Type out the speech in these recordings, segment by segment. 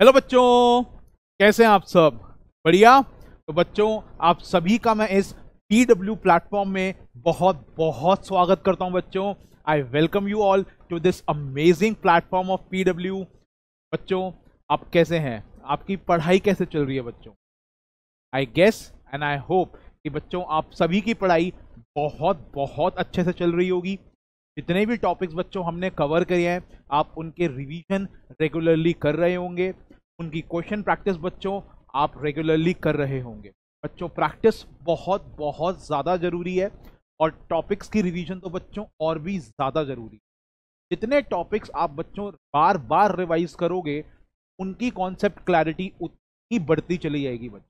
Hello बच्चों, कैसे हैं आप सब? बढ़िया। तो बच्चों, आप सभी का मैं इस PW प्लेटफॉर्म में बहुत बहुत स्वागत करता हूं। बच्चों, I welcome you all to this amazing platform of PW। बच्चों, आप कैसे हैं? आपकी पढ़ाई कैसे चल रही है बच्चों? I guess and I hope कि बच्चों आप सभी की पढ़ाई बहुत बहुत अच्छे से चल रही होगी। जितने भी टॉपिक्स बच्चों हमने कवर किए हैं, आप उनके रिवीजन रेगुलरली कर रहे होंगे। उनकी क्वेश्चन प्रैक्टिस बच्चों आप रेगुलरली कर रहे होंगे। बच्चों, प्रैक्टिस बहुत बहुत ज़्यादा ज़रूरी है और टॉपिक्स की रिवीजन तो बच्चों और भी ज़्यादा ज़रूरी है। जितने टॉपिक्स आप बच्चों बार बार रिवाइज करोगे, उनकी कॉन्सेप्ट क्लैरिटी उतनी बढ़ती चली जाएगी बच्चों।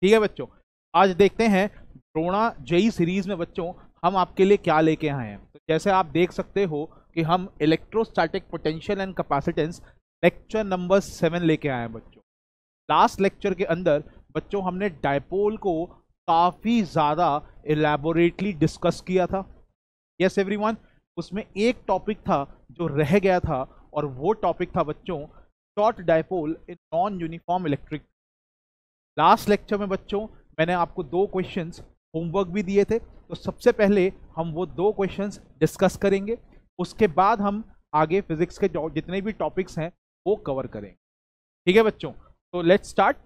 ठीक है बच्चों, आज देखते हैं द्रोणा जेई सीरीज में बच्चों हम आपके लिए क्या लेके आए हैं। तो जैसे आप देख सकते हो कि हम electrostatic potential and capacitance lecture number 7 लेके आए हैं बच्चों। लास्ट लेक्चर के अंदर बच्चों हमने डायपोल को काफी ज्यादा इलेबोरेटली डिस्कस किया था। यस एवरीवन, उसमें एक टॉपिक था जो रह गया था और वो टॉपिक था बच्चों short dipole in non uniform electric. Last lecture में बच्चों मैंने आपको 2 क्वेश्चंस होमवर्क भी दिए थे। तो सबसे पहले हम वो 2 क्वेश्चंस डिस्कस करेंगे, उसके बाद हम आगे फिजिक्स के जितने भी टॉपिक्स हैं वो कवर करेंगे। ठीक है बच्चों, तो लेट्स स्टार्ट।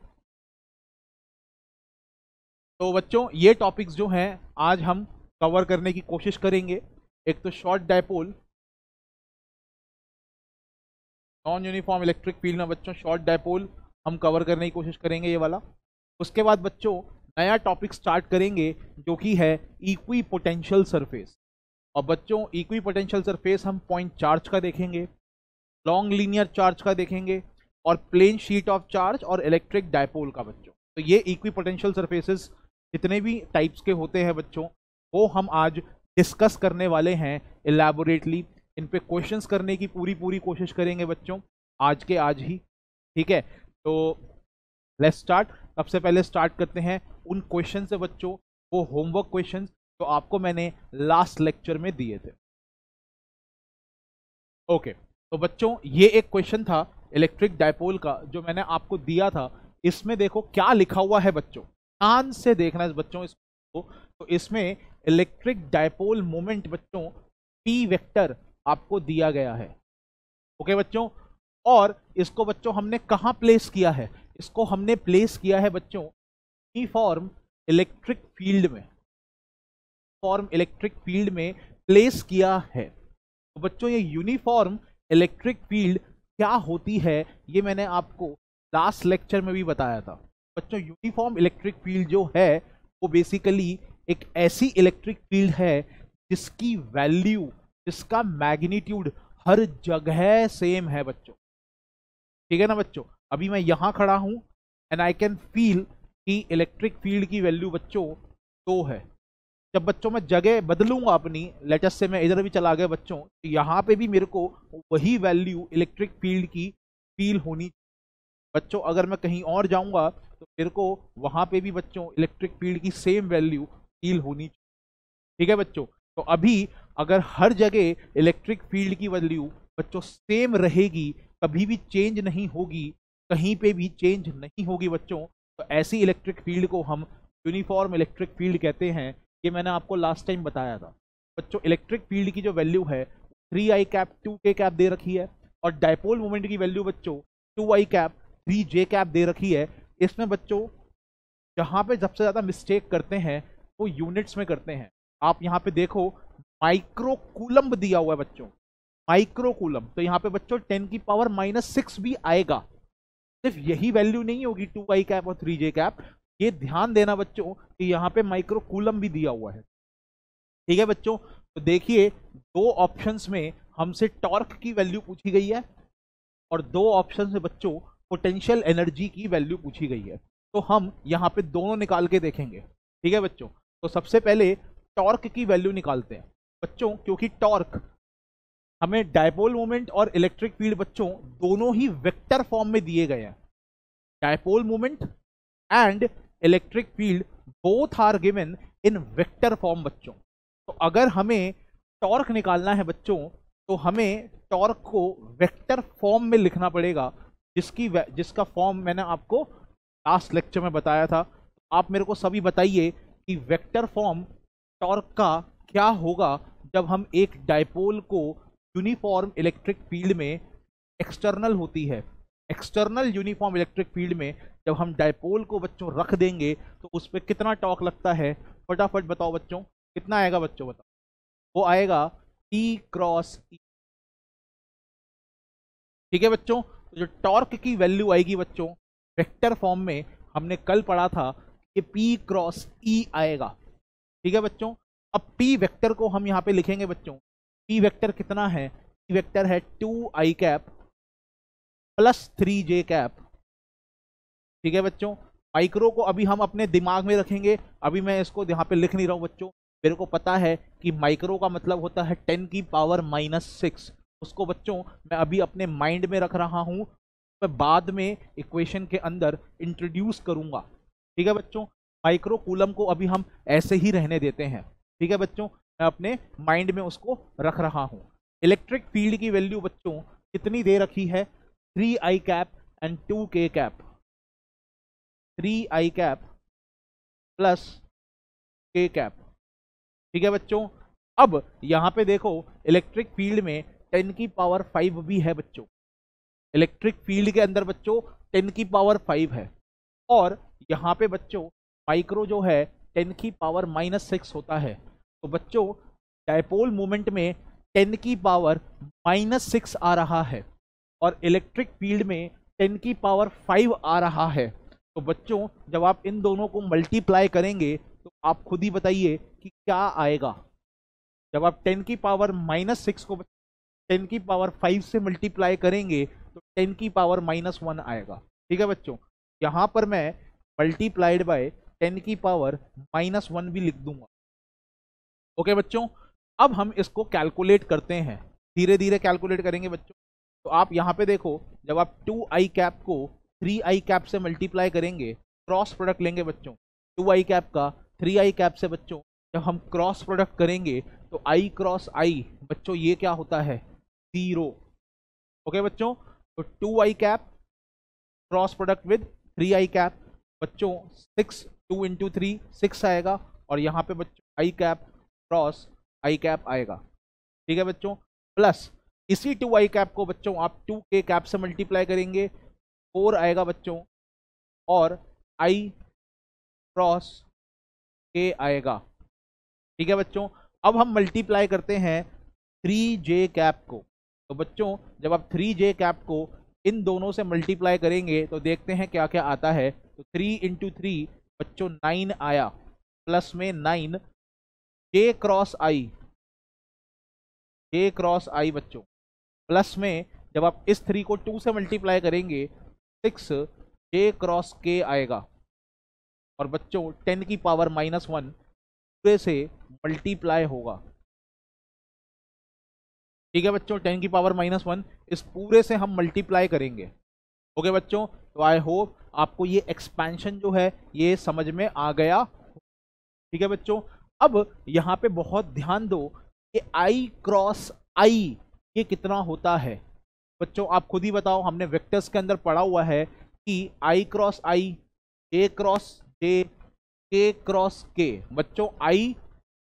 तो बच्चों, ये टॉपिक्स जो हैं आज हम कवर करने की कोशिश करेंगे। एक तो short dipole non uniform electric field में बच्चों शॉर्ट डायपोल हम कवर करने की कोशिश करेंगे, ये वाला। उसके बाद बच्चों नया टॉपिक स्टार्ट करेंगे जो कि है इक्वी पोटेंशियल सरफेस। और बच्चों इक्वी पोटेंशियल सरफेस हम पॉइंट चार्ज का देखेंगे, लॉन्ग लीनियर चार्ज का देखेंगे और प्लेन शीट ऑफ चार्ज और इलेक्ट्रिक डायपोल का बच्चों। तो ये इक्वी पोटेंशियल सरफेसेस जितने भी टाइप्स के होते हैं बच्चों, वो हम आज डिस्कस करने वाले हैं इलेबोरेटली। इन पे क्वेश्चंस करने की पूरी पूरी कोशिश करेंगे बच्चों, आज के आज ही। ठीक है, तो लेट्स स्टार्ट। सबसे पहले स्टार्ट करते हैं उन क्वेश्चन से बच्चों, वो होमवर्क क्वेश्चंस जो आपको मैंने लास्ट लेक्चर में दिए थे। ओके, तो बच्चों ये एक क्वेश्चन था इलेक्ट्रिक डायपोल का जो मैंने आपको दिया था। इसमें देखो क्या लिखा हुआ है बच्चों, ध्यान से देखना है बच्चों इसको। तो इसमें इलेक्ट्रिक डायपोल मोमेंट बच्चों पी वेक्टर आपको दिया गया है। ओके बच्चों, और इसको बच्चों हमने कहां प्लेस किया है? इसको हमने प्लेस किया है बच्चों यूनिफॉर्म इलेक्ट्रिक फील्ड में, फॉर्म इलेक्ट्रिक फील्ड में प्लेस किया है। तो बच्चों ये यूनिफॉर्म इलेक्ट्रिक फील्ड क्या होती है ये मैंने आपको लास्ट लेक्चर में भी बताया था। बच्चों यूनिफॉर्म इलेक्ट्रिक फील्ड जो है वो बेसिकली एक ऐसी इलेक्ट्रिक फील्ड है जिसकी वैल्यू, जिसका मैग्नीट्यूड हर जगह सेम है बच्चों। ठीक है ना बच्चों? अभी मैं यहां खड़ा हूं एंड आई कैन फील कि इलेक्ट्रिक फील्ड की वैल्यू बच्चों 2 है। जब बच्चों मैं जगह बदलूंगा अपनी, लेटेस्ट से मैं इधर भी चला गया बच्चों, तो यहाँ पे भी मेरे को वही वैल्यू इलेक्ट्रिक फील्ड की फील होनी बच्चों। अगर मैं कहीं और जाऊंगा तो मेरे को वहां पे भी बच्चों इलेक्ट्रिक फील्ड की सेम वैल्यू फील होनी। ठीक है बच्चों? तो अभी अगर हर जगह इलेक्ट्रिक फील्ड की वैल्यू बच्चों सेम रहेगी, कभी भी चेंज नहीं होगी, कहीं पे भी चेंज नहीं होगी बच्चों, तो ऐसी इलेक्ट्रिक फील्ड को हम यूनिफॉर्म इलेक्ट्रिक फील्ड कहते हैं। ये मैंने आपको लास्ट टाइम बताया था बच्चों। इलेक्ट्रिक फील्ड की जो वैल्यू है 3i कैप 2k कैप दे रखी है, और डायपोल मोमेंट की वैल्यू बच्चों 2i कैप 3j कैप दे रखी है। इसमें बच्चों जहां पे सबसे ज्यादा मिस्टेक करते हैं वो यूनिट्स में करते हैं। आप यहाँ पे देखो माइक्रो कूलम्ब दिया हुआ है बच्चों, माइक्रो कूलम्ब। तो यहाँ पे बच्चों 10 की पावर -6 भी आएगा। सिर्फ यही वैल्यू नहीं होगी 2i कैप और 3j कैप, ये ध्यान देना बच्चों कि यहाँ पे माइक्रो कूलम्ब भी दिया हुआ है। ठीक है बच्चों? तो देखिए 2 ऑप्शंस में हमसे टॉर्क की वैल्यू पूछी गई है और 2 ऑप्शन से बच्चों पोटेंशियल एनर्जी की वैल्यू पूछी गई है। तो हम यहाँ पे दोनों निकाल के देखेंगे। ठीक है बच्चों? तो सबसे पहले टॉर्क की वैल्यू निकालते हैं बच्चों, क्योंकि टॉर्क हमें डायपोल मोमेंट और इलेक्ट्रिक फील्ड बच्चों दोनों ही वेक्टर फॉर्म में दिए गए हैं। Dipole moment and electric field both are given in vector form बच्चों। तो अगर हमें टॉर्क निकालना है बच्चों, तो हमें टॉर्क को वेक्टर फॉर्म में लिखना पड़ेगा। जिसका फॉर्म मैंने आपको लास्ट लेक्चर में बताया था। आप मेरे को सभी बताइए कि वेक्टर फॉर्म टॉर्क का क्या होगा जब हम एक डायपोल को यूनिफॉर्म इलेक्ट्रिक फील्ड में एक्सटर्नल होती है, एक्सटर्नल यूनिफॉर्म इलेक्ट्रिक फील्ड में जब हम डायपोल को बच्चों रख देंगे तो उस पर कितना टॉर्क लगता है? फटाफट बताओ बच्चों, कितना आएगा बच्चों, बताओ। वो आएगा P क्रॉस E। ठीक है बच्चों, तो जो टॉर्क की वैल्यू आएगी बच्चों वेक्टर फॉर्म में, हमने कल पढ़ा था कि P क्रॉस E आएगा। ठीक है बच्चों, अब P वेक्टर को हम यहाँ पे लिखेंगे बच्चों। P वेक्टर कितना है? P वेक्टर है 2i cap plus 3j cap. ठीक है बच्चों, माइक्रो को अभी हम अपने दिमाग में रखेंगे, अभी मैं इसको यहाँ पे लिख नहीं रहा हूँ बच्चों। मेरे को पता है कि माइक्रो का मतलब होता है 10⁻⁻�6। उसको बच्चों मैं अभी अपने माइंड में रख रहा हूँ, मैं बाद में इक्वेशन के अंदर इंट्रोड्यूस करूंगा। ठीक है बच्चों, माइक्रो कूलम को अभी हम ऐसे ही रहने देते हैं। ठीक है बच्चों, मैं अपने माइंड में उसको रख रहा हूँ। इलेक्ट्रिक फील्ड की वैल्यू बच्चों कितनी दे रखी है? 3i cap and 2k cap. 3i cap plus k cap. ठीक है बच्चों, अब यहां पे देखो इलेक्ट्रिक फील्ड में 10⁵ भी है बच्चों। इलेक्ट्रिक फील्ड के अंदर बच्चों 10⁵ है, और यहां पे बच्चों माइक्रो जो है 10⁻⁻6 होता है। तो बच्चों डायपोल मोमेंट में 10⁻⁻6 आ रहा है और इलेक्ट्रिक फील्ड में 10⁵ आ रहा है। तो बच्चों जब आप इन दोनों को मल्टीप्लाई करेंगे तो आप खुद ही बताइए कि क्या आएगा। जब आप 10⁻⁻6 को 10⁵ से मल्टीप्लाई करेंगे तो 10⁻⁻1 आएगा। ठीक है बच्चों, यहां पर मैं मल्टीप्लाइड बाय 10⁻⁻1 भी लिख दूंगा। ओके बच्चों, अब हम इसको कैलकुलेट करते हैं, धीरे धीरे कैलकुलेट करेंगे बच्चों। तो आप यहाँ पे देखो, जब आप 2i कैप को 3i कैप से मल्टीप्लाई करेंगे, क्रॉस प्रोडक्ट लेंगे बच्चों 2i कैप का 3i कैप से। बच्चों जब हम क्रॉस प्रोडक्ट करेंगे तो i क्रॉस i बच्चों ये क्या होता है? 0। ओके बच्चों, तो 2i cap cross product with 3i cap बच्चों 6, 2 इंटू 3 6 आएगा, और यहाँ पे बच्चों i cap cross i cap आएगा। ठीक है बच्चों, प्लस इसी 2i कैप को बच्चों आप 2k कैप से मल्टीप्लाई करेंगे, 4 आएगा बच्चों, और i क्रॉस k आएगा। ठीक है बच्चों, अब हम मल्टीप्लाई करते हैं 3j कैप को। तो बच्चों जब आप 3j कैप को इन दोनों से मल्टीप्लाई करेंगे तो देखते हैं क्या क्या आता है। तो 3 इंटू 3 बच्चों 9 आया, प्लस में 9 j क्रॉस i बच्चों, प्लस में जब आप इस 3 को 2 से मल्टीप्लाई करेंगे 6 j क्रॉस k आएगा, और बच्चों 10⁻⁻1 पूरे से मल्टीप्लाई होगा। ठीक है बच्चों, 10⁻⁻1 इस पूरे से हम मल्टीप्लाई करेंगे। ओके बच्चों, तो आई होप आपको ये एक्सपेंशन जो है ये समझ में आ गया। ठीक है बच्चों, अब यहाँ पे बहुत ध्यान दो कि i क्रॉस i ये कितना होता है। बच्चों आप खुद ही बताओ, हमने वेक्टर्स के अंदर पढ़ा हुआ है कि i cross i, j cross j, k cross k। बच्चों i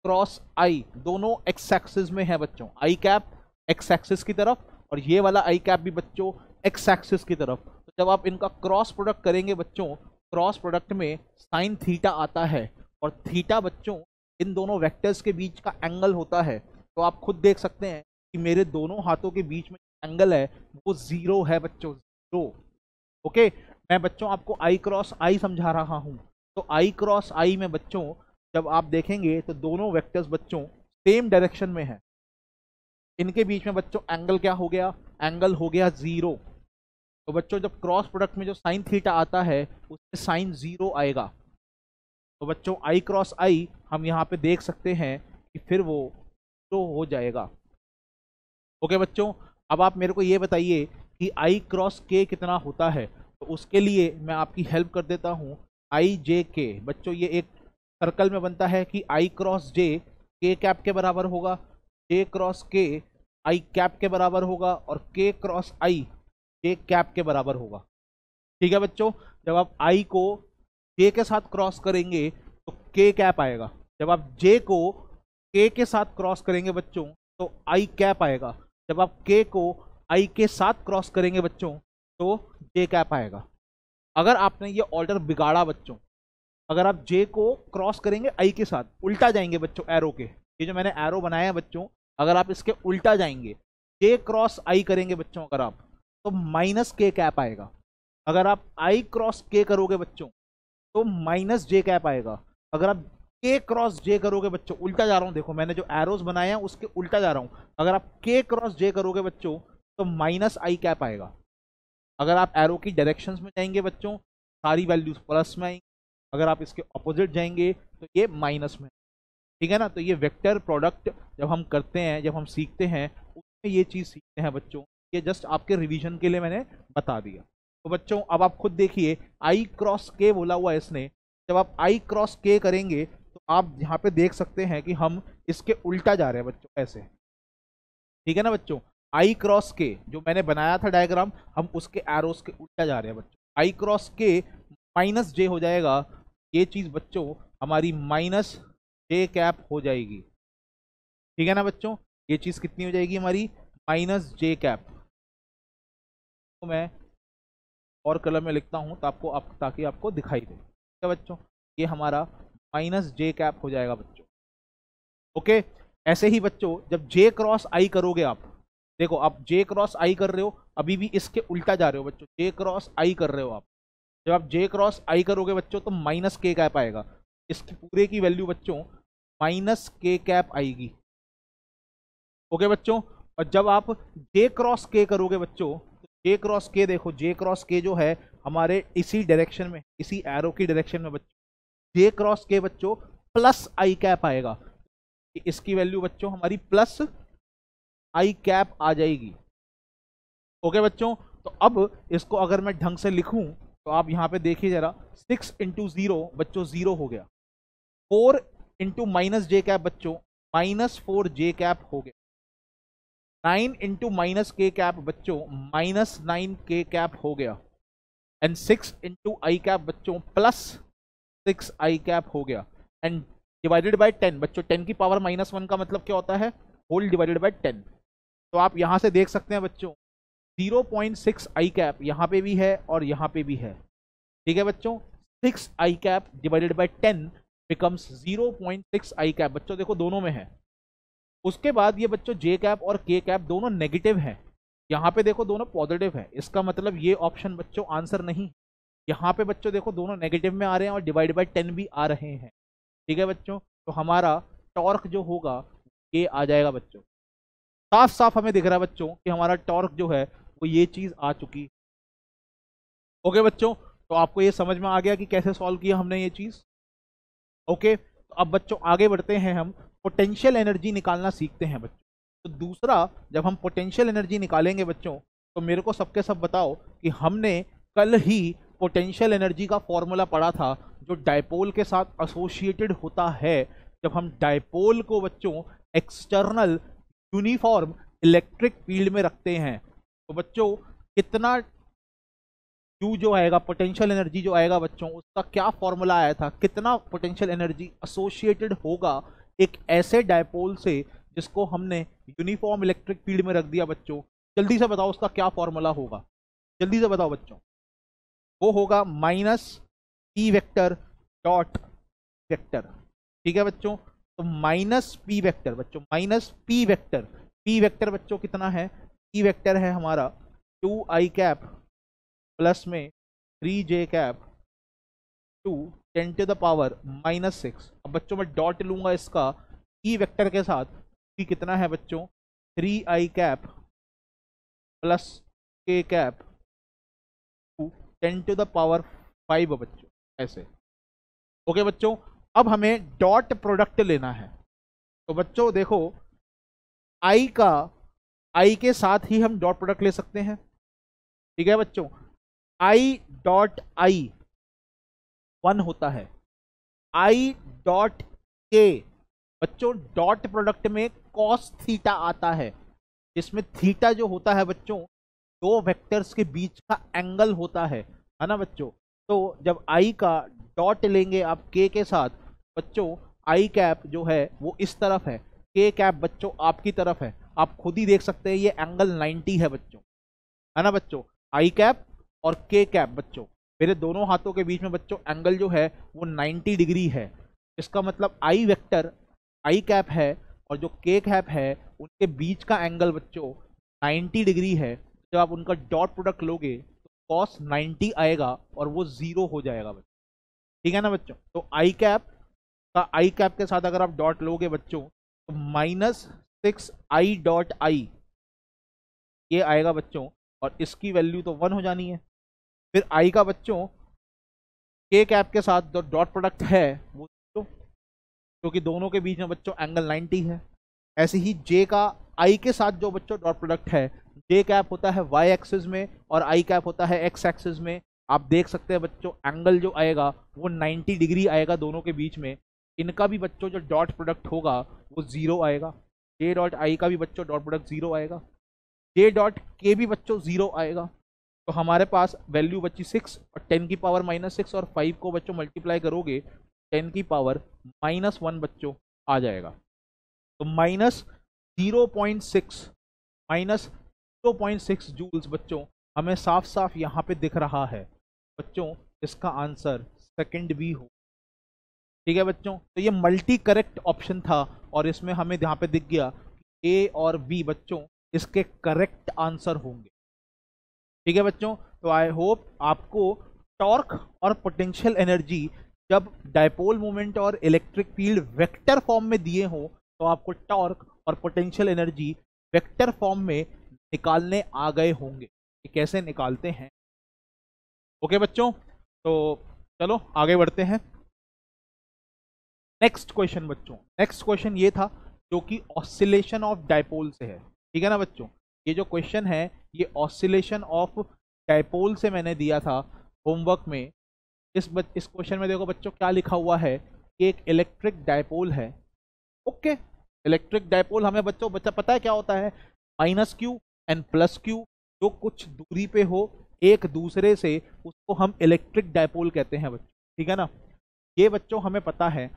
क्रॉस i दोनों एक्स एक्सिस में है बच्चों, i कैप एक्स एक्सिस की तरफ और ये वाला i कैप भी बच्चों एक्स एक्सिस की तरफ। तो जब आप इनका क्रॉस प्रोडक्ट करेंगे बच्चों, क्रॉस प्रोडक्ट में साइन थीटा आता है, और थीटा बच्चों इन दोनों वेक्टर्स के बीच का एंगल होता है। तो आप खुद देख सकते हैं कि मेरे दोनों हाथों के बीच में एंगल है वो 0 है बच्चों, 0। ओके, मैं बच्चों आपको i क्रॉस i समझा रहा हूं। तो i क्रॉस i में बच्चों जब आप देखेंगे तो दोनों वेक्टर्स बच्चों सेम डायरेक्शन में है, इनके बीच में बच्चों एंगल क्या हो गया? एंगल हो गया 0। तो बच्चों जब क्रॉस प्रोडक्ट में जो साइन थीटा आता है उसमें साइन 0 आएगा। तो बच्चों i क्रॉस i हम यहाँ पे देख सकते हैं कि फिर वो 0 हो जाएगा। ओके बच्चों, अब आप मेरे को ये बताइए कि i क्रॉस k कितना होता है। तो उसके लिए मैं आपकी हेल्प कर देता हूँ, i j k। बच्चों ये एक सर्कल में बनता है कि i cross j k cap के बराबर होगा, j cross k i cap के बराबर होगा, और k cross i J cap के बराबर होगा। ठीक है बच्चों, जब आप आई को जे के साथ क्रॉस करेंगे तो के कैप आएगा। जब आप जे को के के साथ क्रॉस करेंगे बच्चों तो आई कैप आएगा। जब आप के को आई के साथ क्रॉस करेंगे बच्चों तो जे कैप आएगा। अगर आपने ये ऑर्डर बिगाड़ा बच्चों, अगर आप जे को क्रॉस करेंगे आई के साथ, उल्टा जाएंगे बच्चों एरो के, ये जो मैंने एरो बनाया है बच्चों, अगर आप इसके उल्टा जाएंगे, जे क्रॉस आई करेंगे बच्चों अगर आप, तो माइनस के कैप आएगा। अगर आप आई क्रॉस के करोगे बच्चों तो माइनस जे कैप आएगा। अगर आप के क्रॉस जे करोगे बच्चों, उल्टा जा रहा हूं, देखो मैंने जो एरोस बनाए हैं उसके उल्टा जा रहा हूं, अगर आप के क्रॉस जे करोगे बच्चों तो माइनस आई कैप आएगा। अगर आप एरो की डायरेक्शंस में जाएंगे बच्चों, सारी वैल्यूज प्लस में आएंगी। अगर आप इसके ऑपोजिट जाएंगे तो ये माइनस में। ठीक है ना, तो ये वेक्टर प्रोडक्ट जब हम करते हैं, जब हम सीखते हैं, उसमें ये चीज़ सीखते हैं बच्चों। ये जस्ट आपके रिवीजन के लिए मैंने बता दिया। तो बच्चों अब आप खुद देखिए, आई क्रॉस के बोला हुआ है इसने, जब आप आई क्रॉस के करेंगे तो आप यहाँ पे देख सकते हैं कि हम इसके उल्टा जा रहे हैं बच्चों, ऐसे। ठीक है ना बच्चों, आई क्रॉस के जो मैंने बनाया था डायग्राम, हम उसके एरोस के उल्टा जा रहे हैं बच्चों। आई क्रॉस के माइनस जे हो जाएगा, ये चीज़ बच्चों हमारी माइनस जे कैप हो जाएगी। ठीक है ना बच्चों, ये चीज़ कितनी हो जाएगी हमारी, माइनस जे कैप। तो मैं और कलम में लिखता हूं तो ताकि आपको दिखाई दे। ठीक है बच्चों, ये हमारा माइनस जे कैप हो जाएगा बच्चों। ओके, ऐसे ही बच्चों जब जे क्रॉस आई करोगे आप, देखो आप जे क्रॉस आई कर रहे हो, अभी भी इसके उल्टा जा रहे हो बच्चों, जे क्रॉस आई कर रहे हो आप। जब आप जे क्रॉस आई करोगे बच्चों तो माइनस के कैप आएगा। इसकी पूरे की वैल्यू बच्चों माइनस के कैप आएगी। ओके बच्चों, और जब आप जे क्रॉस के करोगे बच्चों, जे क्रॉस के, देखो जे क्रॉस के जो है हमारे इसी डायरेक्शन में, इसी एरो की डायरेक्शन में बच्चों, जे क्रॉस के बच्चों प्लस आई कैप आएगा। इसकी वैल्यू बच्चों हमारी प्लस आई कैप आ जाएगी। ओके बच्चों, तो अब इसको अगर मैं ढंग से लिखूं तो आप यहां पे देखिए जरा, 6 इंटू 0 बच्चों 0 हो गया, 4 इंटू माइनस जे कैप बच्चों माइनस 4 जे कैप हो गया, 9 इंटू माइनस के कैप बच्चों माइनस 9 के कैप हो गया, एंड 6 इंटू आई कैप बच्चों प्लस 6 आई कैप हो गया, एंड डिवाइडेड बाय 10 बच्चों, 10 की पावर -1 का मतलब क्या होता है, होल डिवाइडेड बाय 10। तो आप यहां से देख सकते हैं बच्चों 0.6 आई कैप यहाँ पे भी है और यहाँ पे भी है। ठीक है बच्चों, 6 i cap divided by 10 becomes 0.6 i cap. बच्चों देखो दोनों में है। उसके बाद ये बच्चों जे कैप और के कैप दोनों नेगेटिव हैं, यहाँ पे देखो दोनों पॉजिटिव है, इसका मतलब ये ऑप्शन बच्चों आंसर नहीं। यहाँ पे बच्चों देखो दोनों नेगेटिव में आ रहे हैं और डिवाइड बाय 10 भी आ रहे हैं। ठीक है बच्चों, तो हमारा टॉर्क जो होगा ये आ जाएगा बच्चों। साफ साफ हमें दिख रहा है बच्चों कि हमारा टॉर्क जो है वो ये चीज आ चुकी। ओके बच्चों, तो आपको ये समझ में आ गया कि कैसे सॉल्व किया हमने ये चीज। ओके, तो अब बच्चों आगे बढ़ते हैं, हम पोटेंशियल एनर्जी निकालना सीखते हैं बच्चों। तो दूसरा, जब हम पोटेंशियल एनर्जी निकालेंगे बच्चों, तो मेरे को सबके सब बताओ कि हमने कल ही पोटेंशियल एनर्जी का फॉर्मूला पढ़ा था जो डायपोल के साथ एसोसिएटेड होता है। जब हम डायपोल को बच्चों एक्सटर्नल यूनिफॉर्म इलेक्ट्रिक फील्ड में रखते हैं तो बच्चों कितना यू जो आएगा, पोटेंशियल एनर्जी जो आएगा बच्चों, उसका क्या फॉर्मूला आया था, कितना पोटेंशियल एनर्जी एसोसिएटेड होगा एक ऐसे डायपोल से जिसको हमने यूनिफॉर्म इलेक्ट्रिक फील्ड में रख दिया बच्चों। जल्दी से बताओ उसका क्या फॉर्मूला होगा, जल्दी से बताओ बच्चों। वो होगा minus P vector dot vector. ठीक है बच्चों, तो माइनस पी वेक्टर बच्चों, minus P vector, P vector बच्चों कितना है, पी वेक्टर है हमारा 2 आई कैप प्लस में 3 j cap to 10 to the power -6। अब बच्चों मैं डॉट लूंगा इसका ई वेक्टर के साथ, ई कितना है बच्चों 3 i cap plus k cap to 10 to the power 5 बच्चों, ऐसे। ओके बच्चों, अब हमें डॉट प्रोडक्ट लेना है। तो बच्चों देखो आई का, आई के साथ ही हम डॉट प्रोडक्ट ले सकते हैं। ठीक है बच्चों, आई डॉट आई 1 होता है, आई डॉट के बच्चों डॉट प्रोडक्ट में कॉस थीटा आता है, जिसमें थीटा जो होता है बच्चों दो वेक्टर्स के बीच का एंगल होता है ना बच्चों। तो जब आई का डॉट लेंगे आप के साथ बच्चों, आई कैप जो है वो इस तरफ है, के कैप बच्चों आपकी तरफ है। आप खुद ही देख सकते हैं ये एंगल 90 है बच्चों, है ना बच्चों। आई कैप और के कैप बच्चों, मेरे दोनों हाथों के बीच में बच्चों एंगल जो है वो 90 डिग्री है। इसका मतलब आई वेक्टर, आई कैप है और जो के कैप है उनके बीच का एंगल बच्चों 90 डिग्री है। जब आप उनका डॉट प्रोडक्ट लोगे तो कॉस 90 आएगा और वो 0 हो जाएगा बच्चों, ठीक है ना बच्चों। तो आई कैप का आई कैप के साथ अगर आप डॉट लोगे बच्चों तो -6i.i ये आएगा बच्चों, और इसकी वैल्यू तो 1 हो जानी है। फिर आई का बच्चों के कैप के साथ जो डॉट प्रोडक्ट है वो क्योंकि दोनों के बीच में बच्चों एंगल 90 है। ऐसे ही जे का आई के साथ जो बच्चों डॉट प्रोडक्ट है, जे कैप होता है वाई एक्सिस में और आई कैप होता है एक्स एक्सिस में। आप देख सकते हैं बच्चों एंगल जो आएगा वो 90 डिग्री आएगा दोनों के बीच में। इनका भी बच्चों जो डॉट प्रोडक्ट होगा वो 0 आएगा। जे डॉट आई का भी बच्चों डॉट प्रोडक्ट 0 आएगा, जे डॉट के भी बच्चों 0 आएगा। तो हमारे पास वैल्यू बची 6 और 10 की पावर -6 और 5 को बच्चों मल्टीप्लाई करोगे 10 की पावर -1 बच्चों आ जाएगा। तो -0.6 जूल्स बच्चों हमें साफ साफ यहाँ पे दिख रहा है बच्चों। इसका आंसर सेकंड बी हो, ठीक है बच्चों। तो ये मल्टी करेक्ट ऑप्शन था और इसमें हमें यहाँ पे दिख गया ए और बी बच्चों इसके करेक्ट आंसर होंगे, ठीक है बच्चों। तो आई होप आपको टॉर्क और पोटेंशियल एनर्जी जब डायपोल मोमेंट और इलेक्ट्रिक फील्ड वेक्टर फॉर्म में दिए हो तो आपको टॉर्क और पोटेंशियल एनर्जी वेक्टर फॉर्म में निकालने आ गए होंगे कि कैसे निकालते हैं। ओके बच्चों, तो चलो आगे बढ़ते हैं। नेक्स्ट क्वेश्चन बच्चों, नेक्स्ट क्वेश्चन ये था जो कि ऑसिलेशन ऑफ डायपोल से है, ठीक है ना बच्चों। ये जो क्वेश्चन है ये ऑसिलेशन ऑफ डायपोल से मैंने दिया था होमवर्क में। इस क्वेश्चन में देखो बच्चों क्या लिखा हुआ है कि एक इलेक्ट्रिक डायपोल है। ओके, इलेक्ट्रिक डायपोल हमें बच्चों पता है क्या होता है, -q एंड +q जो कुछ दूरी पे हो एक दूसरे से उसको हम इलेक्ट्रिक डायपोल कहते हैं बच्चों, ठीक है ना। ये बच्चों हमें पता है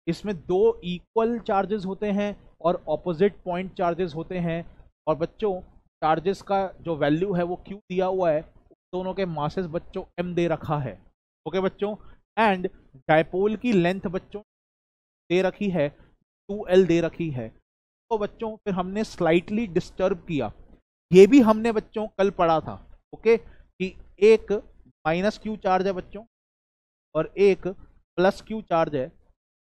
इसमें दो इक्वल चार्जेस होते हैं और ऑपोजिट पॉइंट चार्जेस होते हैं। और बच्चों चार्जेस का जो वैल्यू है वो q दिया हुआ है, दोनों के मासेस बच्चों m दे रखा है। ओके बच्चों, एंड डायपोल की लेंथ बच्चों दे रखी है 2l दे रखी है। तो बच्चों फिर हमने स्लाइटली डिस्टर्ब किया, ये भी हमने बच्चों कल पढ़ा था। ओके, कि एक -q चार्ज है बच्चों और एक +q चार्ज है।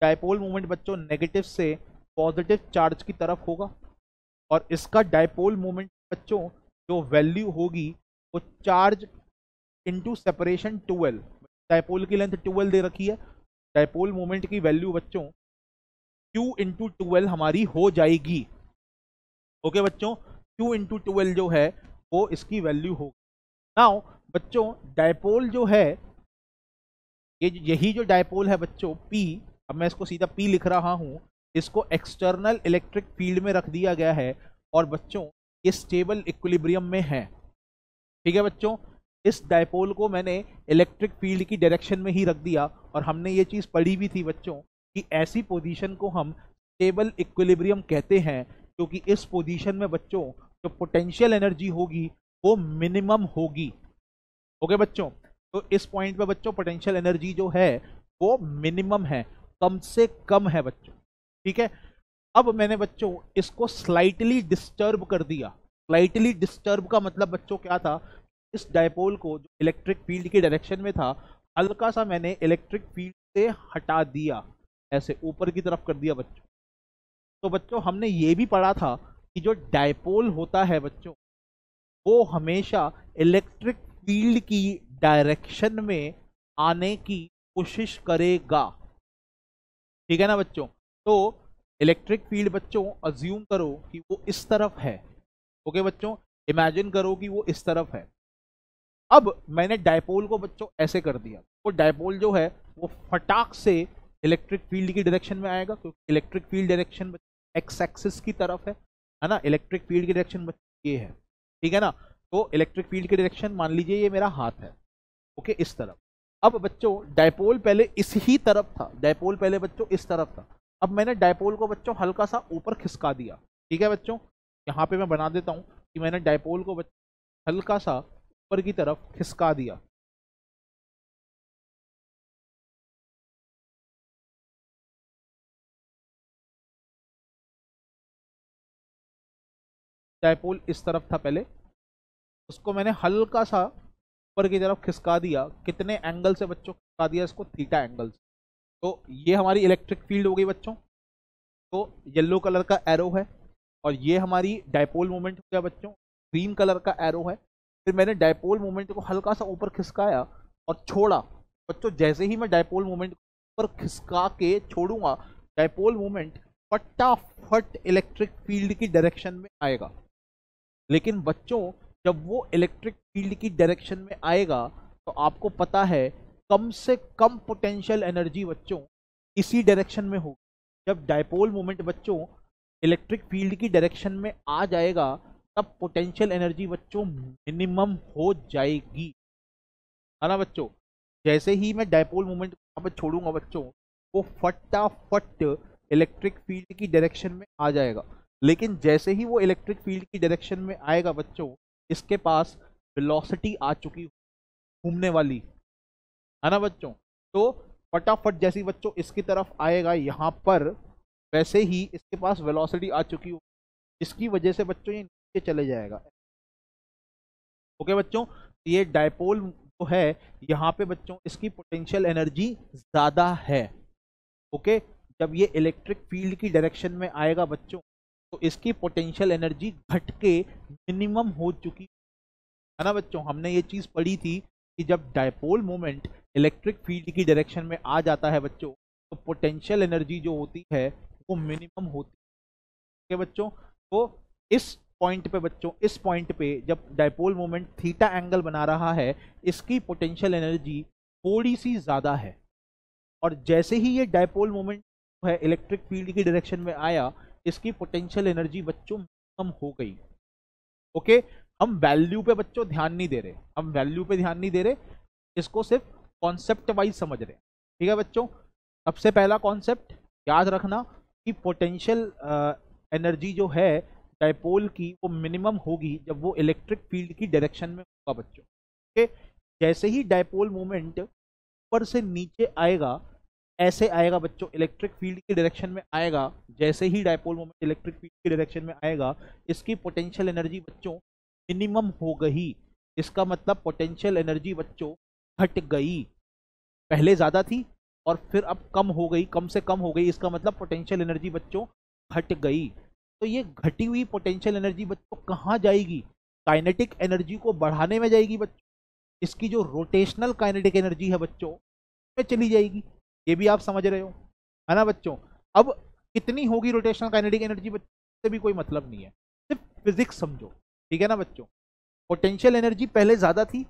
डायपोल मोमेंट बच्चों नेगेटिव से पॉजिटिव चार्ज की तरफ होगा और इसका डायपोल मोमेंट बच्चों जो वैल्यू होगी वो charge into separation 2l। Dipole की लेंथ 2l दे रखी है, डायपोल मोमेंट की वैल्यू बच्चों q इंटू 2l हमारी हो जाएगी। ओके बच्चों, q इंटू 2l जो है वो इसकी वैल्यू होगी। नाउ बच्चों डायपोल जो है यही जो डायपोल है बच्चों P, अब मैं इसको सीधा P लिख रहा हूं, इसको एक्सटर्नल इलेक्ट्रिक फील्ड में रख दिया गया है और बच्चों ये स्टेबल इक्विलिब्रियम में है, ठीक है बच्चों। इस डायपोल को मैंने इलेक्ट्रिक फील्ड की डायरेक्शन में ही रख दिया और हमने ये चीज़ पढ़ी भी थी बच्चों कि ऐसी पोजीशन को हम स्टेबल इक्विलिब्रियम कहते हैं, क्योंकि इस पोजीशन में बच्चों जो पोटेंशियल एनर्जी होगी वो मिनिमम होगी। ओके बच्चों, तो इस पॉइंट पे बच्चों पोटेंशियल एनर्जी जो है वो मिनिमम है, कम से कम है बच्चों, ठीक है। अब मैंने बच्चों इसको स्लाइटली डिस्टर्ब कर दिया। स्लाइटली डिस्टर्ब का मतलब बच्चों क्या था, इस डायपोल को जो इलेक्ट्रिक फील्ड की डायरेक्शन में था हल्का सा मैंने इलेक्ट्रिक फील्ड से हटा दिया, ऐसे ऊपर की तरफ कर दिया बच्चों। तो बच्चों हमने ये भी पढ़ा था कि जो डायपोल होता है बच्चों वो हमेशा इलेक्ट्रिक फील्ड की डायरेक्शन में आने की कोशिश करेगा, ठीक है ना बच्चों। तो इलेक्ट्रिक फील्ड बच्चों अज्यूम करो कि वो इस तरफ है। ओके बच्चों, इमेजिन करो कि वो इस तरफ है। अब मैंने डायपोल को बच्चों ऐसे कर दिया, वो डायपोल जो है वो फटाक से इलेक्ट्रिक फील्ड की डायरेक्शन में आएगा, क्योंकि electric field direction x axis की तरफ है ना। इलेक्ट्रिक फील्ड की डायरेक्शन ये है, ठीक है ना। तो इलेक्ट्रिक फील्ड की डायरेक्शन मान लीजिए ये मेरा हाथ है, ओके, इस तरफ। अब बच्चों डायपोल पहले इस ही तरफ था, डायपोल पहले बच्चों इस तरफ था। अब मैंने डायपोल को बच्चों हल्का सा ऊपर खिसका दिया, ठीक है बच्चों। यहाँ पे मैं बना देता हूँ कि मैंने डायपोल को हल्का सा ऊपर की तरफ खिसका दिया। डायपोल इस तरफ था पहले, उसको मैंने हल्का सा ऊपर की तरफ खिसका दिया। कितने एंगल से बच्चों खिसका दिया इसको? थीटा एंगल से। तो ये हमारी इलेक्ट्रिक फील्ड हो गई बच्चों। तो येलो कलर का एरो है, और ये हमारी डायपोल मोमेंट हो गया बच्चों, ग्रीन कलर का एरो है। फिर मैंने डायपोल मोमेंट को हल्का सा ऊपर खिसकाया और छोड़ा बच्चों। जैसे ही मैं डायपोल मोमेंट ऊपर खिसका के छोड़ूंगा, डायपोल मोमेंट फटाफट इलेक्ट्रिक फील्ड की डायरेक्शन में आएगा। लेकिन बच्चों जब वो इलेक्ट्रिक फील्ड की डायरेक्शन में आएगा तो आपको पता है कम से कम पोटेंशियल एनर्जी बच्चों इसी डायरेक्शन में होगी। जब डायपोल मोमेंट बच्चों इलेक्ट्रिक फील्ड की डायरेक्शन में आ जाएगा तब पोटेंशियल एनर्जी बच्चों मिनिमम हो जाएगी, है ना बच्चों। जैसे ही मैं डायपोल मोमेंट यहाँ पर छोड़ूंगा बच्चों, वो फटाफट इलेक्ट्रिक फील्ड की डायरेक्शन में आ जाएगा। लेकिन जैसे ही वो इलेक्ट्रिक फील्ड की डायरेक्शन में आएगा बच्चों, इसके पास वेलोसिटी आ चुकी घूमने वाली, है ना बच्चों। तो फटाफट जैसे ही बच्चों इसकी तरफ आएगा यहाँ पर, वैसे ही इसके पास वेलोसिटी आ चुकी हो, जिसकी वजह से बच्चों ये नीचे चले जाएगा। ओके बच्चों, ये डायपोल जो है यहाँ पे बच्चों इसकी पोटेंशियल एनर्जी ज्यादा है। ओके, जब ये इलेक्ट्रिक फील्ड की डायरेक्शन में आएगा बच्चों तो इसकी पोटेंशियल एनर्जी घट के मिनिमम हो चुकी है ना बच्चों। हमने ये चीज पढ़ी थी कि जब डायपोल मोमेंट इलेक्ट्रिक फील्ड की डायरेक्शन में आ जाता है बच्चों तो पोटेंशियल एनर्जी जो होती है वो मिनिमम होती है बच्चों। तो इस पॉइंट पे बच्चों, इस पॉइंट पे जब डायपोल मोमेंट थीटा एंगल बना रहा है, इसकी पोटेंशियल एनर्जी थोड़ी सी ज्यादा है। और जैसे ही ये डायपोल मोमेंट है इलेक्ट्रिक फील्ड की डायरेक्शन में आया, इसकी पोटेंशियल एनर्जी बच्चों कम हो गई। ओके, हम वैल्यू पे बच्चों ध्यान नहीं दे रहे, हम वैल्यू पे ध्यान नहीं दे रहे, इसको सिर्फ कॉन्सेप्ट वाइज समझ रहे हैं, ठीक है बच्चों। सबसे पहला कॉन्सेप्ट याद रखना कि पोटेंशियल एनर्जी जो है डायपोल की वो मिनिमम होगी जब वो इलेक्ट्रिक फील्ड की डायरेक्शन में होगा बच्चों। ओके, जैसे ही डायपोल मोमेंट ऊपर से नीचे आएगा, ऐसे आएगा बच्चों, इलेक्ट्रिक फील्ड की डायरेक्शन में आएगा। जैसे ही डायपोल मोमेंट इलेक्ट्रिक फील्ड की डायरेक्शन में आएगा, इसकी पोटेंशियल एनर्जी बच्चों मिनिमम हो गई। इसका मतलब पोटेंशियल एनर्जी बच्चों घट गई, पहले ज्यादा थी और फिर अब कम हो गई, कम से कम हो गई। इसका मतलब पोटेंशियल एनर्जी बच्चों घट गई। तो ये घटी हुई पोटेंशियल एनर्जी बच्चों कहाँ जाएगी? काइनेटिक एनर्जी को बढ़ाने में जाएगी बच्चों। इसकी जो रोटेशनल काइनेटिक एनर्जी है बच्चों में चली जाएगी। ये भी आप समझ रहे हो, है ना बच्चों। अब कितनी होगी रोटेशनल काइनेटिक एनर्जी बच्चों से भी कोई मतलब नहीं है, सिर्फ फिजिक्स समझो, ठीक है ना बच्चों। पोटेंशियल एनर्जी पहले ज्यादा थी,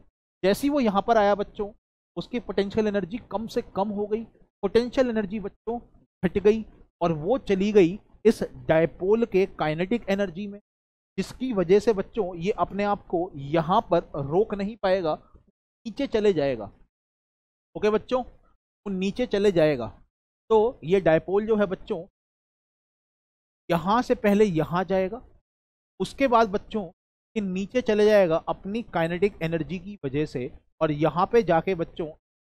जैसी वो यहाँ पर आया बच्चों उसकी पोटेंशियल एनर्जी कम से कम हो गई, पोटेंशियल एनर्जी बच्चों घट गई और वो चली गई इस डायपोल के काइनेटिक एनर्जी में, जिसकी वजह से बच्चों ये अपने आप को यहाँ पर रोक नहीं पाएगा, नीचे चले जाएगा। ओके बच्चों, वो नीचे चले जाएगा। तो ये डायपोल जो है बच्चों यहां से पहले यहां जाएगा, उसके बाद बच्चों ये नीचे चले जाएगा अपनी काइनेटिक एनर्जी की वजह से, और यहां पे जाके बच्चों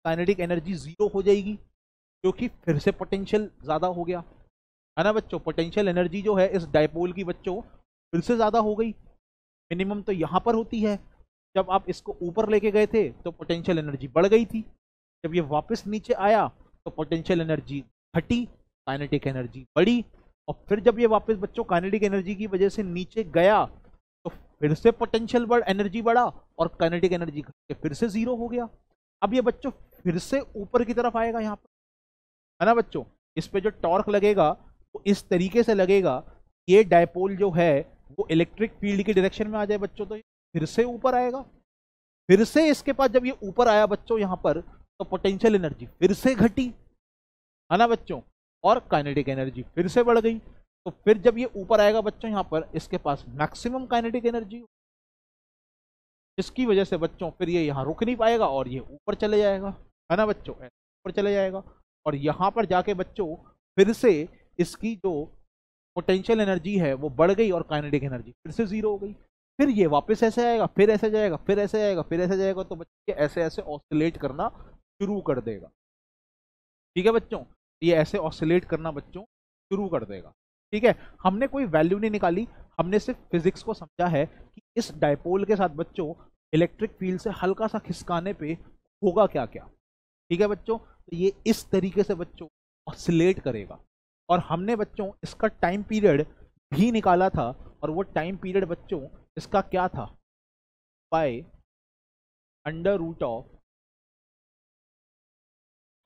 काइनेटिक एनर्जी जीरो हो जाएगी क्योंकि फिर से पोटेंशियल ज्यादा हो गया, है ना बच्चों। पोटेंशियल एनर्जी जो है इस डायपोल की बच्चों फिर से ज्यादा हो गई। मिनिमम तो यहां पर होती है, जब आप इसको ऊपर लेके गए थे तो पोटेंशियल एनर्जी बढ़ गई थी, जब ये वापस नीचे आया तो पोटेंशियल एनर्जी घटी, काइनेटिक एनर्जी बढ़ी, और फिर जब ये वापस बच्चों काइनेटिक एनर्जी की वजह से नीचे गया तो फिर से पोटेंशियल एनर्जी बढ़ा और काइनेटिक एनर्जी घट के फिर से जीरो हो गया। अब ये बच्चों फिर से ऊपर की तरफ आएगा यहाँ पर, है ना बच्चों। इस पे जो टॉर्क लगेगा वो इस तरीके से लगेगा, ये डायपोल जो है वो इलेक्ट्रिक फील्ड की डायरेक्शन में आ जाए बच्चों, तो फिर से ऊपर आएगा। फिर से इसके पास जब ये ऊपर आया बच्चों यहाँ पर तो पोटेंशियल एनर्जी फिर से घटी, है ना बच्चों, और काइनेटिक एनर्जी फिर से बढ़ गई। तो फिर जब ये ऊपर आएगा बच्चों यहाँ पर इसके पास मैक्सिमम काइनेटिक एनर्जी, जिसकी वजह से बच्चों फिर ये यहाँ रुक नहीं पाएगा और ये ऊपर चले जाएगा, है ना बच्चों, ऊपर चले जाएगा। और यहाँ पर जाके बच्चों फिर से इसकी जो पोटेंशियल एनर्जी है वो बढ़ गई और काइनेटिक एनर्जी फिर से जीरो हो गई। फिर ये वापस ऐसे आएगा, फिर ऐसे जाएगा, फिर ऐसे आएगा, फिर ऐसे जाएगा, तो बच्चे ऐसे ऐसे ऑसिलेट करना शुरू कर देगा। ठीक है बच्चों, ये ऐसे ऑसिलेट करना बच्चों शुरू कर देगा। ठीक है, हमने कोई वैल्यू नहीं निकाली, हमने सिर्फ फिजिक्स को समझा है कि इस डायपोल के साथ बच्चों इलेक्ट्रिक फील्ड से हल्का सा खिसकाने पे होगा क्या क्या। ठीक है बच्चों, तो ये इस तरीके से बच्चों ऑसिलेट करेगा। और हमने बच्चों इसका टाइम पीरियड भी निकाला था, और वो टाइम पीरियड बच्चों इसका क्या था, pi under root of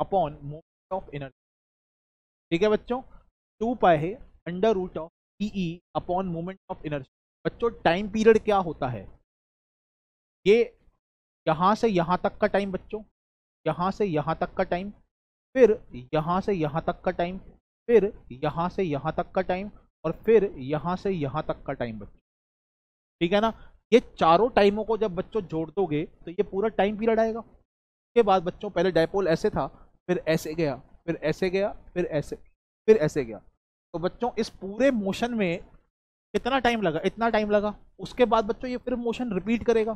upon moment of inertia. ठीक है बच्चों, 2 पाई है under root of E upon moment of inertia. बच्चों टाइम पीरियड क्या होता है, ये यहां से यहां तक का टाइम बच्चों, यहां से यहां तक का टाइम, फिर यहां से यहां तक का टाइम, फिर यहां से यहां तक का टाइम, और फिर यहां से यहां तक का टाइम बच्चों। ठीक है ना, ये चारों टाइमों को जब बच्चों जोड़ दोगे तो ये पूरा टाइम पीरियड आएगा। उसके बाद बच्चों पहले डायपोल ऐसे था, फिर ऐसे गया, फिर ऐसे गया, फिर ऐसे गया। तो बच्चों इस पूरे मोशन में कितना टाइम लगा, इतना टाइम लगा। उसके बाद बच्चों ये फिर मोशन रिपीट करेगा,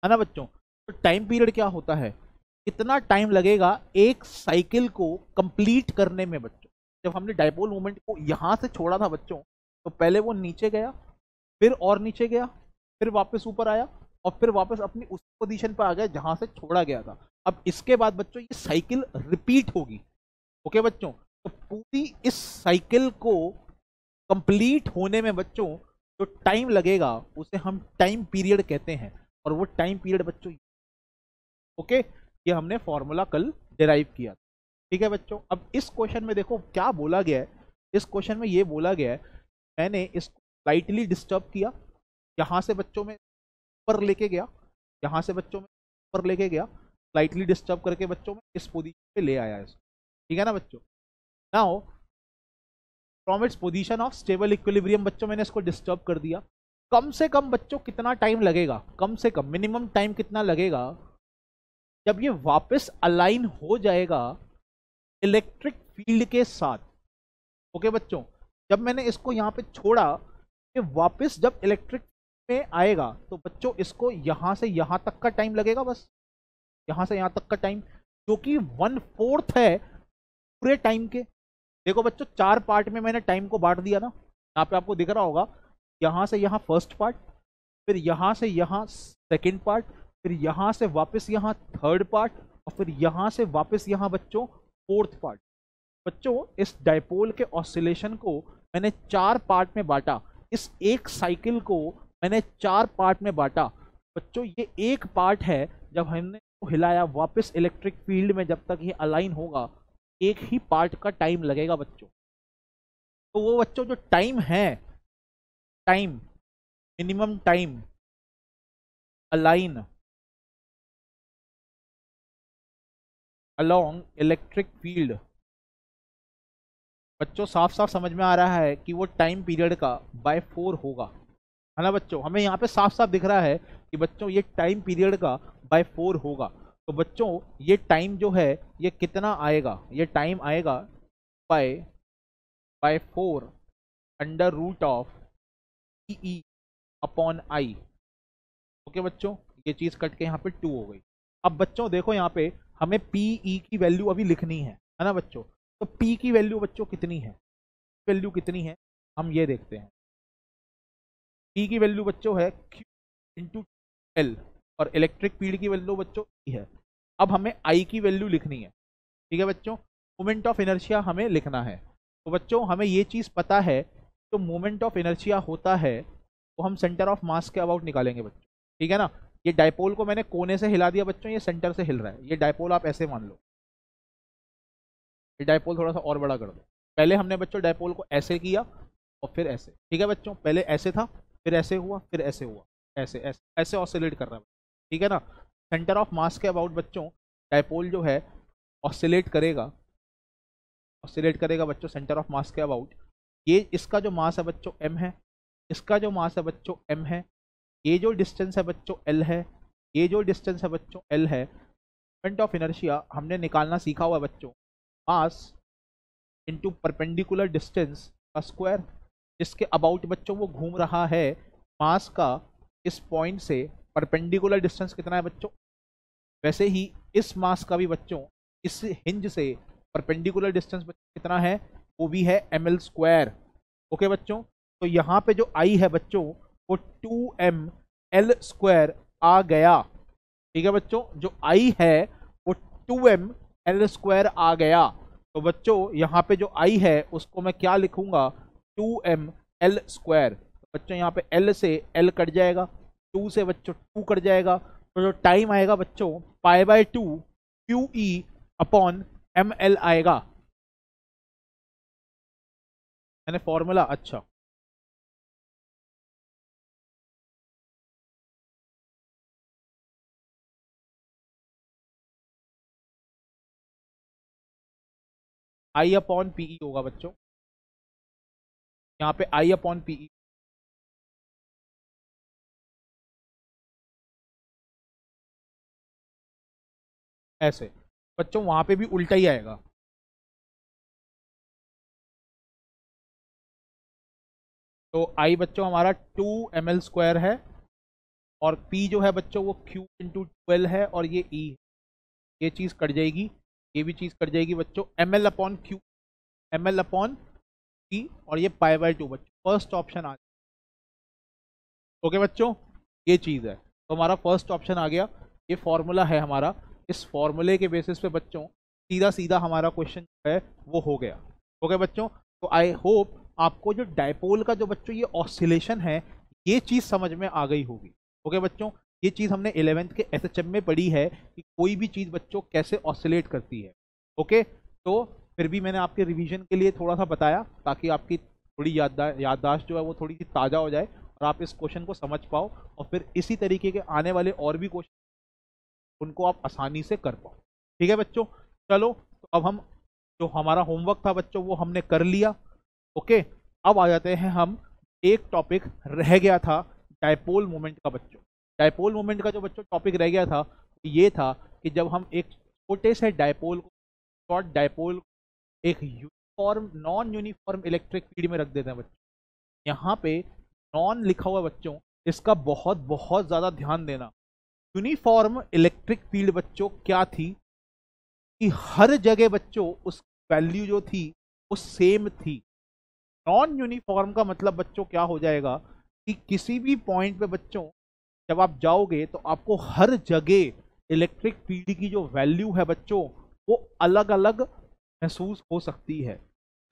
है ना बच्चों। तो टाइम पीरियड क्या होता है, कितना टाइम लगेगा एक साइकिल को कंप्लीट करने में बच्चों। जब हमने डायपोल मूवमेंट को यहां से छोड़ा था बच्चों, तो पहले वो नीचे गया, फिर और नीचे गया, फिर वापस ऊपर आया, और फिर वापस अपनी उस पोजीशन पर आ गया जहां से छोड़ा गया था। अब इसके बाद बच्चों ये साइकिल रिपीट होगी। ओके बच्चों, तो पूरी इस साइकिल को कंप्लीट होने में बच्चों जो टाइम लगेगा उसे हम टाइम पीरियड कहते हैं। और वो टाइम पीरियड बच्चों, ओके, ये हमने फॉर्मूला कल डिराइव किया। ठीक है बच्चों, अब इस क्वेश्चन में देखो क्या बोला गया है। इस क्वेश्चन में ये बोला गया है, मैंने इसको स्लाइटली डिस्टर्ब किया, यहां से बच्चों में ऊपर लेके गया, यहां से बच्चों में ऊपर लेके गया, स्लाइटली डिस्टर्ब करके बच्चों में इस पोजीशन पे ले आया है। ठीक है ना बच्चों, now from its position of stable equilibrium बच्चों मैंने इसको डिस्टर्ब कर दिया। कम से कम बच्चों कितना टाइम लगेगा, कम से कम मिनिमम टाइम कितना लगेगा जब ये वापस अलाइन हो जाएगा इलेक्ट्रिक फील्ड के साथ। ओके बच्चों, जब मैंने इसको यहाँ पे छोड़ा, ये वापस जब इलेक्ट्रिक में आएगा तो बच्चों इसको यहाँ से यहाँ तक का टाइम लगेगा, बस यहाँ से यहाँ तक का टाइम, जो कि 1/4 है पूरे टाइम के। देखो बच्चों 4 पार्ट में मैंने टाइम को बांट दिया ना, यहाँ पे आपको दिख रहा होगा, यहाँ से यहाँ फर्स्ट पार्ट, फिर यहाँ से यहाँ सेकेंड पार्ट, फिर यहाँ से वापस यहाँ थर्ड पार्ट, और फिर यहाँ से वापस यहाँ बच्चों फोर्थ पार्ट। बच्चों इस डायपोल के ऑसिलेशन को मैंने 4 पार्ट में बांटा, इस एक साइकिल को मैंने 4 पार्ट में बांटा। बच्चों ये एक पार्ट है, जब हमने हिलाया वापस इलेक्ट्रिक फील्ड में, जब तक ये अलाइन होगा एक ही पार्ट का टाइम लगेगा बच्चों। तो वो बच्चों जो टाइम है, time minimum time align along electric field, बच्चों साफ साफ समझ में आ रहा है कि वो टाइम पीरियड का बाय 4 होगा, है ना बच्चों। हमें यहाँ पे साफ साफ दिख रहा है कि बच्चों ये टाइम पीरियड का बाय 4 होगा। तो बच्चों ये टाइम जो है ये कितना आएगा, ये टाइम आएगा by 4 under root of E upon I. Okay बच्चों, ये चीज कट के यहाँ पे 2 हो गई। अब बच्चों देखो यहाँ पे हमें पी ई की वैल्यू अभी लिखनी है ना बच्चों। तो पी की वैल्यू बच्चों कितनी है, वैल्यू कितनी है हम ये देखते हैं। पी की वैल्यू बच्चों है Q इंटू एल, और इलेक्ट्रिक फील्ड की वैल्यू बच्चों ई है। अब हमें आई की वैल्यू लिखनी है। ठीक है बच्चों, मोमेंट ऑफ इनर्शिया हमें लिखना है। तो बच्चों हमें ये चीज़ पता है, तो मोमेंट ऑफ इनर्शिया होता है वो हम सेंटर ऑफ मास के अबाउट निकालेंगे बच्चों। ठीक है ना, ये डायपोल को मैंने कोने से हिला दिया बच्चों, ये सेंटर से हिल रहा है। ये डायपोल आप ऐसे मान लो, ये डायपोल थोड़ा सा और बड़ा कर दो। पहले हमने बच्चों डायपोल को ऐसे किया और फिर ऐसे। ठीक है बच्चों, पहले ऐसे था, फिर ऐसे हुआ, फिर ऐसे हुआ, ऐसे ऐसे ऐसे ऑसिलेट कर रहा है। ठीक है ना, सेंटर ऑफ मास के अबाउट बच्चों डायपोल जो है ऑसिलेट करेगा, ऑसिलेट करेगा बच्चों सेंटर ऑफ मास के अबाउट। ये इसका जो मास है बच्चों m है, इसका जो मास है बच्चों m है, ये जो डिस्टेंस है बच्चों एल है, ये जो डिस्टेंस है बच्चों एल है। मोमेंट ऑफ इनर्शिया हमने निकालना सीखा हुआ है बच्चों, मास इनटू परपेंडिकुलर डिस्टेंस का स्क्वायर। जिसके अबाउट बच्चों वो घूम रहा है, मास का इस पॉइंट से परपेंडिकुलर डिस्टेंस कितना है बच्चों, वैसे ही इस मास का भी बच्चों इस हिंज से परपेंडिकुलर डिस्टेंस कितना है, वो भी है ml स्क्वायर। ओके बच्चों, तो यहाँ पे जो आई है बच्चों वो 2ml स्क्वायर आ गया। ठीक है बच्चों, जो आई है वो 2ml स्क्वायर आ गया। तो बच्चों यहाँ पे जो आई है उसको मैं क्या लिखूंगा, 2ml स्क्वायर। तो बच्चों यहाँ पे l से l कट जाएगा, 2 से बच्चों 2 कट जाएगा, तो जो टाइम आएगा बच्चों π/2 QE अपॉन ml आएगा। मैंने फॉर्मूला, अच्छा I अपॉन पीई होगा बच्चों, यहाँ पे I अपॉन पीई। ऐसे बच्चों वहां पे भी उल्टा ही आएगा। तो I बच्चों हमारा 2ml स्क्वायर है, और P जो है बच्चों वो Q इंटू 12 है, और ये E, ये चीज़ कट जाएगी, ये भी चीज़ कट जाएगी बच्चों, ml upon Q, ml upon P, और ये π/2 बच्चों फर्स्ट ऑप्शन आ गया। ओके बच्चों, ये चीज़ है, तो हमारा फर्स्ट ऑप्शन आ गया। ये फॉर्मूला है हमारा, इस फॉर्मूले के बेसिस पे बच्चों सीधा सीधा हमारा क्वेश्चन जो है वो हो गया। ओके बच्चों, तो आई होप आपको जो डायपोल का जो बच्चों ये ऑसिलेशन है ये चीज़ समझ में आ गई होगी। ओके बच्चों, ये चीज़ हमने 11th के एसएचएम में पढ़ी है कि कोई भी चीज़ बच्चों कैसे ऑसिलेट करती है। ओके, तो फिर भी मैंने आपके रिवीजन के लिए थोड़ा सा बताया ताकि आपकी थोड़ी याददाश्त जो है वो थोड़ी सी ताज़ा हो जाए और आप इस क्वेश्चन को समझ पाओ, और फिर इसी तरीके के आने वाले और भी क्वेश्चन उनको आप आसानी से कर पाओ। ठीक है बच्चों, चलो तो अब हम जो हमारा होमवर्क था बच्चों वो हमने कर लिया। ओके, अब आ जाते हैं हम, एक टॉपिक रह गया था डायपोल मोमेंट का बच्चों। डायपोल मोमेंट का जो बच्चों टॉपिक रह गया था ये था कि जब हम एक छोटे से डायपोल को, शॉर्ट डायपोल, एक uniform non uniform electric field में रख देते हैं बच्चों। यहाँ पे नॉन लिखा हुआ बच्चों, इसका बहुत बहुत ज्यादा ध्यान देना। यूनिफॉर्म इलेक्ट्रिक फील्ड बच्चों क्या थी कि हर जगह बच्चों उस वैल्यू जो थी वो सेम थी। नॉन यूनिफॉर्म का मतलब बच्चों क्या हो जाएगा कि किसी भी पॉइंट पे बच्चों जब आप जाओगे तो आपको हर जगह इलेक्ट्रिक फील्ड की जो वैल्यू है बच्चों वो अलग अलग महसूस हो सकती है।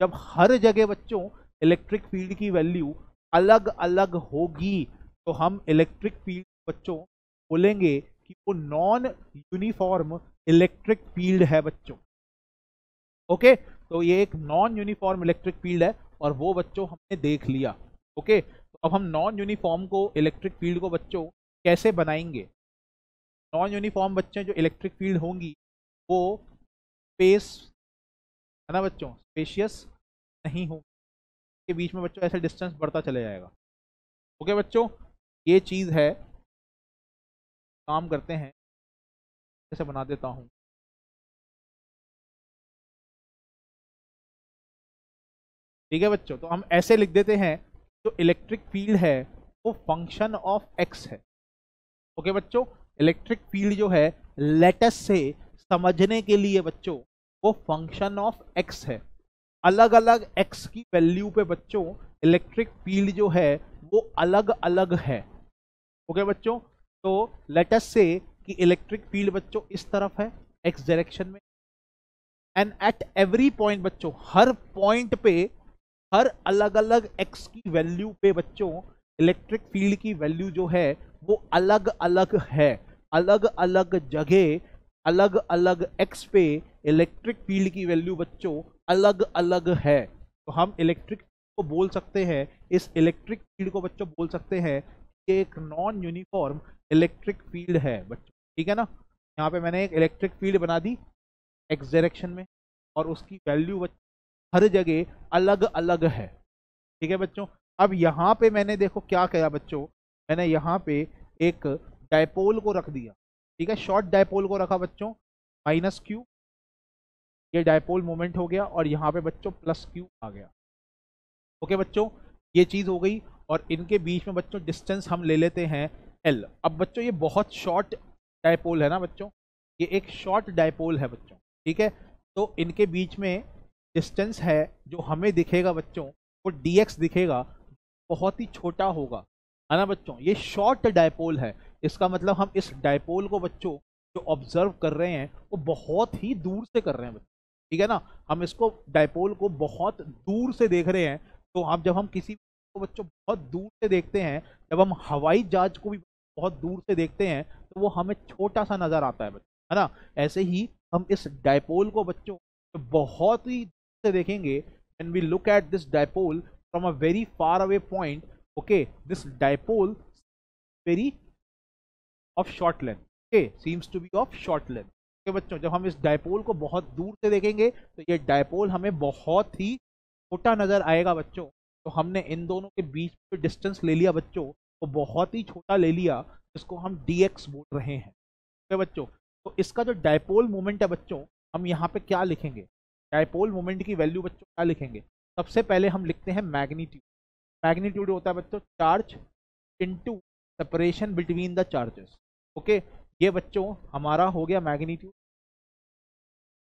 जब हर जगह बच्चों इलेक्ट्रिक फील्ड की वैल्यू अलग अलग होगी तो हम इलेक्ट्रिक फील्ड बच्चों बोलेंगे कि वो नॉन यूनिफॉर्म इलेक्ट्रिक फील्ड है बच्चों। ओके, तो ये एक नॉन यूनिफॉर्म इलेक्ट्रिक फील्ड है और वो बच्चों हमने देख लिया। ओके, तो अब हम नॉन यूनिफॉर्म को इलेक्ट्रिक फील्ड को बच्चों कैसे बनाएंगे। नॉन यूनिफॉर्म बच्चे जो इलेक्ट्रिक फील्ड होंगी वो स्पेस है ना बच्चों, स्पेशियस नहीं होगी, के बीच में बच्चों ऐसे डिस्टेंस बढ़ता चले जाएगा। ओके बच्चों, ये चीज़ है, काम करते हैं, ऐसे बना देता हूँ। ठीक है बच्चों, तो हम ऐसे लिख देते हैं, जो इलेक्ट्रिक फील्ड है वो फंक्शन ऑफ एक्स है। ओके बच्चों, इलेक्ट्रिक फील्ड जो है लेटस से समझने के लिए बच्चों वो फंक्शन ऑफ एक्स है। अलग अलग एक्स की वैल्यू पे बच्चों इलेक्ट्रिक फील्ड जो है वो अलग अलग है। ओके बच्चों, तो लेटस से कि इलेक्ट्रिक फील्ड बच्चों इस तरफ है एक्स डायरेक्शन में, एंड एट एवरी पॉइंट बच्चों हर पॉइंट पे, हर अलग अलग एक्स की वैल्यू पे बच्चों इलेक्ट्रिक फील्ड की वैल्यू जो है वो अलग अलग है। अलग अलग जगह अलग अलग एक्स पे इलेक्ट्रिक फील्ड की वैल्यू बच्चों अलग अलग है। तो हम इलेक्ट्रिक को बोल सकते हैं, इस इलेक्ट्रिक फील्ड को बच्चों बोल सकते हैं कि एक नॉन यूनिफॉर्म इलेक्ट्रिक फील्ड है बच्चों। ठीक है ना, यहाँ पे मैंने एक इलेक्ट्रिक फील्ड बना दी एक्स डायरेक्शन में और उसकी वैल्यू हर जगह अलग अलग है। ठीक है बच्चों, अब यहाँ पे मैंने देखो क्या किया बच्चों, मैंने यहाँ पे एक डायपोल को रख दिया, ठीक है, शॉर्ट डायपोल को रखा बच्चों, माइनस क्यू, ये डायपोल मोमेंट हो गया, और यहाँ पे बच्चों प्लस क्यू आ गया। ओके बच्चों, ये चीज़ हो गई, और इनके बीच में बच्चों डिस्टेंस हम ले लेते हैं एल। अब बच्चों ये बहुत शॉर्ट डायपोल है ना बच्चों, ये एक शॉर्ट डायपोल है बच्चों, ठीक है, तो इनके बीच में डिस्टेंस है जो हमें दिखेगा बच्चों, वो dx दिखेगा, बहुत ही छोटा होगा, है ना बच्चों। ये शॉर्ट डायपोल है, इसका मतलब हम इस डायपोल को बच्चों जो ऑब्जर्व कर रहे हैं वो बहुत ही दूर से कर रहे हैं बच्चों, ठीक है ना, हम इसको डायपोल को बहुत दूर से देख रहे हैं। तो आप जब हम किसी को बच्चों बहुत दूर से देखते हैं, जब हम हवाई जहाज को भी बहुत दूर से देखते हैं, तो वो हमें छोटा सा नजर आता है बच्चों, है ना। ऐसे ही हम इस डायपोल को बच्चों बहुत ही दूर से देखेंगे, when we look at this dipole from a very far away point, okay, this dipole very of short length, okay, seems to be of short length। okay बच्चों, जब हम इस डायपोल को बहुत दूर से देखेंगे तो ये डायपोल हमें बहुत ही छोटा नजर आएगा बच्चों। तो हमने इन दोनों के बीच में डिस्टेंस ले लिया बच्चों, तो बहुत ही छोटा ले लिया, जिसको हम dx बोल रहे हैं। okay बच्चों, तो इसका जो डायपोल मोमेंट है बच्चों, हम यहाँ पे क्या लिखेंगे, डायपोल मोमेंट की वैल्यू बच्चों क्या लिखेंगे। सबसे पहले हम लिखते हैं मैग्नीट्यूड। मैग्नीट्यूड होता है बच्चों charge into separation between the charges. Okay, ये बच्चों हमारा हो गया मैग्नीट्यूड।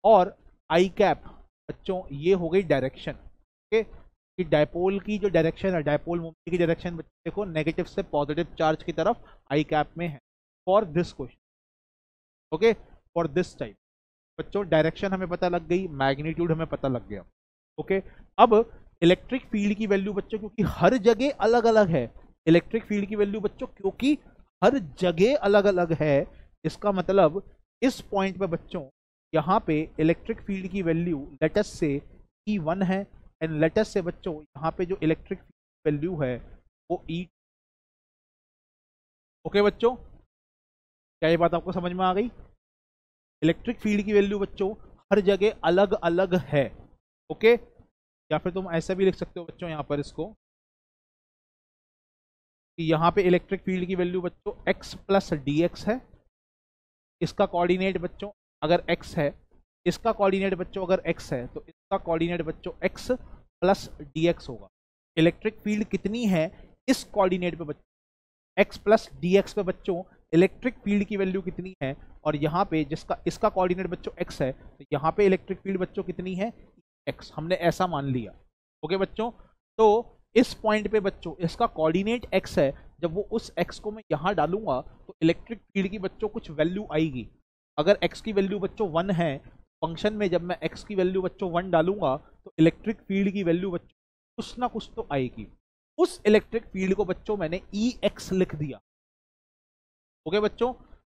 और आई कैप बच्चों ये हो गई डायरेक्शन। ओके, कि डायपोल की जो डायरेक्शन है, डायपोल मोमेंट की डायरेक्शन देखो नेगेटिव से पॉजिटिव चार्ज की तरफ आई कैप में है for this question. Okay, for this type बच्चों डायरेक्शन हमें पता लग गई, मैग्नीट्यूड हमें पता लग गया। ओके, अब इलेक्ट्रिक फील्ड की वैल्यू बच्चों क्योंकि हर जगह अलग अलग है, इलेक्ट्रिक फील्ड की वैल्यू बच्चों क्योंकि हर जगह अलग अलग है, इसका मतलब इस पॉइंट पे बच्चों यहाँ पे इलेक्ट्रिक फील्ड की वैल्यू लेटस से E1 है, एंड लेटस से बच्चों यहाँ पे जो इलेक्ट्रिक फील्ड वैल्यू है वो E। ओके बच्चों, क्या ये बात आपको समझ में आ गई। इलेक्ट्रिक फील्ड की वैल्यू बच्चों हर जगह अलग अलग है। ओके, या फिर तुम ऐसा भी लिख सकते हो बच्चों यहाँ पर इसको, कि यहाँ पे इलेक्ट्रिक फील्ड की वैल्यू बच्चों x प्लस डी एक्स है, इसका कोऑर्डिनेट बच्चों अगर x है, इसका कोऑर्डिनेट बच्चों अगर x है, तो इसका कोऑर्डिनेट बच्चों x प्लस डी एक्स होगा। इलेक्ट्रिक फील्ड कितनी है इस कोऑर्डिनेट पे बच्चों, x प्लस डी एक्स पे बच्चों इलेक्ट्रिक फील्ड की वैल्यू कितनी है, और यहाँ पे जिसका इसका कोऑर्डिनेट बच्चों x है, तो यहाँ पे इलेक्ट्रिक फील्ड बच्चों कितनी है x, हमने ऐसा मान लिया। ओके बच्चों, तो इस पॉइंट पे बच्चों इसका कोऑर्डिनेट x है, जब वो उस x को मैं यहाँ डालूंगा तो इलेक्ट्रिक फील्ड की बच्चों कुछ वैल्यू आएगी। अगर x की वैल्यू बच्चों 1 है, फंक्शन में जब मैं x की वैल्यू बच्चों 1 डालूंगा तो इलेक्ट्रिक फील्ड की वैल्यू बच्चों कुछ ना कुछ तो आएगी। उस इलेक्ट्रिक फील्ड को बच्चों मैंने EX लिख दिया। ओके बच्चों,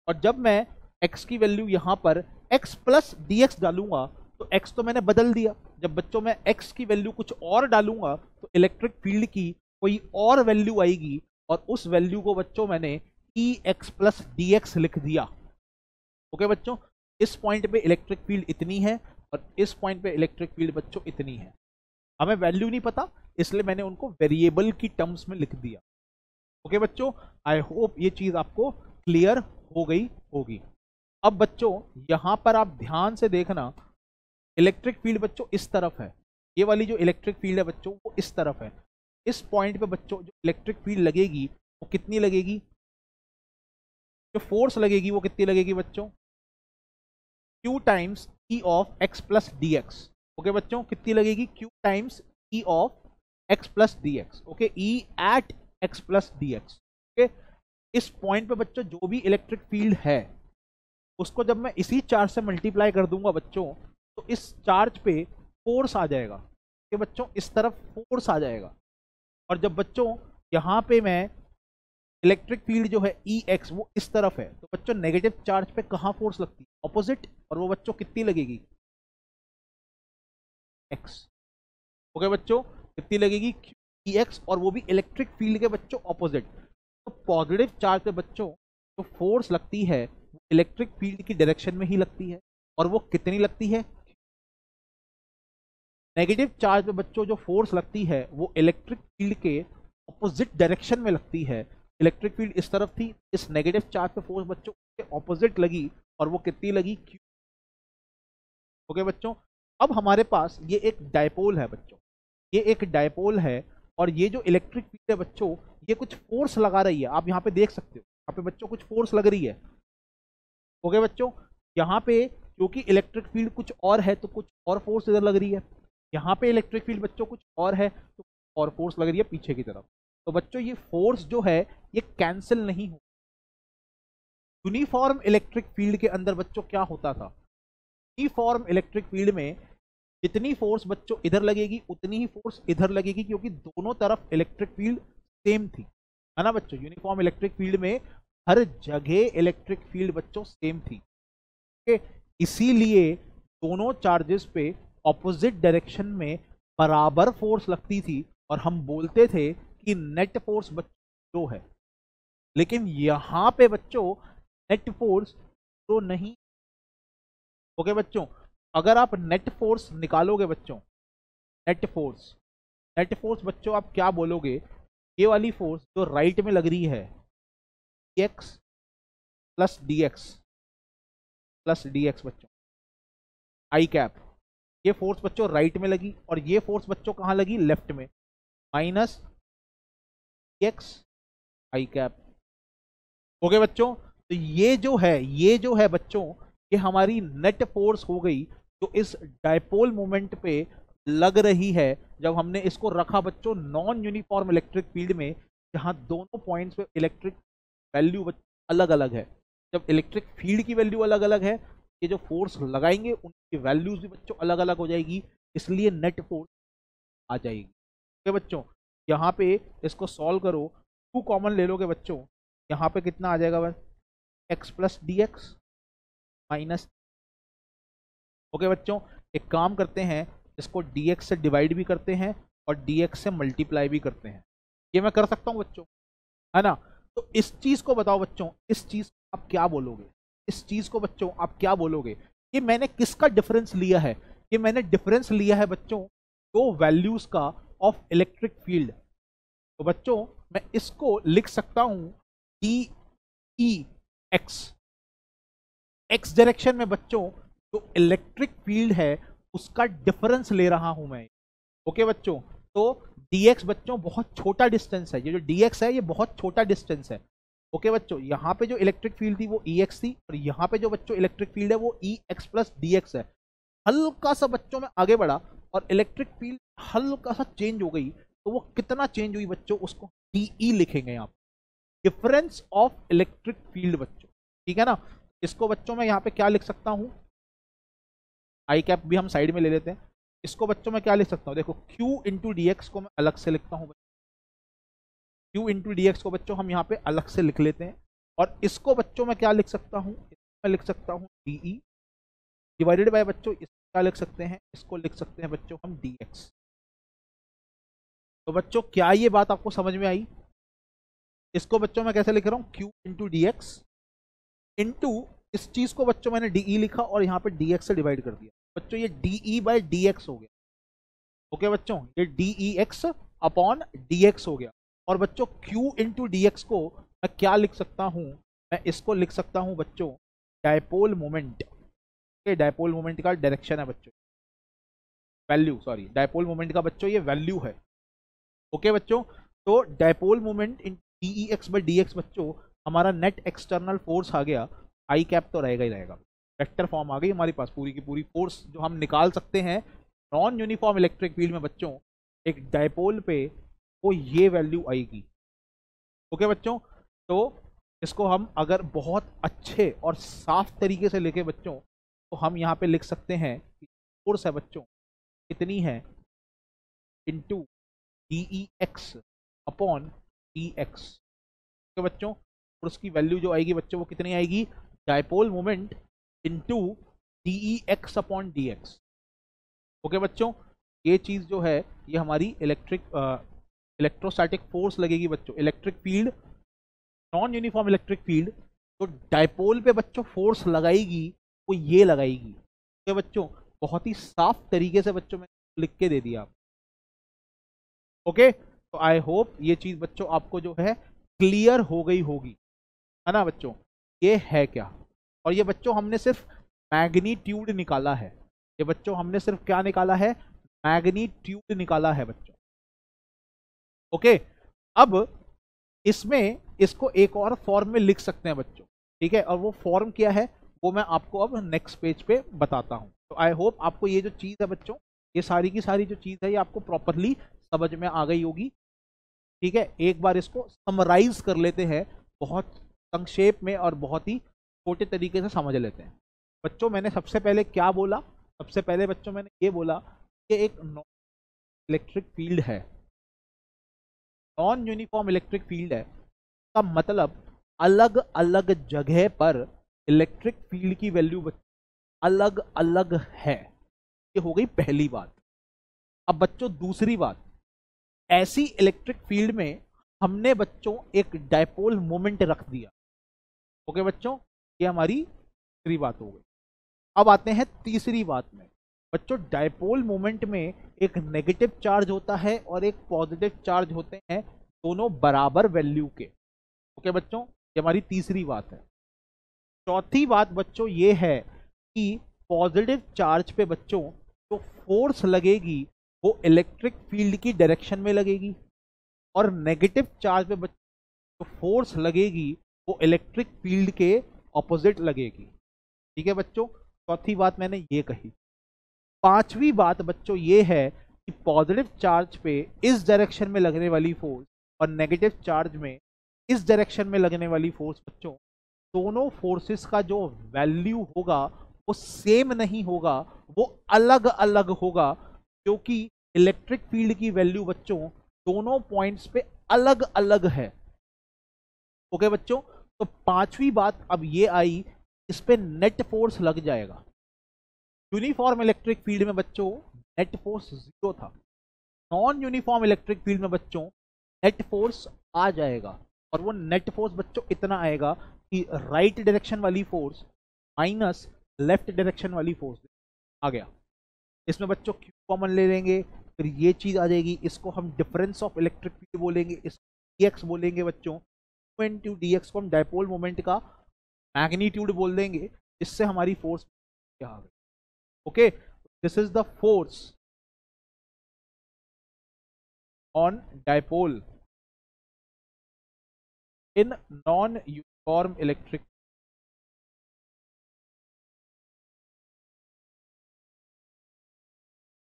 और जब मैं x की वैल्यू यहाँ पर x प्लस डी एक्स डालूंगा तो x तो मैंने बदल दिया, जब बच्चों मैं x की वैल्यू कुछ और डालूंगा तो इलेक्ट्रिक फील्ड की कोई और वैल्यू आएगी, और उस वैल्यू को बच्चों मैंने EX प्लस डी एक्स लिख दिया। ओके बच्चों, इस पॉइंट पे इलेक्ट्रिक फील्ड इतनी है और इस पॉइंट पे इलेक्ट्रिक फील्ड बच्चों इतनी है। हमें वैल्यू नहीं पता, इसलिए मैंने उनको वेरिएबल की टर्म्स में लिख दिया। ओके बच्चों, आई होप ये चीज आपको क्लियर हो गई होगी। अब बच्चों यहां पर आप ध्यान से देखना, इलेक्ट्रिक फील्ड बच्चों इस तरफ है, ये वाली जो इलेक्ट्रिक फील्ड है बच्चों वो इस तरफ है। इस पॉइंट पे बच्चों जो इलेक्ट्रिक फील्ड लगेगी वो कितनी लगेगी, जो फोर्स लगेगी वो कितनी लगेगी बच्चों, Q times E of x plus d x. Okay बच्चों, कितनी लगेगी, Q times E of x plus d x. Okay, E at x plus d x. Okay, इस पॉइंट पे बच्चों जो भी इलेक्ट्रिक फील्ड है उसको जब मैं इसी चार्ज से मल्टीप्लाई कर दूंगा बच्चों, तो इस चार्ज पे फोर्स आ जाएगा कि बच्चों इस तरफ फोर्स आ जाएगा। और जब बच्चों यहाँ पे मैं इलेक्ट्रिक फील्ड जो है EX वो इस तरफ है, तो बच्चों नेगेटिव चार्ज पे कहाँ फोर्स लगती है, ऑपोजिट, और वो बच्चों कितनी लगेगी X। ओके बच्चों, कितनी लगेगी EX, और वो भी इलेक्ट्रिक फील्ड के बच्चों ऑपोजिट। तो पॉजिटिव चार्ज पे बच्चों जो फोर्स लगती है वो इलेक्ट्रिक फील्ड की डायरेक्शन में ही लगती है, और वो कितनी लगती है। नेगेटिव चार्ज पे बच्चों जो फोर्स लगती है वो इलेक्ट्रिक फील्ड के ऑपोजिट डायरेक्शन में लगती है, इलेक्ट्रिक फील्ड इस तरफ थी, इस नेगेटिव चार्ज पे फोर्स बच्चों के ऑपोजिट लगी और वो कितनी लगी, Q। ओके बच्चों, अब हमारे पास ये एक डायपोल है बच्चों, ये एक डायपोल है और ये जो इलेक्ट्रिक फील्ड है बच्चों, ये कुछ फोर्स लगा रही है। आप यहाँ पे देख सकते हो, यहाँ पे बच्चों कुछ फोर्स लग रही है। ओके बच्चों, यहाँ पे क्योंकि इलेक्ट्रिक फील्ड कुछ और है तो कुछ और फोर्स इधर लग रही है, यहाँ पे इलेक्ट्रिक फील्ड बच्चों कुछ और है तो और फोर्स लग रही है पीछे की तरफ। तो बच्चों ये फोर्स जो है ये कैंसिल नहीं हो। यूनिफॉर्म इलेक्ट्रिक फील्ड के अंदर बच्चों क्या होता था, यूनिफॉर्म इलेक्ट्रिक फील्ड में जितनी फोर्स बच्चों इधर लगेगी उतनी ही फोर्स इधर लगेगी, क्योंकि दोनों तरफ इलेक्ट्रिक फील्ड सेम थी, है ना बच्चों। यूनिफॉर्म इलेक्ट्रिक फील्ड में हर जगह इलेक्ट्रिक फील्ड बच्चों सेम थी। इसीलिए दोनों चार्जेस पे ऑपोजिट डायरेक्शन में बराबर फोर्स लगती थी और हम बोलते थे कि नेट फोर्स बच्चों जो है। लेकिन यहां पे बच्चों नेट फोर्स तो नहीं। ओके बच्चों, अगर आप नेट फोर्स निकालोगे बच्चों, नेट फोर्स बच्चों आप क्या बोलोगे, ये वाली फोर्स जो राइट में लग रही है एक्स प्लस डी एक्स बच्चों, आई कैप, ये फोर्स बच्चों राइट में लगी और ये फोर्स बच्चों कहां लगी, लेफ्ट में, माइनस एक्स आई कैप। ओके बच्चों, तो ये जो है बच्चों, ये हमारी नेट फोर्स हो गई जो इस डायपोल मोमेंट पे लग रही है जब हमने इसको रखा बच्चों नॉन यूनिफॉर्म इलेक्ट्रिक फील्ड में, जहां दोनों पॉइंट्स पे इलेक्ट्रिक वैल्यू अलग अलग है। जब इलेक्ट्रिक फील्ड की वैल्यू अलग अलग है, ये जो फोर्स लगाएंगे उनकी वैल्यूज भी बच्चों अलग अलग हो जाएगी, इसलिए नेट फोर्स आ जाएगी। ओके बच्चों, यहाँ पे इसको सॉल्व करो, टू कॉमन ले लोगे बच्चों, यहाँ पे कितना आ जाएगा बस, x plus d x minus. Okay बच्चों, एक काम करते हैं, इसको dx से डिवाइड भी करते हैं और dx से मल्टीप्लाई भी करते हैं। ये मैं कर सकता हूं बच्चों, है ना। तो इस चीज को बताओ बच्चों, इस चीज को आप क्या बोलोगे, इस चीज को बच्चों आप क्या बोलोगे, ये मैंने किसका डिफरेंस लिया है, ये मैंने डिफरेंस लिया है बच्चों दो वैल्यूज का ऑफ इलेक्ट्रिक फील्ड। तो बच्चों मैं इसको लिख सकता हूं डी ई एक्स डायरेक्शन में बच्चों जो इलेक्ट्रिक फील्ड है उसका डिफरेंस ले रहा हूं मैं। ओके बच्चों, तो dx बच्चों बहुत छोटा डिस्टेंस है, ये जो dx है ये बहुत छोटा डिस्टेंस है। ओके बच्चों, यहाँ पे जो इलेक्ट्रिक फील्ड थी वो ex थी और यहाँ पे जो बच्चों इलेक्ट्रिक फील्ड है वो ex प्लस dx है। हल्का सा बच्चों में आगे बढ़ा और इलेक्ट्रिक फील्ड हल्का सा चेंज हो गई, तो वो कितना चेंज हुई बच्चों, उसको डी लिखेंगे यहाँ पे, डिफरेंस ऑफ इलेक्ट्रिक फील्ड बच्चों, ठीक है ना। इसको बच्चों मैं यहाँ पे क्या लिख सकता हूँ, आई कैप भी हम साइड में ले लेते हैं। इसको बच्चों मैं क्या लिख सकता हूँ, देखो Q इंटू डी एक्स को मैं अलग से लिखता हूँ, Q इंटू डी एक्स को बच्चों हम यहाँ पे अलग से लिख लेते हैं। और इसको बच्चों मैं क्या लिख सकता हूँ, मैं लिख सकता हूँ डी ई डिवाइडेड बाय बच्चों, इसको क्या लिख सकते हैं, इसको लिख सकते हैं बच्चों हम डी एक्स। तो बच्चों क्या ये बात आपको समझ में आई, इसको बच्चों मैं कैसे लिख रहा हूँ, Q into D x into इस चीज को बच्चों मैंने डी लिखा और यहाँ पे डी से डिवाइड कर दिया बच्चों, ये डी बाय डी हो गया। ओके बच्चों, ये डी एक्स अपॉन डी हो गया। और बच्चों Q इंटू डी को मैं क्या लिख सकता हूँ, मैं इसको लिख सकता हूँ बच्चों डायपोल मोमेंट। डायपोल मोमेंट का डायरेक्शन है बच्चों, वैल्यू, सॉरी डायपोल मोमेंट का बच्चों ये वैल्यू है। ओके बच्चों, तो dipole moment in D x by D बच्चों हमारा नेट एक्सटर्नल फोर्स आ गया, आई कैप तो रहेगा ही रहेगा, वेक्टर फॉर्म आ गई हमारे पास, पूरी की पूरी फोर्स जो हम निकाल सकते हैं नॉन यूनिफॉर्म इलेक्ट्रिक फील्ड में बच्चों एक डायपोल पे, वो ये वैल्यू आएगी। ओके बच्चों, तो इसको हम अगर बहुत अच्छे और साफ तरीके से लिखे बच्चों, तो हम यहाँ पे लिख सकते हैं कि फोर्स है बच्चों कितनी है, into D x upon D x. Okay बच्चों, और उसकी वैल्यू जो आएगी बच्चों वो कितनी आएगी, dipole moment into D x upon D x. Okay बच्चों, ये चीज जो है ये हमारी इलेक्ट्रोस्टैटिक फोर्स लगेगी बच्चों, electric field non uniform electric field तो डायपोल पे बच्चों फोर्स लगाएगी वो ये लगाएगी। ओके बच्चों, बहुत ही साफ तरीके से बच्चों में लिख के दे दिया। ओके, तो आई होप ये चीज बच्चों आपको जो है क्लियर हो गई होगी, है ना बच्चों। ये है क्या, और ये बच्चों हमने सिर्फ मैग्नीट्यूड निकाला है, ये बच्चों हमने सिर्फ क्या निकाला है, मैग्नीट्यूड निकाला है बच्चों। ओके, अब इसमें इसको एक और फॉर्म में लिख सकते हैं बच्चों, ठीक है, और वो फॉर्म क्या है वो मैं आपको अब नेक्स्ट पेज पे बताता हूं। तो आई होप आपको ये जो चीज है बच्चों, ये सारी की सारी जो चीज है ये आपको प्रॉपरली समझ में आ गई होगी, ठीक है। एक बार इसको समराइज कर लेते हैं, बहुत संक्षेप में और बहुत ही छोटे तरीके से समझ लेते हैं बच्चों। मैंने सबसे पहले क्या बोला, सबसे पहले बच्चों मैंने ये बोला कि एक नॉन इलेक्ट्रिक फील्ड है, नॉन यूनिफॉर्म इलेक्ट्रिक फील्ड है का मतलब अलग अलग जगह पर इलेक्ट्रिक फील्ड की वैल्यू अलग अलग है। ये हो गई पहली बात। अब बच्चों दूसरी बात, ऐसी इलेक्ट्रिक फील्ड में हमने बच्चों एक डायपोल मोमेंट रख दिया। ओके बच्चों, ये हमारी दूसरी बात हो गई। अब आते हैं तीसरी बात में बच्चों, डायपोल मोमेंट में एक नेगेटिव चार्ज होता है और एक पॉजिटिव चार्ज होते हैं, दोनों बराबर वैल्यू के। ओके बच्चों, ये हमारी तीसरी बात है। चौथी बात बच्चों ये है कि पॉजिटिव चार्ज पे बच्चों जो फोर्स लगेगी वो इलेक्ट्रिक फील्ड की डायरेक्शन में लगेगी, और नेगेटिव चार्ज पे बच्चों जो फोर्स लगेगी वो इलेक्ट्रिक फील्ड के ऑपोजिट लगेगी। ठीक है बच्चों, चौथी बात मैंने ये कही। पांचवी बात बच्चों ये है कि पॉजिटिव चार्ज पे इस डायरेक्शन में लगने वाली फोर्स और नेगेटिव चार्ज में इस डायरेक्शन में लगने वाली फोर्स बच्चों, दोनों फोर्सेस का जो वैल्यू होगा वो सेम नहीं होगा, वो अलग अलग होगा, क्योंकि इलेक्ट्रिक फील्ड की वैल्यू बच्चों दोनों पॉइंट्स पे अलग अलग है। ओके बच्चों, तो पांचवी बात अब ये आई, इस पे नेट फोर्स लग जाएगा। यूनिफॉर्म इलेक्ट्रिक फील्ड में बच्चों नेट फोर्स 0 था, नॉन यूनिफॉर्म इलेक्ट्रिक फील्ड में बच्चों नेट फोर्स आ जाएगा, और वो नेट फोर्स बच्चों इतना आएगा कि राइट डायरेक्शन वाली फोर्स माइनस लेफ्ट डायरेक्शन वाली फोर्स आ गया। इसमें बच्चों क्यू कॉमन ले लेंगे, फिर ये चीज आ जाएगी, इसको हम डिफरेंस ऑफ इलेक्ट्रिक फील्ड बोलेंगे, इसको डीएक्स बोलेंगे बच्चों। इनटू डीएक्स को हम डायपोल मोमेंट का मैग्नीट्यूड बोल देंगे, इससे हमारी फोर्स क्या आ गई। Okay, this is the force on dipole in non uniform electric.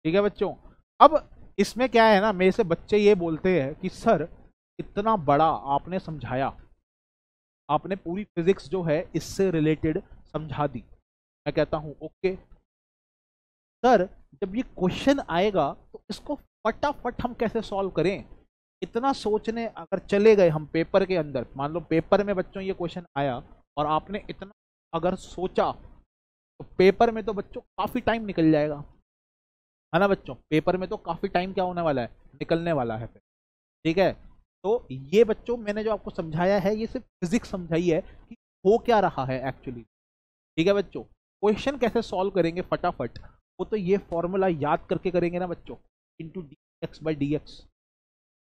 ठीक है बच्चों, अब इसमें क्या है ना, मेरे से बच्चे ये बोलते हैं कि सर इतना बड़ा आपने समझाया, आपने पूरी फिजिक्स जो है इससे रिलेटेड समझा दी। मैं कहता हूं ओके सर, जब ये क्वेश्चन आएगा तो इसको फटाफट हम कैसे सॉल्व करें। इतना सोचने अगर चले गए हम पेपर के अंदर, मान लो पेपर में बच्चों ये क्वेश्चन आया और आपने इतना अगर सोचा, तो पेपर में तो बच्चों काफी टाइम निकल जाएगा, है ना बच्चों। पेपर में तो काफी टाइम क्या होने वाला है, निकलने वाला है फिर। ठीक है, तो ये बच्चों मैंने जो आपको समझाया है ये सिर्फ फिजिक्स समझाई है कि हो क्या रहा है एक्चुअली। ठीक है बच्चों, क्वेश्चन कैसे सॉल्व करेंगे फटाफट, वो तो ये फॉर्मूला याद करके करेंगे ना बच्चों, into D x by d x,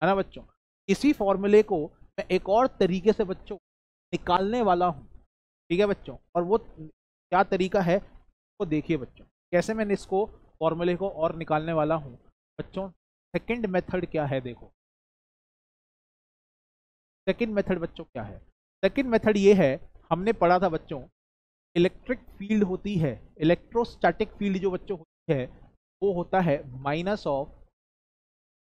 है ना बच्चों। इसी फॉर्मूले को मैं एक और तरीके से बच्चों निकालने वाला हूं। ठीक है बच्चों, और वो क्या तरीका है वो देखिए बच्चों, कैसे मैंने इसको फॉर्मूले को और निकालने वाला हूं बच्चों। सेकंड मेथड क्या है देखो, सेकंड मेथड बच्चों क्या है, सेकंड मेथड ये है, हमने पढ़ा था बच्चों इलेक्ट्रिक फील्ड होती है, इलेक्ट्रोस्टैटिक फील्ड जो बच्चों होती है वो होता है minus of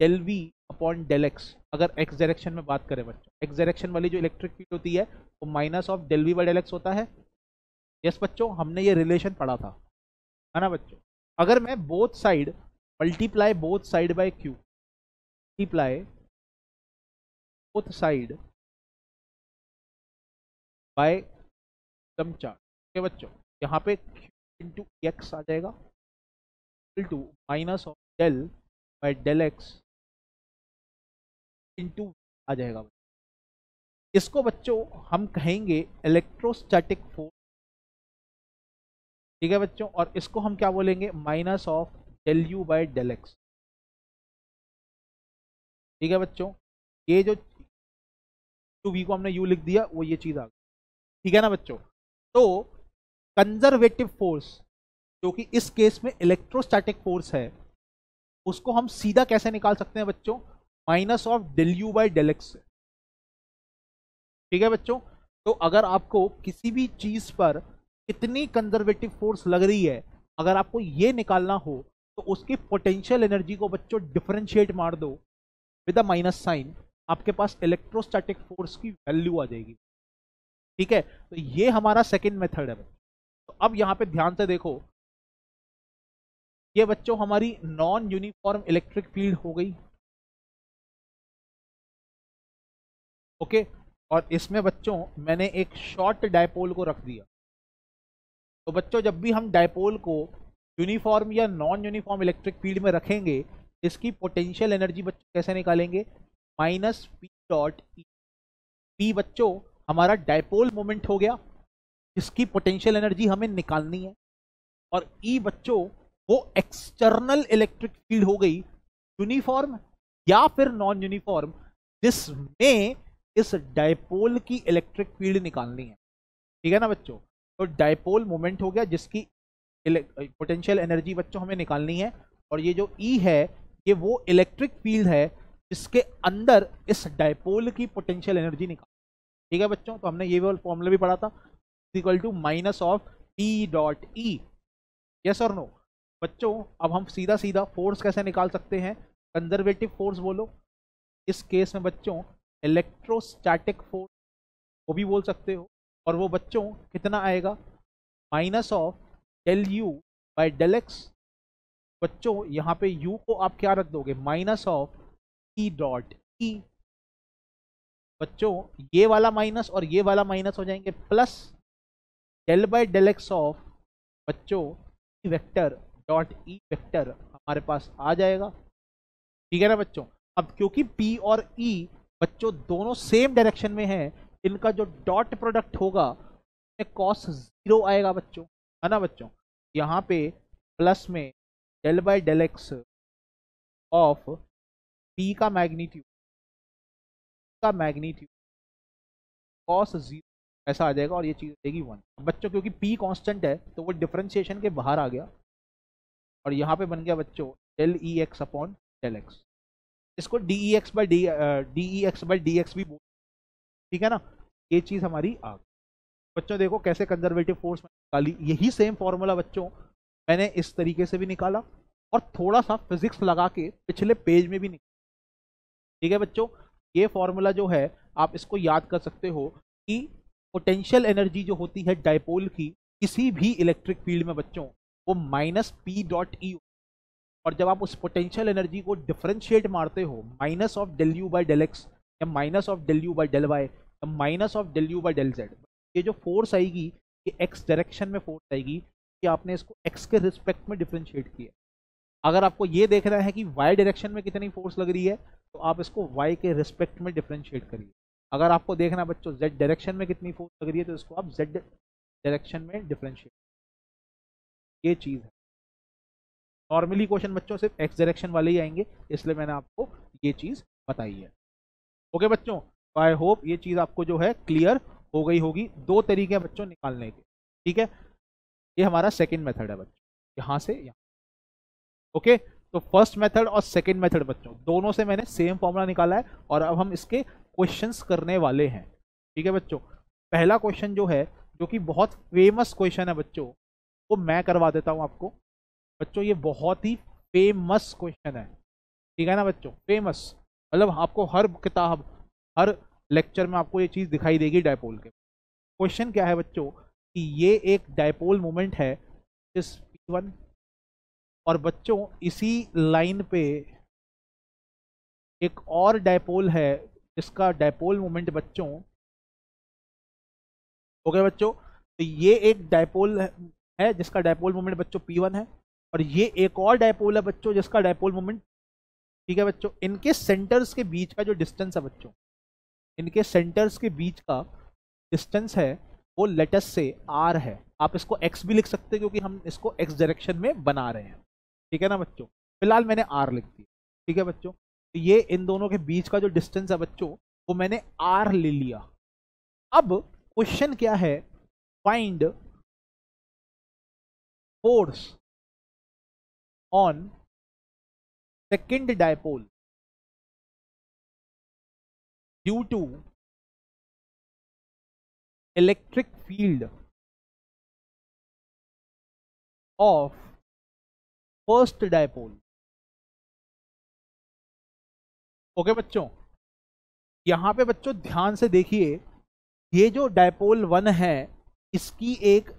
del V upon del x. अगर एक्स डायरेक्शन में बात करें बच्चों, एक्स डायरेक्शन वाली जो इलेक्ट्रिक फील्ड होती है वो minus of del V by del x होता है। यस बच्चों, हमने ये रिलेशन पढ़ा था, है ना बच्चों। अगर मैं both side multiply both side by q, multiply both side by some charge, okay बच्चों, यहाँ पे q इंटू एक्स आ जाएगा to minus of del by del x into आ जाएगा। इसको बच्चों हम कहेंगे इलेक्ट्रोस्टैटिक फोर्स। ठीक है बच्चों, और इसको हम क्या बोलेंगे, minus of del U by del x. ठीक है बच्चों, ये जो टू वी को हमने यू लिख दिया, वो ये चीज आ गई। ठीक है ना बच्चों। तो कंजर्वेटिव फोर्स जो कि इस केस में इलेक्ट्रोस्टैटिक फोर्स है, उसको हम सीधा कैसे निकाल सकते हैं बच्चों, minus of del you by del x से। ठीक है बच्चों। तो अगर आपको किसी भी चीज पर कितनी कंजर्वेटिव फोर्स लग रही है, अगर आपको ये निकालना हो तो उसकी पोटेंशियल एनर्जी को बच्चों डिफरेंशिएट मार दो विद अ माइनस साइन, आपके पास इलेक्ट्रोस्टैटिक फोर्स की वैल्यू आ जाएगी। ठीक है, तो ये हमारा सेकंड मेथड है। तो अब यहां पे ध्यान से देखो, ये बच्चों हमारी नॉन यूनिफॉर्म इलेक्ट्रिक फील्ड हो गई। ओके, और इसमें बच्चों मैंने एक शॉर्ट डायपोल को रख दिया। तो बच्चों जब भी हम डायपोल को यूनिफॉर्म या नॉन यूनिफॉर्म इलेक्ट्रिक फील्ड में रखेंगे, इसकी पोटेंशियल एनर्जी बच्चों कैसे निकालेंगे, माइनस पी डॉट ई। पी बच्चों हमारा डायपोल मोमेंट हो गया, जिसकी पोटेंशियल एनर्जी हमें निकालनी है, और ई बच्चों वो एक्सटर्नल इलेक्ट्रिक फील्ड हो गई, यूनिफॉर्म या फिर नॉन यूनिफॉर्म, जिसमें इस डायपोल की इलेक्ट्रिक फील्ड निकालनी है। ठीक है ना बच्चों। तो डायपोल मोमेंट हो गया, जिसकी पोटेंशियल एनर्जी बच्चों हमें निकालनी है, और ये जो ई है ये वो इलेक्ट्रिक फील्ड है जिसके अंदर इस डायपोल की पोटेंशियल एनर्जी निकाल। ठीक है बच्चों। तो हमने ये वाला फॉर्मूला भी पढ़ा था, equal to minus of P dot E. Yes और नो बच्चों। अब हम सीधा सीधा फोर्स कैसे निकाल सकते हैं, कंजर्वेटिव फोर्स बोलो, इस केस में बच्चों इलेक्ट्रोस्टैटिक फोर्स वो भी बोल सकते हो, और वो बच्चों कितना आएगा, minus of del U by del x. बच्चों यहाँ पे u को आप क्या रख दोगे, minus of E dot E. बच्चों ये वाला माइनस और ये वाला माइनस हो जाएंगे plus del by del x of बच्चों E vector dot E vector हमारे पास आ जाएगा। ठीक है ना बच्चों। अब क्योंकि P और E बच्चों दोनों सेम डायरेक्शन में है, इनका जो डॉट प्रोडक्ट होगा उसमें कॉस जीरो आएगा बच्चों, है ना बच्चों। यहाँ पे प्लस में del by del x of P का मैग्नीट्यूड कॉस जीरो ऐसा आ जाएगा, और ये चीज देगी 1। बच्चों क्योंकि P कांस्टेंट है तो वो डिफरेंशिएशन के बाहर आ गया, और यहाँ पे बन गया बच्चों del E x upon del x. इसको d E x by d x भी बोल। ठीक है ना, ये चीज हमारी आ गई। बच्चों देखो कैसे कंजर्वेटिव फोर्स में निकाली, यही सेम फॉर्मूला बच्चों मैंने इस तरीके से भी निकाला, और थोड़ा सा फिजिक्स लगा के पिछले पेज में भी निकाला। ठीक है बच्चों। ये फॉर्मूला जो है आप इसको याद कर सकते हो कि पोटेंशियल एनर्जी जो होती है डायपोल की किसी भी इलेक्ट्रिक फील्ड में बच्चों, वो माइनस पी डॉट ई, और जब आप उस पोटेंशियल एनर्जी को डिफरेंशिएट मारते हो minus of del you by del x, या minus of del you by del y, या minus of del you by del z, ये जो फोर्स आएगी ये एक्स डायरेक्शन में फोर्स आएगी कि आपने इसको एक्स के रिस्पेक्ट में डिफरेंशिएट किया। अगर आपको ये देखना है कि वाई डायरेक्शन में कितनी फोर्स लग रही है तो आप इसको वाई के रिस्पेक्ट में डिफरेंशिएट करिए। अगर आपको देखना बच्चों जेड डायरेक्शन में कितनी फोर्स लग रही है तो इसको आप जेड डायरेक्शन में डिफरेंशिएट, ये चीज़ है। नॉर्मली क्वेश्चन बच्चों सिर्फ एक्स डायरेक्शन वाले ही आएंगे, इसलिए मैंने आपको ये चीज़ बताई है। ओके बच्चों, आई होप ये चीज़ आपको जो है क्लियर हो गई होगी। दो तरीके हैं बच्चों निकालने के। ठीक है, ये हमारा सेकंड मेथड है बच्चों, यहाँ से यहाँ। ओके, तो फर्स्ट मेथड और सेकंड मेथड बच्चों दोनों से मैंने सेम फॉर्मूला निकाला है, और अब हम इसके क्वेश्चंस करने वाले हैं। ठीक है बच्चों। पहला क्वेश्चन जो है, जो कि बहुत फेमस क्वेश्चन है बच्चों, वो मैं करवा देता हूँ आपको। बच्चों ये बहुत ही फेमस क्वेश्चन है। ठीक है ना बच्चों, फेमस मतलब आपको हर किताब हर लेक्चर में आपको ये चीज़ दिखाई देगी डायपोल के। क्वेश्चन क्या है बच्चों कि ये एक डायपोल मोमेंट है इस P1, और बच्चों इसी लाइन पे एक और डायपोल है जिसका डायपोल मोमेंट बच्चों, ओके बच्चों, तो ये एक डायपोल है जिसका डायपोल मोमेंट बच्चों P1 है, और ये एक और डायपोल है बच्चों जिसका डायपोल मोमेंट, ठीक है बच्चों, इनके सेंटर्स के बीच का जो डिस्टेंस है बच्चों, इनके सेंटर्स के बीच का डिस्टेंस है वो लेटस से r है। आप इसको x भी लिख सकते हैं क्योंकि हम इसको x डायरेक्शन में बना रहे हैं। ठीक है ना बच्चों, फिलहाल मैंने r लिख दिया। ठीक है बच्चों, तो ये इन दोनों के बीच का जो डिस्टेंस है बच्चों वो मैंने आर ले लिया। अब क्वेश्चन क्या है, find force on second dipole due to electric field of first dipole. Okay बच्चों, यहां पे बच्चों ध्यान से देखिए, ये जो डायपोल 1 है इसकी एक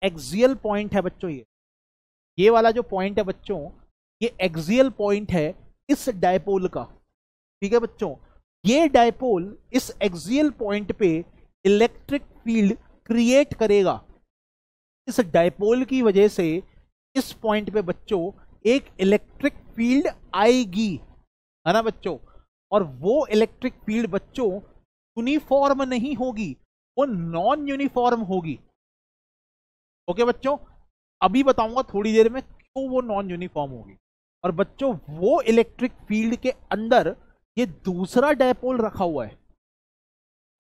एक्सियल पॉइंट है बच्चों, ये वाला जो पॉइंट है बच्चों, ये एक्सियल पॉइंट है इस डायपोल का। ठीक है बच्चों, ये डायपोल इस एक्सियल पॉइंट पे इलेक्ट्रिक फील्ड क्रिएट करेगा। इस डायपोल की वजह से इस पॉइंट पे बच्चों एक इलेक्ट्रिक फील्ड आएगी, है ना बच्चों। और वो इलेक्ट्रिक फील्ड बच्चों यूनिफॉर्म नहीं होगी, वो नॉन यूनिफॉर्म होगी। ओके बच्चों, अभी बताऊंगा थोड़ी देर में क्यों वो नॉन यूनिफॉर्म होगी। और बच्चों वो इलेक्ट्रिक फील्ड के अंदर ये दूसरा डायपोल रखा हुआ है।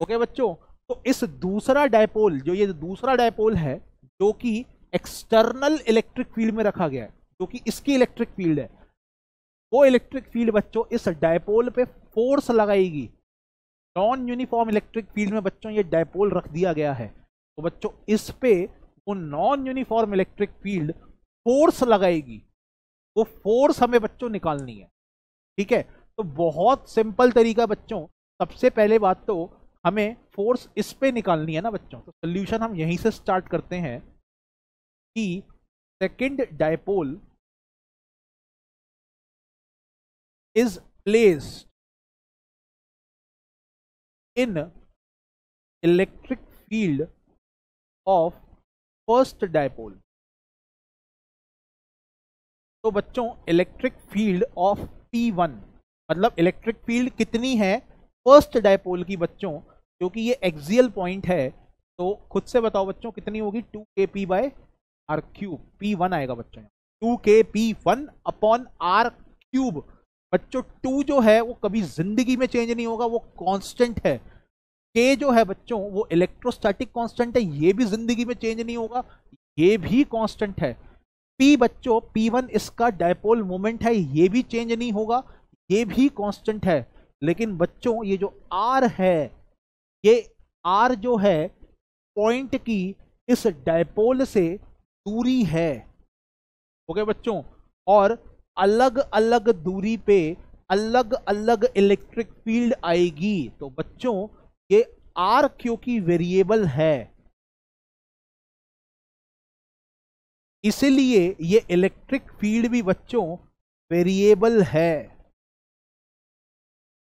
ओके बच्चों, तो इस दूसरा डायपोल, जो ये दूसरा डायपोल है जो कि एक्सटर्नल इलेक्ट्रिक फील्ड में रखा गया है, जो कि इसकी इलेक्ट्रिक फील्ड है, वो इलेक्ट्रिक फील्ड बच्चों इस डायपोल पे फोर्स लगाएगी। नॉन यूनिफॉर्म इलेक्ट्रिक फील्ड में बच्चों ये डायपोल रख दिया गया है, तो बच्चों इस पे वो non uniform electric field force लगाएगी। वो फोर्स हमें बच्चों निकालनी है। ठीक है, तो बहुत सिंपल तरीका बच्चों, सबसे पहले बात तो हमें फोर्स इस पे निकालनी है ना बच्चों। तो सोल्यूशन हम यहीं से स्टार्ट करते हैं कि second dipole is placed in electric field of first dipole। तो बच्चों इलेक्ट्रिक फील्ड ऑफ P1 मतलब इलेक्ट्रिक फील्ड कितनी है फर्स्ट डायपोल की बच्चों, क्योंकि ये एक्सियल पॉइंट है, तो खुद से बताओ बच्चों कितनी होगी, 2kp bye are cube. P1 आएगा बच्चों 2kp1 अपॉन आर क्यूब। बच्चों 2 जो है वो कभी जिंदगी में चेंज नहीं होगा, वो कांस्टेंट है। K जो है बच्चों वो इलेक्ट्रोस्टैटिक कांस्टेंट है, ये भी जिंदगी में चेंज नहीं होगा, ये भी कांस्टेंट है। P बच्चों P1 इसका डायपोल मोमेंट है, ये भी चेंज नहीं होगा, ये भी कांस्टेंट है। लेकिन बच्चों ये जो R है, ये R जो है पॉइंट की इस डायपोल से दूरी है। ओके बच्चों, और अलग अलग दूरी पे अलग अलग इलेक्ट्रिक फील्ड आएगी। तो बच्चों ये R क्योंकि वेरिएबल है, इसलिए ये इलेक्ट्रिक फील्ड भी बच्चों वेरिएबल है।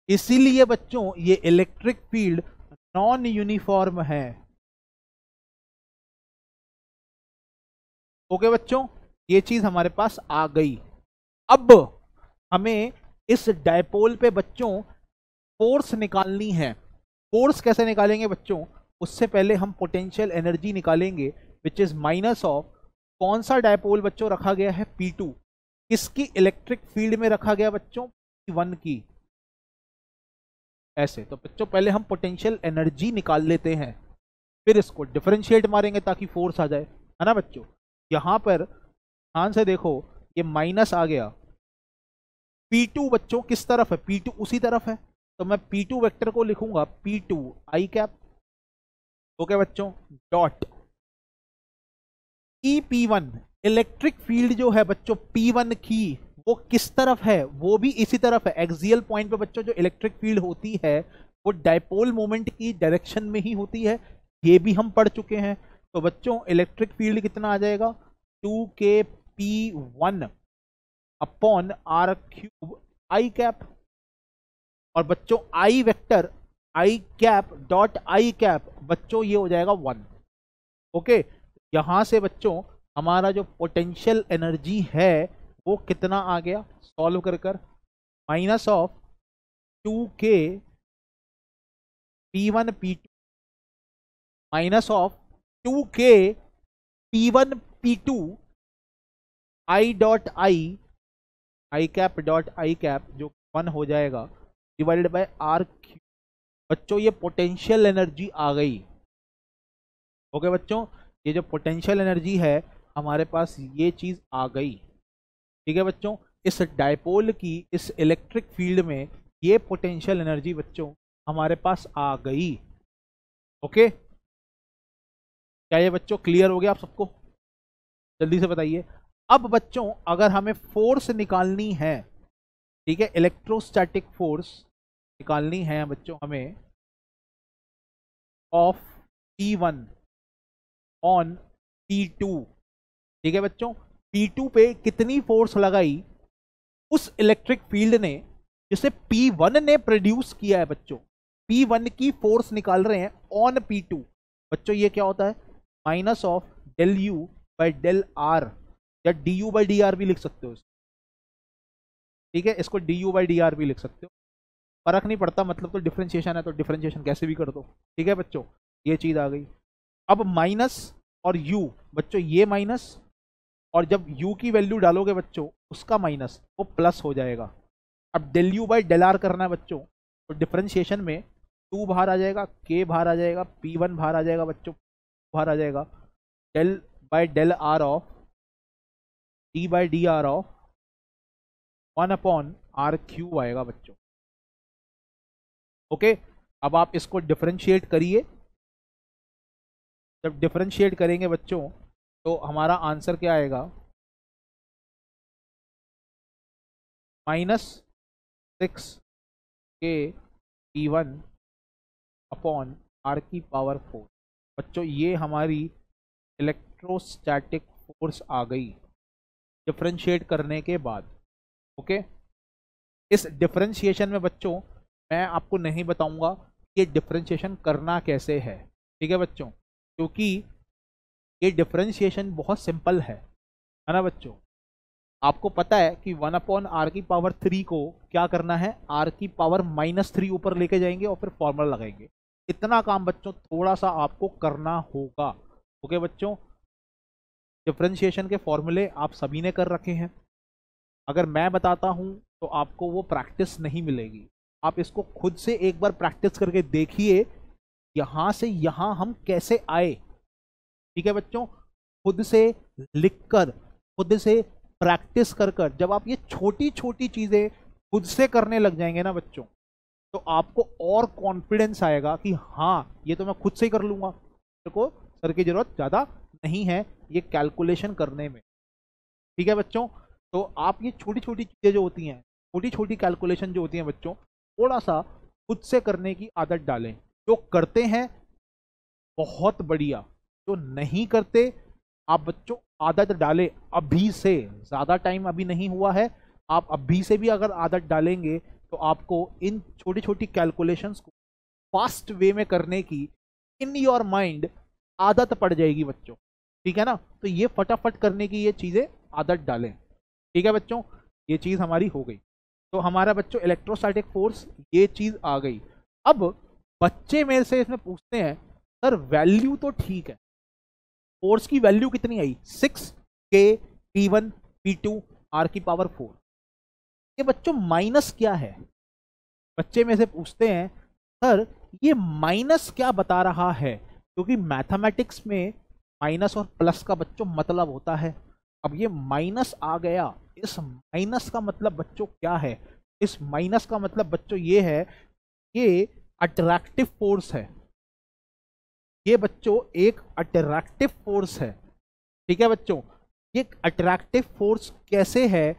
इसीलिए बच्चों ये इलेक्ट्रिक फील्ड नॉन यूनिफॉर्म है। ओके बच्चों, ये चीज हमारे पास आ गई। अब हमें इस डायपोल पे बच्चों फोर्स निकालनी है। फोर्स कैसे निकालेंगे बच्चों, उससे पहले हम पोटेंशियल एनर्जी निकालेंगे, विच इज माइनस ऑफ कौन सा डायपोल बच्चों रखा गया है P2, किसकी इलेक्ट्रिक फील्ड में रखा गया बच्चों P1 की। ऐसे तो बच्चों पहले हम पोटेंशियल एनर्जी निकाल लेते हैं, फिर इसको डिफरेंशिएट मारेंगे ताकि फोर्स आ जाए, है ना बच्चों। यहां पर ध्यान से देखो, ये माइनस आ गया। P2 बच्चों किस तरफ है, P2 उसी तरफ है, तो मैं P2 वेक्टर को लिखूंगा P2 आई कैप। ओके बच्चों, डॉट P1 इलेक्ट्रिक फील्ड जो है बच्चों P1 की वो किस तरफ है, वो भी इसी तरफ है। एक्सियल पॉइंट पे बच्चों जो इलेक्ट्रिक फील्ड होती है वो डायपोल मोमेंट की डायरेक्शन में ही होती है, ये भी हम पढ़ चुके हैं। तो बच्चों इलेक्ट्रिक फील्ड कितना आ जाएगा, 2kp1 upon r cube i cap. और बच्चों i vector i cap dot i cap बच्चों ये हो जाएगा 1। ओके, यहां से बच्चों हमारा जो पोटेंशियल एनर्जी है वो कितना आ गया, सॉल्व कर minus of 2k P1 P2 minus of 2k P1 P2 I dot i cap dot i cap जो 1 हो जाएगा, डिवाइडेड बाय आर क्यूब। बच्चों ये पोटेंशियल एनर्जी आ गई। ओके बच्चों, ये जो पोटेंशियल एनर्जी है हमारे पास, ये चीज आ गई। ठीक है बच्चों, इस डायपोल की इस इलेक्ट्रिक फील्ड में ये पोटेंशियल एनर्जी बच्चों हमारे पास आ गई। ओके, क्या ये बच्चों क्लियर हो गया आप सबको? जल्दी से बताइए। अब बच्चों अगर हमें फोर्स निकालनी है, ठीक है, इलेक्ट्रोस्टैटिक फोर्स निकालनी है बच्चों हमें ऑफ P1 ऑन P2। ठीक है बच्चों, P2 पे कितनी फोर्स लगाई उस इलेक्ट्रिक फील्ड ने जिसे P1 ने प्रोड्यूस किया है बच्चों। P1 की फोर्स निकाल रहे हैं ऑन P2। बच्चों ये क्या होता है? Minus of del you by del r, या d u by d r भी लिख सकते हो इसको। ठीक है, इसको d u by d r भी लिख सकते हो, फर्क नहीं पड़ता, मतलब तो डिफरेंशिएशन है तो डिफरेंशिएशन कैसे भी कर दो। ठीक है बच्चों, ये चीज आ गई। अब माइनस और u बच्चों, ये माइनस, और जब u की वैल्यू डालोगे बच्चों उसका माइनस, वो प्लस हो जाएगा। अब del you by del r करना है बच्चों, तो डिफरेंशिएशन में 2 बाहर आ जाएगा, k बाहर आ जाएगा, P1 बाहर आ जाएगा बच्चों, बाहर आ जाएगा, del by del r of d by d r of 1 upon r cube आएगा बच्चों। ओके, अब आप इसको डिफरेंशिएट करिए। जब डिफरेंशिएट करेंगे बच्चों तो हमारा आंसर क्या आएगा? -6 k P1 अपॉन आर की पावर 4। बच्चों ये हमारी इलेक्ट्रोस्टैटिक फोर्स आ गई डिफरेंशिएट करने के बाद। ओके, इस डिफरेंशिएशन में बच्चों मैं आपको नहीं बताऊंगा कि डिफरेंशिएशन करना कैसे है। ठीक है बच्चों, क्योंकि ये डिफरेंशिएशन बहुत सिंपल है ना बच्चों। आपको पता है कि 1 अपॉन आर की पावर 3 को क्या करना है, आर की पावर -3 ऊपर लेके जाएंगे और फिर फॉर्मूला लगाएंगे। इतना काम बच्चों थोड़ा सा आपको करना होगा। ओके बच्चों, डिफरेंशिएशन के फॉर्मूले आप सभी ने कर रखे हैं, अगर मैं बताता हूं तो आपको वो प्रैक्टिस नहीं मिलेगी। आप इसको खुद से एक बार प्रैक्टिस करके देखिए, यहां से यहां हम कैसे आए। ठीक है बच्चों, खुद से लिखकर, खुद से प्रैक्टिस कर कर जब आप ये छोटी छोटी चीजें खुद से करने लग जाएंगे ना बच्चों, तो आपको और कॉन्फिडेंस आएगा कि हाँ ये तो मैं खुद से ही कर लूंगा, मेरे को सर की जरूरत ज्यादा नहीं है ये कैलकुलेशन करने में। ठीक है बच्चों, तो आप ये छोटी छोटी चीजें जो होती हैं, छोटी छोटी कैलकुलेशन जो होती हैं बच्चों, थोड़ा सा खुद से करने की आदत डालें। जो करते हैं बहुत बढ़िया, जो नहीं करते आप बच्चों आदत डालें अभी से, ज्यादा टाइम अभी नहीं हुआ है, आप अभी से भी अगर आदत डालेंगे तो आपको इन छोटी छोटी कैलकुलेशंस को फास्ट वे में करने की इन योर माइंड आदत पड़ जाएगी बच्चों। ठीक है ना, तो ये फटाफट करने की ये चीजें आदत डालें। ठीक है बच्चों, ये चीज हमारी हो गई। तो हमारा बच्चों इलेक्ट्रोस्टैटिक फोर्स ये चीज आ गई। अब बच्चे मेरे से इसमें पूछते हैं सर वैल्यू तो ठीक है, फोर्स की वैल्यू कितनी आई? 6 k P1 P2 आर की पावर 4। ये बच्चों माइनस क्या है? बच्चे में से पूछते हैं सर ये माइनस क्या बता रहा है, क्योंकि मैथमेटिक्स में माइनस और प्लस का बच्चों मतलब होता है। अब ये माइनस आ गया, इस माइनस का मतलब बच्चों क्या है? इस माइनस का मतलब बच्चों ये है, ये अट्रैक्टिव फोर्स है। ये बच्चों एक अट्रैक्टिव फोर्स है। ठीक है बच्चों, ये अट्रैक्टिव फोर्स कैसे है,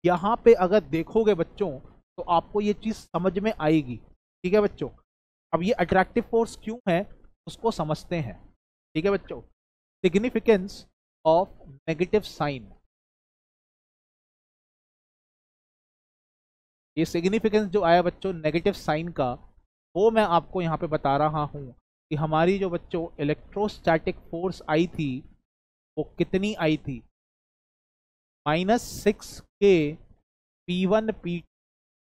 यहां पे अगर देखोगे बच्चों तो आपको ये चीज समझ में आएगी। ठीक है बच्चों, अब ये अट्रैक्टिव फोर्स क्यों है उसको समझते हैं। ठीक है बच्चों, सिग्निफिकेंस ऑफ नेगेटिव साइन। ये सिग्निफिकेंस जो आया बच्चों नेगेटिव साइन का, वो मैं आपको यहाँ पे बता रहा हूँ कि हमारी जो बच्चों इलेक्ट्रोस्टैटिक फोर्स आई थी वो कितनी आई थी? -6 k P1 P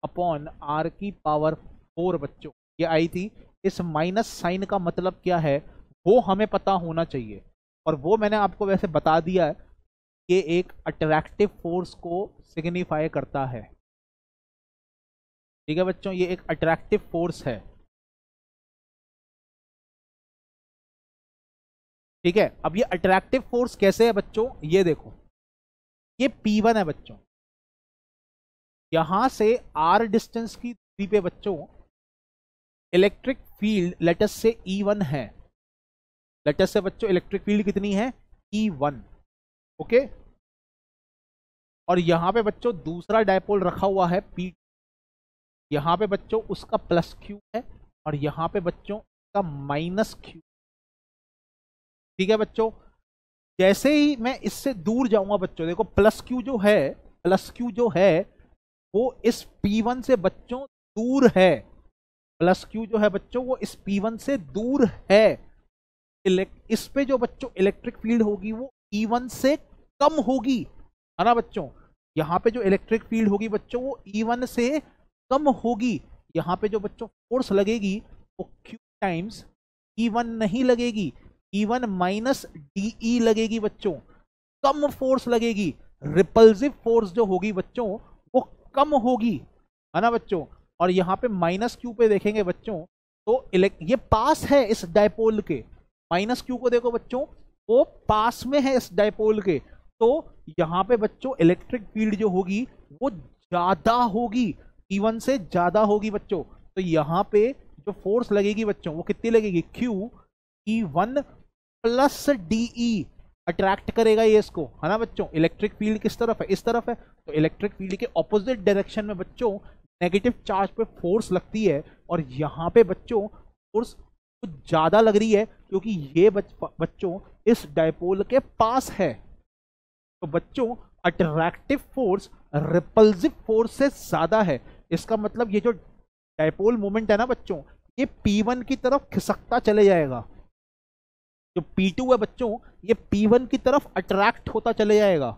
upon r की पावर 4 बच्चों ये आई थी। इस माइनस साइन का मतलब क्या है वो हमें पता होना चाहिए, और वो मैंने आपको वैसे बता दिया है, ये एक अट्रैक्टिव फोर्स को सिग्निफाई करता है। ठीक है बच्चों, ये एक अट्रैक्टिव फोर्स है। ठीक है, अब ये अट्रैक्टिव फोर्स कैसे है बच्चों, ये देखो, ये P1 है बच्चों, यहां से R डिस्टेंस की दूरी पे बच्चों electric field let's say E1 है, लेटस से बच्चों इलेक्ट्रिक फील्ड कितनी है, E1, ओके। और यहां पे बच्चों दूसरा डायपोल रखा हुआ है P, यहां पे बच्चों उसका प्लस Q है और यहां पे बच्चों का माइनस Q। ठीक है बच्चों, जैसे ही मैं इससे दूर जाऊंगा बच्चों, देखो प्लस Q जो है, प्लस Q जो है वो इस P1 से बच्चों दूर है, प्लस Q जो है बच्चों वो इस P1 से दूर है। इस पे जो बच्चों इलेक्ट्रिक फील्ड होगी वो E1 से कम होगी, है ना बच्चों। यहाँ पे जो इलेक्ट्रिक फील्ड होगी बच्चों वो E1 से कम होगी। यहाँ पे जो बच्चों फोर्स लगेगी वो Q टाइम्स E1 नहीं लगेगी, E1 माइनस DE लगेगी बच्चों, कम फोर्स लगेगी। रिपल्सिव फोर्स जो होगी बच्चों वो कम होगी, है ना बच्चों। और यहाँ पे माइनस Q पे देखेंगे बच्चों तो ये पास है इस डायपोल के, माइनस Q को देखो बच्चों वो पास में है इस डायपोल के, तो यहाँ पे बच्चों इलेक्ट्रिक फील्ड जो होगी वो ज्यादा होगी, E1 से ज्यादा होगी बच्चों। तो यहाँ पे जो फोर्स लगेगी बच्चों वो कितनी लगेगी, Q E1 plus DE, attract करेगा ये इसको, है ना बच्चों। इलेक्ट्रिक फील्ड किस तरफ है, इस तरफ है, तो इलेक्ट्रिक फील्ड के ऑपोजिट डायरेक्शन में बच्चों नेगेटिव चार्ज पे फोर्स लगती है, और यहाँ पे बच्चों फोर्स कुछ ज्यादा लग रही है क्योंकि ये बच्चों इस डायपोल के पास है। तो बच्चों अट्रैक्टिव फोर्स रिपल्सिव फोर्स से ज्यादा है। इसका मतलब ये जो डायपोल मोमेंट है ना बच्चों, ये P1 की तरफ खिसकता चले जाएगा, जो P2 है बच्चों ये P1 की तरफ अट्रैक्ट होता चले जाएगा।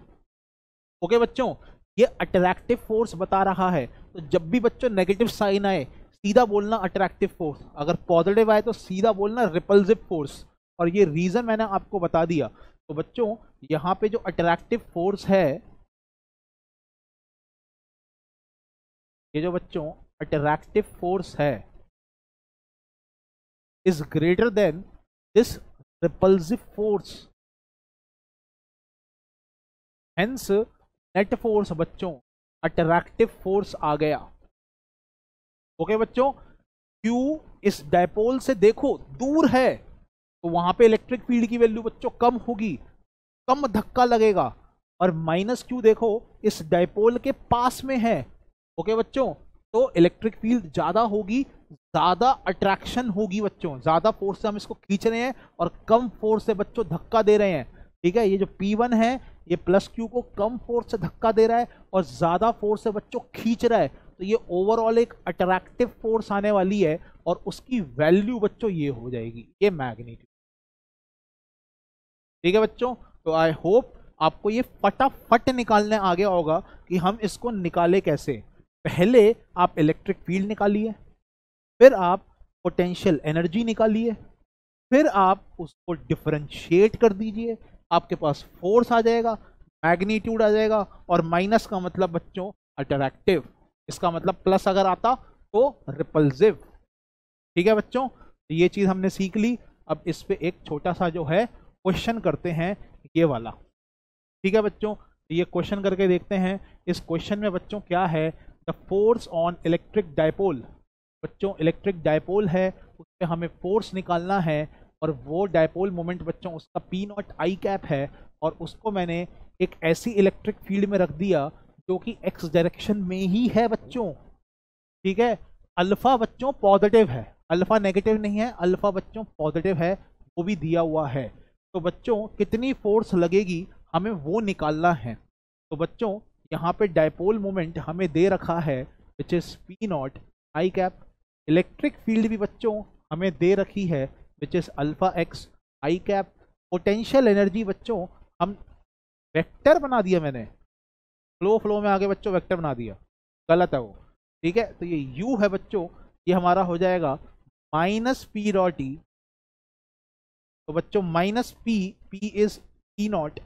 ओके बच्चों, ये अट्रैक्टिव फोर्स बता रहा है। तो जब भी बच्चों नेगेटिव साइन आए सीधा बोलना अट्रैक्टिव फोर्स, अगर पॉजिटिव आए तो सीधा बोलना रिपल्सिव फोर्स, और ये रीजन मैंने आपको बता दिया। तो बच्चों यहां पे जो अट्रैक्टिव फोर्स है, ये जो बच्चों अट्रैक्टिव फोर्स है is greater than this repulsive force, hence net force बच्चों अट्रैक्टिव फोर्स आ गया। ओके बच्चों, Q इस डायपोल से देखो दूर है तो वहां पे इलेक्ट्रिक फील्ड की वैल्यू बच्चों कम होगी, कम धक्का लगेगा, और माइनस Q देखो इस डायपोल के पास में है। ओके बच्चों, तो इलेक्ट्रिक फील्ड ज्यादा होगी, ज्यादा अट्रैक्शन होगी बच्चों, ज्यादा फोर्स से हम इसको खींच रहे हैं और कम फोर्स से बच्चों धक्का दे रहे हैं। ठीक है, ये जो P1 है ये प्लस Q को कम फोर्स से धक्का दे रहा है और ज्यादा फोर्स से बच्चों खींच रहा है, तो ये ओवरऑल एक अट्रैक्टिव फोर्स आने वाली है, और उसकी वैल्यू बच्चों ये हो जाएगी, ये मैग्नीट्यूड। ठीक है बच्चों, तो आई होप आपको ये फटाफट निकालने आ गया होगा कि हम इसको निकाले कैसे। पहले आप इलेक्ट्रिक फील्ड निकालिए, फिर आप पोटेंशियल एनर्जी निकालिए, फिर आप उसको डिफरेंशिएट कर दीजिए, आपके पास फोर्स आ जाएगा, मैग्नीट्यूड आ जाएगा, और माइनस का मतलब बच्चों अट्रैक्टिव, इसका मतलब प्लस अगर आता तो रिपल्सिव। ठीक है बच्चों, तो ये चीज हमने सीख ली। अब इस पे एक छोटा सा जो है क्वेश्चन करते हैं, ये वाला। ठीक है बच्चों, ये क्वेश्चन करके देखते हैं। इस क्वेश्चन में बच्चों क्या है, the force on electric dipole. बच्चों इलेक्ट्रिक डायपोल है, उस पर हमें फोर्स निकालना है, और वो डायपोल मोमेंट बच्चों उसका P0 I कैप है, और उसको मैंने एक ऐसी इलेक्ट्रिक फील्ड में रख दिया जो कि एक्स डायरेक्शन में ही है बच्चों। ठीक है, अल्फा बच्चों पॉजिटिव है, अल्फा नेगेटिव नहीं है, अल्फा बच्चों पॉजिटिव है, वो भी दिया हुआ है। तो बच्चों कितनी फोर्स लगेगी हमें वो निकालना है। तो बच्चों यहाँ पे डायपोल मोमेंट हमें दे रखा है which is P0 I cap, electric field भी बच्चों हमें दे रखी है which is alpha x I cap. Potential energy बच्चों हम वेक्टर बना दिया, मैंने फ्लो में आगे बच्चों वेक्टर बना दिया, गलत है वो। ठीक है, तो ये U है बच्चों, ये हमारा हो जाएगा माइनस P.E। तो बच्चों minus P is P0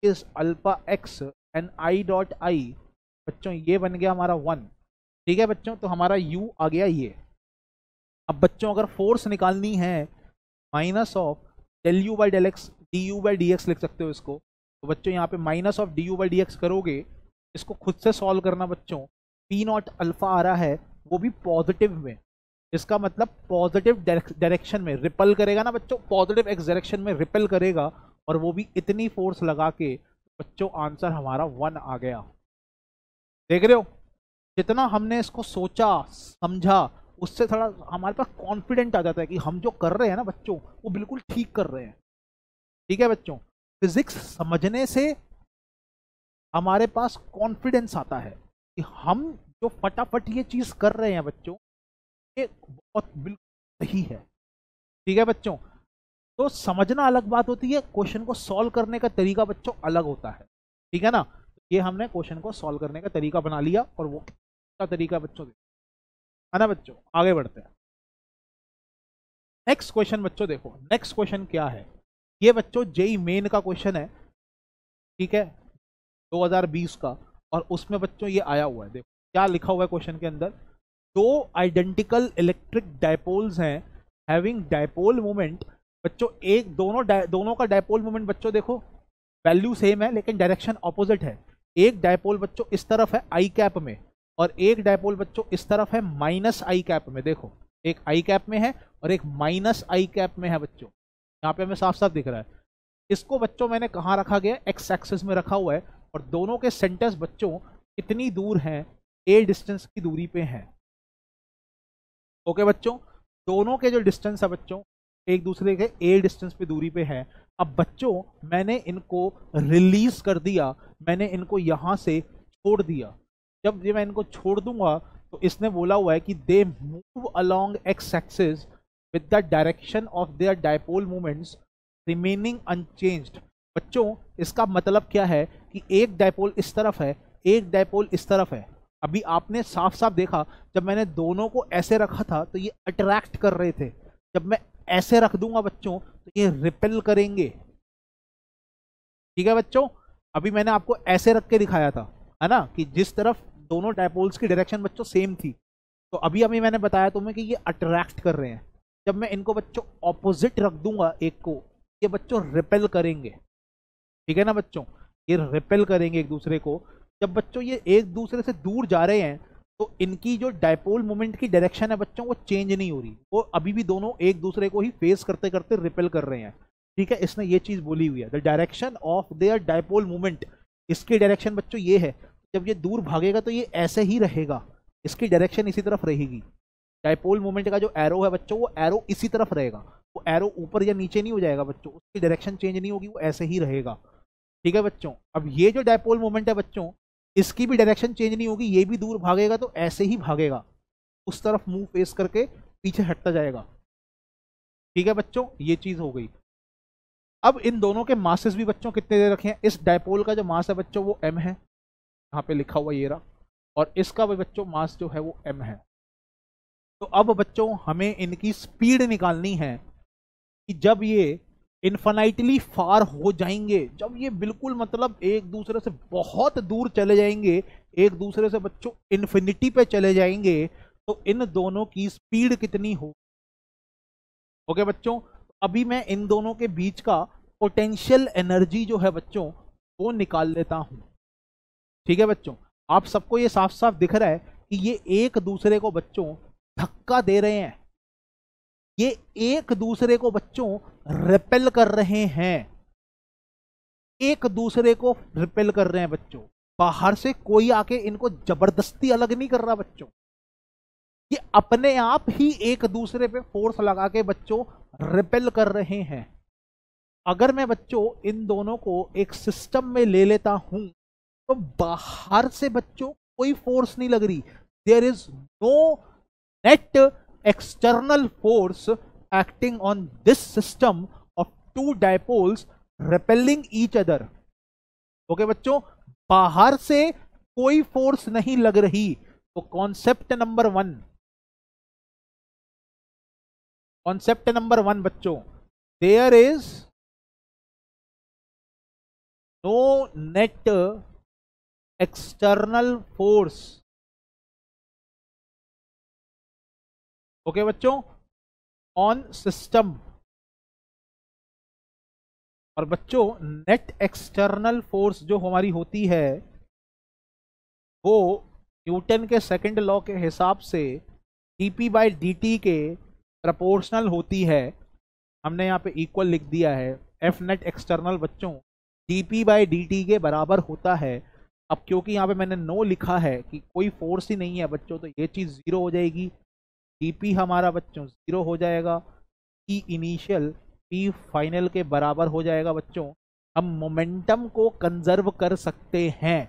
is alpha x and I.I, बच्चों ये बन गया हमारा 1। ठीक है बच्चों, तो हमारा U आ गया ये। अब बच्चों अगर फोर्स निकालनी है minus of del U by del x, d u by d x लिख सकते हो इसको। तो बच्चों यहाँ पे minus of d u by d x करोगे, इसको खुद से सॉल्व करना बच्चों। पी नॉट अल्फा आ रहा है, वो भी पॉजिटिव में, इसका मतलब पॉजिटिव डायरेक्शन में रिपल करेगा ना बच्चों, पॉजिटिव एक्स डायरेक्शन में रिपल करेगा, और वो भी इतनी फोर्स लगा के। बच्चों आंसर हमारा 1 आ गया। देख रहे हो, जितना हमने इसको सोचा समझा, उससे थोड़ा हमारे पास कॉन्फिडेंट आ जाता है कि हम जो कर रहे हैं ना बच्चों, वो बिल्कुल ठीक कर रहे हैं। ठीक है बच्चों, फिजिक्स समझने से हमारे पास कॉन्फिडेंस आता है कि हम जो फटाफट ये चीज कर रहे हैं बच्चों, ये बहुत बिल्कुल सही है। ठीक है बच्चों, तो समझना अलग बात होती है, क्वेश्चन को सॉल्व करने का तरीका बच्चों अलग होता है। ठीक है ना, ये हमने क्वेश्चन को सॉल्व करने का तरीका बना लिया, और वो का तरीका बच्चों है ना बच्चों। आगे बढ़ते हैं, नेक्स्ट क्वेश्चन बच्चों देखो, नेक्स्ट क्वेश्चन क्या है। ये बच्चों जेई मेन का क्वेश्चन है, ठीक है, 2020 का, और उसमें बच्चों ये आया हुआ है। देखो क्या लिखा हुआ है क्वेश्चन के अंदर, दो आइडेंटिकल इलेक्ट्रिक डायपोल्स हैं हैविंग डायपोल मोमेंट। बच्चों एक दोनों का डायपोल मोमेंट बच्चों देखो वैल्यू सेम है, लेकिन डायरेक्शन ऑपोजिट है। एक डायपोल बच्चों इस तरफ है आई कैप में, और एक डायपोल बच्चों इस तरफ है माइनस आई कैप में। देखो एक आई कैप में है और एक माइनस आई कैप में है बच्चों, यहाँ पे हमें साफ साफ दिख रहा है। इसको बच्चों मैंने कहाँ रखा गया, एक्स एक्सिस में रखा हुआ है, और दोनों के सेंटर्स बच्चों कितनी दूर हैं, ए डिस्टेंस की दूरी पे हैं। ओके बच्चों, दोनों के जो डिस्टेंस है बच्चों एक दूसरे के ए डिस्टेंस पे दूरी पे है। अब बच्चों मैंने इनको रिलीज कर दिया, मैंने इनको यहां से छोड़ दिया। जब ये मैं इनको छोड़ दूंगा, तो इसने बोला हुआ है कि they move along x axis with the direction of their dipole movements remaining unchanged. बच्चों इसका मतलब क्या है कि एक डायपोल इस तरफ है, एक डायपोल इस तरफ है। अभी आपने साफ साफ देखा, जब मैंने दोनों को ऐसे रखा था तो ये अट्रैक्ट कर रहे थे, जब मैं ऐसे रख दूंगा बच्चों तो ये रिपेल करेंगे। ठीक है बच्चों, अभी मैंने आपको ऐसे रख के दिखाया था, है ना, कि जिस तरफ दोनों डायपोल्स की डायरेक्शन बच्चों सेम थी। तो अभी अभी मैंने बताया तुम्हें कि ये अट्रैक्ट कर रहे हैं। जब मैं इनको बच्चों ऑपोजिट रख दूंगा एक को, ये बच्चों रिपेल करेंगे। ठीक है ना बच्चों, ये रिपेल करेंगे एक दूसरे को। जब बच्चों ये एक दूसरे से दूर जा रहे हैं, तो इनकी जो डायपोल मोमेंट की डायरेक्शन है बच्चों वो चेंज नहीं हो रही, वो अभी भी दोनों एक दूसरे को ही फेस करते करते रिपेल कर रहे हैं। ठीक है, इसने ये चीज बोली हुई है, the direction of their dipole moment, इसकी डायरेक्शन बच्चों ये है। जब ये दूर भागेगा तो ये ऐसे ही रहेगा, इसकी डायरेक्शन इसी तरफ रहेगी। डायपोल मोमेंट का जो एरो है बच्चों, वो एरो इसी तरफ रहेगा, वो एरो ऊपर या नीचे नहीं हो जाएगा बच्चों, उसकी डायरेक्शन चेंज नहीं होगी, वो ऐसे ही रहेगा। ठीक है बच्चों, अब ये जो डायपोल मोमेंट है बच्चों, इसकी भी डायरेक्शन चेंज नहीं होगी, ये भी दूर भागेगा तो ऐसे ही भागेगा, उस तरफ मुंह फेस करके पीछे हटता जाएगा। ठीक है बच्चों, ये चीज हो गई। अब इन दोनों के मासेस भी बच्चों कितने दे रखे हैं, इस डायपोल का जो मास है बच्चों वो m है, यहाँ पे लिखा हुआ ये रहा, और इसका भी बच्चों मास जो है वो m है। तो अब बच्चों हमें इनकी स्पीड निकालनी है कि जब ये इन्फाइनाइटली फार हो जाएंगे, जब ये बिल्कुल मतलब एक दूसरे से बहुत दूर चले जाएंगे, एक दूसरे से बच्चों इन्फिनिटी पे चले जाएंगे, तो इन दोनों की स्पीड कितनी हो। ओके बच्चों, अभी मैं इन दोनों के बीच का पोटेंशियल एनर्जी जो है बच्चों वो निकाल लेता हूं। ठीक है बच्चों, आप सबको ये साफ साफ दिख रहा है कि ये एक दूसरे को बच्चों धक्का दे रहे हैं, ये एक दूसरे को बच्चों रिपेल कर रहे हैं, एक दूसरे को रिपेल कर रहे हैं बच्चों। बाहर से कोई आके इनको जबरदस्ती अलग नहीं कर रहा बच्चों, ये अपने आप ही एक दूसरे पे फोर्स लगा के बच्चों रिपेल कर रहे हैं। अगर मैं बच्चों इन दोनों को एक सिस्टम में ले लेता हूं, तो बाहर से बच्चों कोई फोर्स नहीं लग रही, there is no net external force acting on this system of two dipoles repelling each other. Okay बच्चों, बाहर से कोई फोर्स नहीं लग रही। तो कॉन्सेप्ट नंबर वन बच्चों, there is no net external force. Okay बच्चों, ऑन सिस्टम और बच्चों नेट एक्सटर्नल फोर्स जो हमारी होती है वो न्यूटन के सेकंड लॉ के हिसाब से dp/dt के प्रपोर्शनल होती है। हमने यहाँ पे इक्वल लिख दिया है। एफ नेट एक्सटर्नल बच्चों dp/dt के बराबर होता है। अब क्योंकि यहाँ पे मैंने नो लिखा है कि कोई फोर्स ही नहीं है बच्चों, तो ये चीज़ जीरो हो जाएगी। dp हमारा बच्चों जीरो हो जाएगा। p इनिशियल p फाइनल के बराबर हो जाएगा बच्चों। हम मोमेंटम को कंजर्व कर सकते हैं।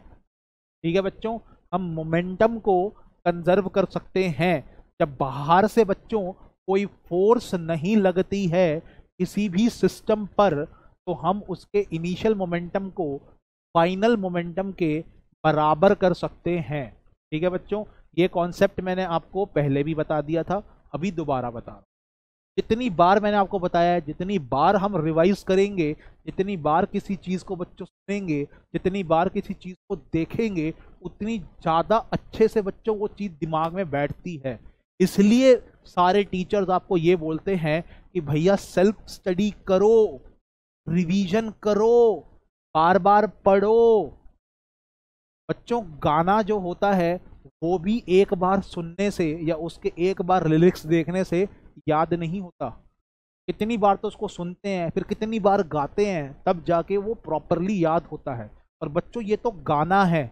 ठीक है बच्चों, हम मोमेंटम को कंजर्व कर सकते हैं जब बाहर से बच्चों कोई फोर्स नहीं लगती है किसी भी सिस्टम पर, तो हम उसके इनिशियल मोमेंटम को फाइनल मोमेंटम के बराबर कर सकते हैं। ठीक है बच्चों, ये कॉन्सेप्ट मैंने आपको पहले भी बता दिया था, अभी दोबारा बता रहा हूं। जितनी बार मैंने आपको बताया है, जितनी बार हम रिवाइज करेंगे, जितनी बार किसी चीज़ को बच्चों सुनेंगे, जितनी बार किसी चीज़ को देखेंगे, उतनी ज़्यादा अच्छे से बच्चों वो चीज़ दिमाग में बैठती है। इसलिए सारे टीचर्स आपको ये बोलते हैं कि भैया सेल्फ स्टडी करो, रिवीजन करो, बार बार पढ़ो। बच्चों गाना जो होता है वो भी एक बार सुनने से या उसके एक बार लिरिक्स देखने से याद नहीं होता। कितनी बार तो उसको सुनते हैं, फिर कितनी बार गाते हैं, तब जाके वो प्रॉपरली याद होता है। और बच्चों ये तो गाना है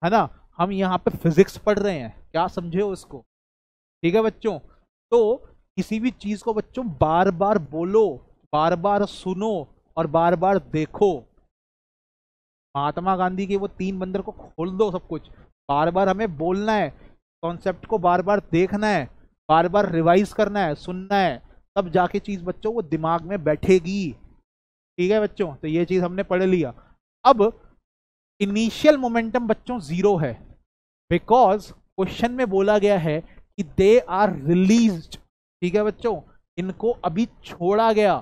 ना, हम यहाँ पे फिजिक्स पढ़ रहे हैं, क्या समझे हो इसको। ठीक है बच्चों, तो किसी भी चीज को बच्चों बार बार बोलो, बार बार सुनो और बार बार देखो। महात्मा गांधी के वो 3 बंदर को खोल दो सब कुछ, बार बार हमें बोलना है, कॉन्सेप्ट को बार बार देखना है, बार बार रिवाइज करना है, सुनना है, तब जाके चीज बच्चों वो दिमाग में बैठेगी। ठीक है बच्चों, तो ये चीज हमने पढ़ लिया। अब इनिशियल मोमेंटम बच्चों जीरो है, बिकॉज क्वेश्चन में बोला गया है कि दे आर रिलीज्ड। ठीक है बच्चों, इनको अभी छोड़ा गया,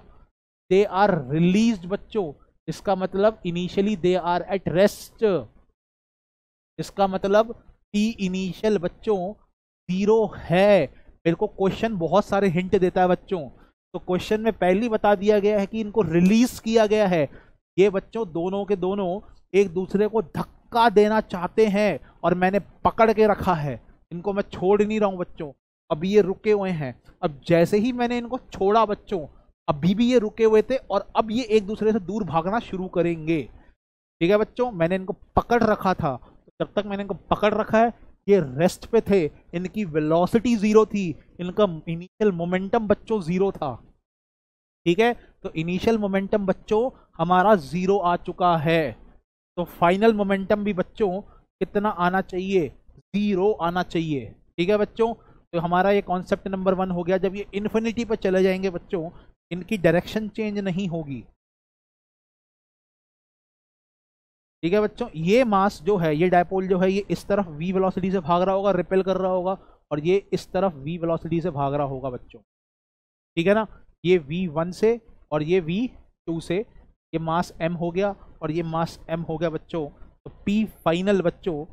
दे आर रिलीज्ड बच्चों। इसका मतलब initially they are at rest. इसका मतलब पी इनिशियल बच्चों जीरो है। मेरे को क्वेश्चन बहुत सारे हिंट देता है बच्चों, तो क्वेश्चन में पहले बता दिया गया है कि इनको रिलीज किया गया है। ये बच्चों दोनों के दोनों एक दूसरे को धक्का देना चाहते हैं और मैंने पकड़ के रखा है, इनको मैं छोड़ नहीं रहा हूं बच्चों। अभी ये रुके हुए हैं, अब जैसे ही मैंने इनको छोड़ा बच्चों, अभी भी ये रुके हुए थे और अब ये एक दूसरे से दूर भागना शुरू करेंगे। ठीक है बच्चों, मैंने इनको पकड़ रखा था, तो जब तक मैंने इनको पकड़ रखा है ये रेस्ट पे थे, इनकी वेलोसिटी जीरो थी, इनका इनिशियल मोमेंटम बच्चों जीरो था। ठीक है, तो इनिशियल मोमेंटम बच्चों हमारा जीरो आ चुका है, तो फाइनल मोमेंटम भी बच्चों कितना आना चाहिए, जीरो आना चाहिए। ठीक है बच्चों, तो हमारा ये कॉन्सेप्ट नंबर 1 हो गया। जब ये इन्फिनिटी पर चले जाएंगे बच्चों, इनकी डायरेक्शन चेंज नहीं होगी। ठीक है बच्चों, ये मास जो है, ये डायपोल जो है, ये इस तरफ v वेलोसिटी से भाग रहा होगा, रिपेल कर रहा होगा, और ये इस तरफ v वेलोसिटी से भाग रहा होगा बच्चों। ठीक है ना, ये v1 से और ये v2 से, ये मास m हो गया और ये मास m हो गया बच्चों। तो p फाइनल बच्चों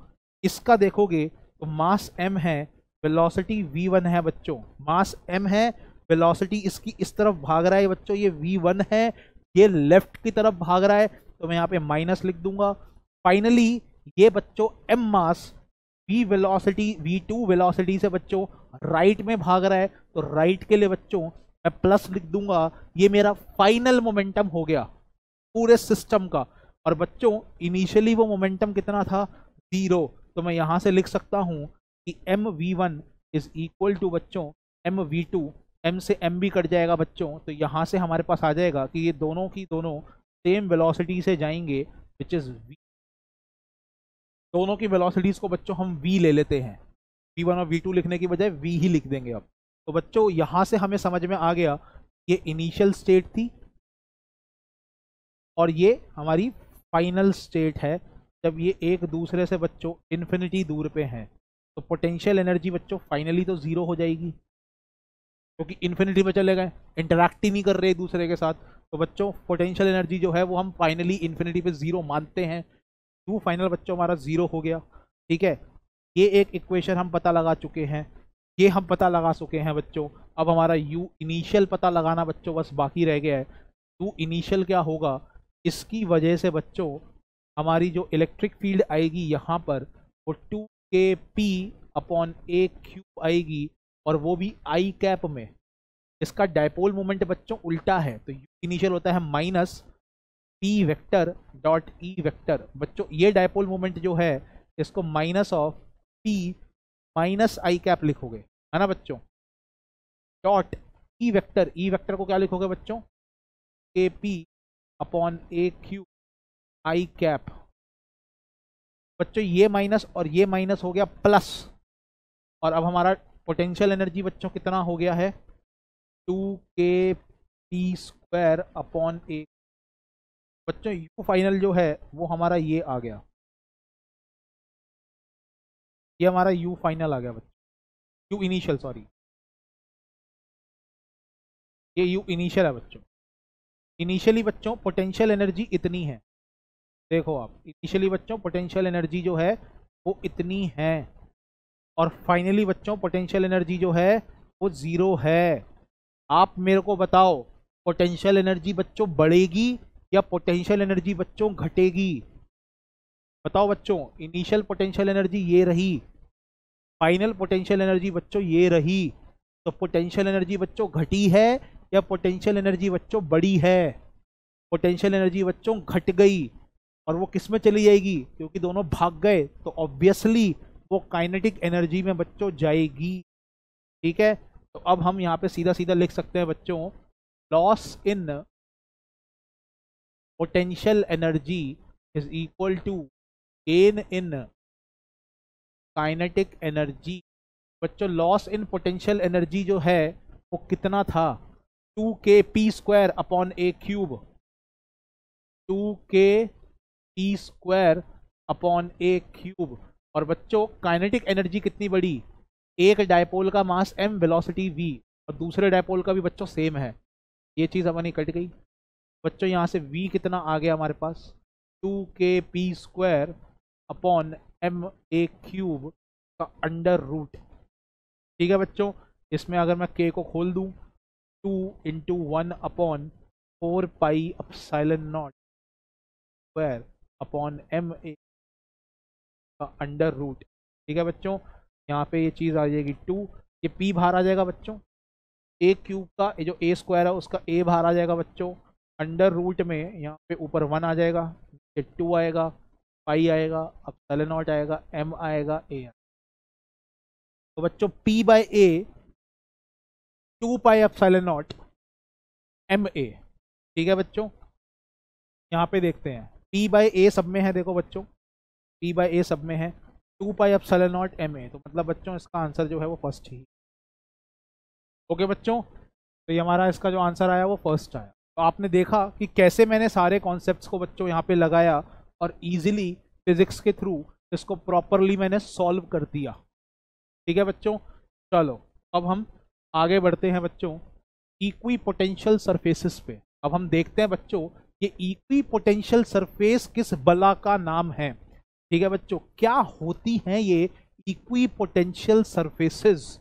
इसका देखोगे तो मास m है, वेलोसिटी v1 है बच्चों, मास m है, वेलोसिटी इसकी इस तरफ भाग रहा है बच्चों, ये v1 है, ये लेफ्ट की तरफ भाग रहा है, तो मैं यहाँ पे माइनस लिख दूंगा। फाइनली ये बच्चों m मास v वेलोसिटी v2 वेलोसिटी से बच्चों राइट में भाग रहा है, तो राइट के लिए बच्चों मैं प्लस लिख दूंगा। ये मेरा फाइनल मोमेंटम हो गया पूरे सिस्टम का। और बच्चों इनिशियली वो मोमेंटम कितना था, जीरो, तो मैं यहां से लिख सकता हूं कि mv1 इज इक्वल टू बच्चों mv2, m से m भी कट जाएगा बच्चों, तो यहां से हमारे पास आ जाएगा कि ये दोनों की दोनों सेम वेलोसिटी से जाएंगे, विच इज v। दोनों की वेलोसिटीज को बच्चों हम v ले लेते हैं, v1 और v2 लिखने की बजाय v ही लिख देंगे अब। तो बच्चों यहां से हमें समझ में आ गया ये इनिशियल स्टेट थी और ये हमारी फाइनल स्टेट है, जब ये एक दूसरे से बच्चों इन्फिनिटी दूर पे हैं। तो पोटेंशियल एनर्जी बच्चों फाइनली तो जीरो हो जाएगी, क्योंकि इन्फिनिटी पे चले गए, इंटरैक्ट ही नहीं कर रहे एक दूसरे के साथ। तो बच्चों पोटेंशियल एनर्जी जो है वो हम फाइनली इन्फिनिटी पे जीरो मानते हैं। Q फाइनल बच्चों हमारा जीरो हो गया। ठीक है, ये एक इक्वेशन हम पता लगा चुके हैं, ये हम पता लगा चुके हैं बच्चों। अब हमारा U इनिशियल पता लगाना बच्चों बस बाकी रह गया है। टू इनिशियल क्या होगा, इसकी वजह से बच्चों हमारी जो इलेक्ट्रिक फील्ड आएगी यहाँ पर वो 2kp अपॉन ए क्यूब आएगी, और वो भी आई कैप में। इसका डायपोल मोमेंट बच्चों उल्टा है, तो इनिशियल होता है minus P vector dot E vector. बच्चों ये डायपोल मोमेंट जो है इसको minus of P minus I cap लिखोगे, है ना बच्चों, डॉट ई वेक्टर को क्या लिखोगे बच्चों, के P upon A Q I cap. बच्चों ये माइनस और ये माइनस हो गया प्लस, और अब हमारा पोटेंशियल एनर्जी बच्चों कितना हो गया है, 2kp² अपॉन ए। बच्चों यू फाइनल जो है वो हमारा ये आ गया, ये हमारा यू फाइनल आ गया बच्चों, यू इनिशियल सॉरी, ये यू इनिशियल है बच्चों। इनिशियली बच्चों पोटेंशियल एनर्जी इतनी है, देखो आप इनिशियली बच्चों पोटेंशियल एनर्जी जो है वो इतनी है, और फाइनली बच्चों पोटेंशियल एनर्जी जो है वो 0 है। आप मेरे को बताओ पोटेंशियल एनर्जी बच्चों बढ़ेगी या पोटेंशियल एनर्जी बच्चों घटेगी, बताओ बच्चों। इनिशियल पोटेंशियल एनर्जी ये रही, फाइनल पोटेंशियल एनर्जी बच्चों ये रही, तो पोटेंशियल एनर्जी बच्चों घटी है या पोटेंशियल एनर्जी बच्चों बढ़ी है, पोटेंशियल एनर्जी बच्चों घट गई, और वो किस में चली जाएगी, क्योंकि दोनों भाग गए तो ऑब्वियसली वो काइनेटिक एनर्जी में बच्चों जाएगी। ठीक है, तो अब हम यहाँ पे सीधा सीधा लिख सकते हैं बच्चों, loss in potential energy is equal to gain in kinetic energy. बच्चों लॉस इन पोटेंशियल एनर्जी जो है वो कितना था, 2kp² upon a cube, 2kp² upon a cube. और बच्चों काइनेटिक एनर्जी कितनी बड़ी, एक डायपोल का मास m, वेलोसिटी v, और दूसरे डायपोल का भी बच्चों सेम है, ये चीज़ अपनी कट गई बच्चों। यहाँ से v कितना आ गया हमारे पास, 2kp² अपॉन m ए क्यूब का अंडर रूट। ठीक है बच्चों, इसमें अगर मैं k को खोल दूँ, 2 × 1 upon 4 pi epsilon not square upon m ए का अंडर रूट। ठीक है बच्चों, यहाँ पे ये चीज़ आ जाएगी 2, ये p बाहर आ जाएगा बच्चों, a क्यूब का ये जो a स्क्वायर है उसका a बाहर आ जाएगा बच्चों, अंडर रूट में यहाँ पे ऊपर 1 आ जाएगा, ये 2 आएगा, पाई आएगा, एप्सिलॉन नॉट आएगा, m आएगा, a आएगा। तो बच्चों p by a 2 pi epsilon naught m a। ठीक है बच्चों, यहाँ पे देखते हैं p बाय a सब में है, देखो बच्चों p बाय a सब में है 2 pi epsilon naught m a, तो मतलब बच्चों इसका आंसर जो है वो फर्स्ट ही। ओके बच्चों, तो ये हमारा इसका जो आंसर आया वो फर्स्ट आया। तो आपने देखा कि कैसे मैंने सारे कॉन्सेप्ट्स को बच्चों यहाँ पे लगाया और इजीली फिजिक्स के थ्रू इसको प्रॉपरली मैंने सॉल्व कर दिया। ठीक है बच्चों, चलो अब हम आगे बढ़ते हैं बच्चों इक्वी पोटेंशियल सरफेसेस पे। अब हम देखते हैं बच्चों ये इक्वी पोटेंशियल सरफेस किस बला का नाम है। ठीक है बच्चों, क्या होती हैं ये इक्वी पोटेंशियल सरफेसेस।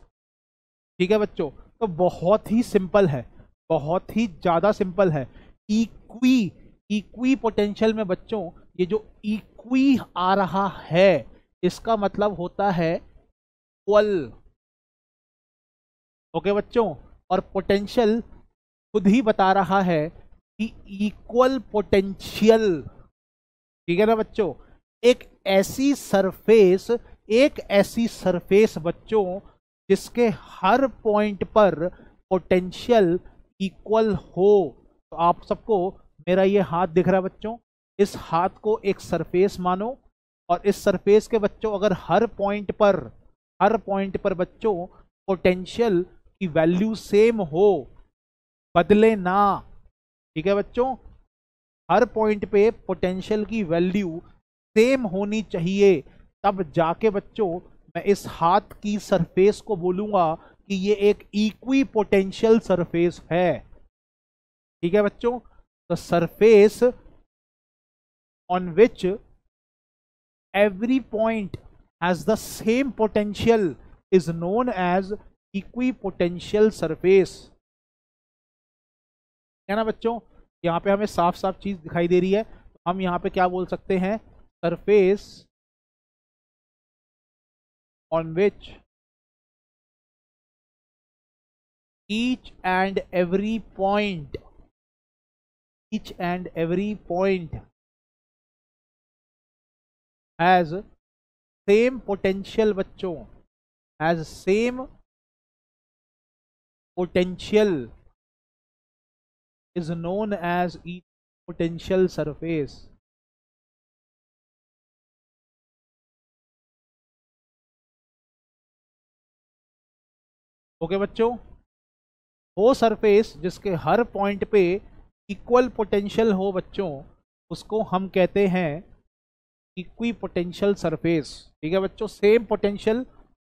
ठीक है बच्चों, तो बहुत ही सिंपल है, बहुत ही ज्यादा सिंपल है। इक्वी पोटेंशियल में बच्चों ये जो इक्वी आ रहा है इसका मतलब होता है इक्वल। ओके बच्चों, और पोटेंशियल खुद ही बता रहा है कि इक्वल पोटेंशियल। ठीक है ना बच्चों, एक ऐसी सरफेस बच्चों जिसके हर पॉइंट पर पोटेंशियल इक्वल हो। तो आप सबको मेरा ये हाथ दिख रहा है बच्चों, इस हाथ को एक सरफेस मानो, और इस सरफेस के बच्चों अगर हर पॉइंट पर बच्चों पोटेंशियल की वैल्यू सेम हो, बदले ना। ठीक है बच्चों, हर पॉइंट पे पोटेंशियल की वैल्यू सेम होनी चाहिए, तब जाके बच्चों मैं इस हाथ की सरफेस को बोलूंगा कि ये एक इक्वी पोटेंशियल सरफेस है। ठीक है बच्चों, the surface on which every point has the same potential is known as equipotential surface. है ना बच्चों, यहाँ पे हमें साफ साफ चीज दिखाई दे रही है, तो हम यहाँ पे क्या बोल सकते हैं, surface on which each and every point has same potential बच्चों, has same potential is known as each potential surface. Okay बच्चों, वो सरफेस जिसके हर पॉइंट पे इक्वल पोटेंशियल हो बच्चों, उसको हम कहते हैं इक्वी पोटेंशियल सरफेस। ठीक है बच्चों, सेम पोटेंशियल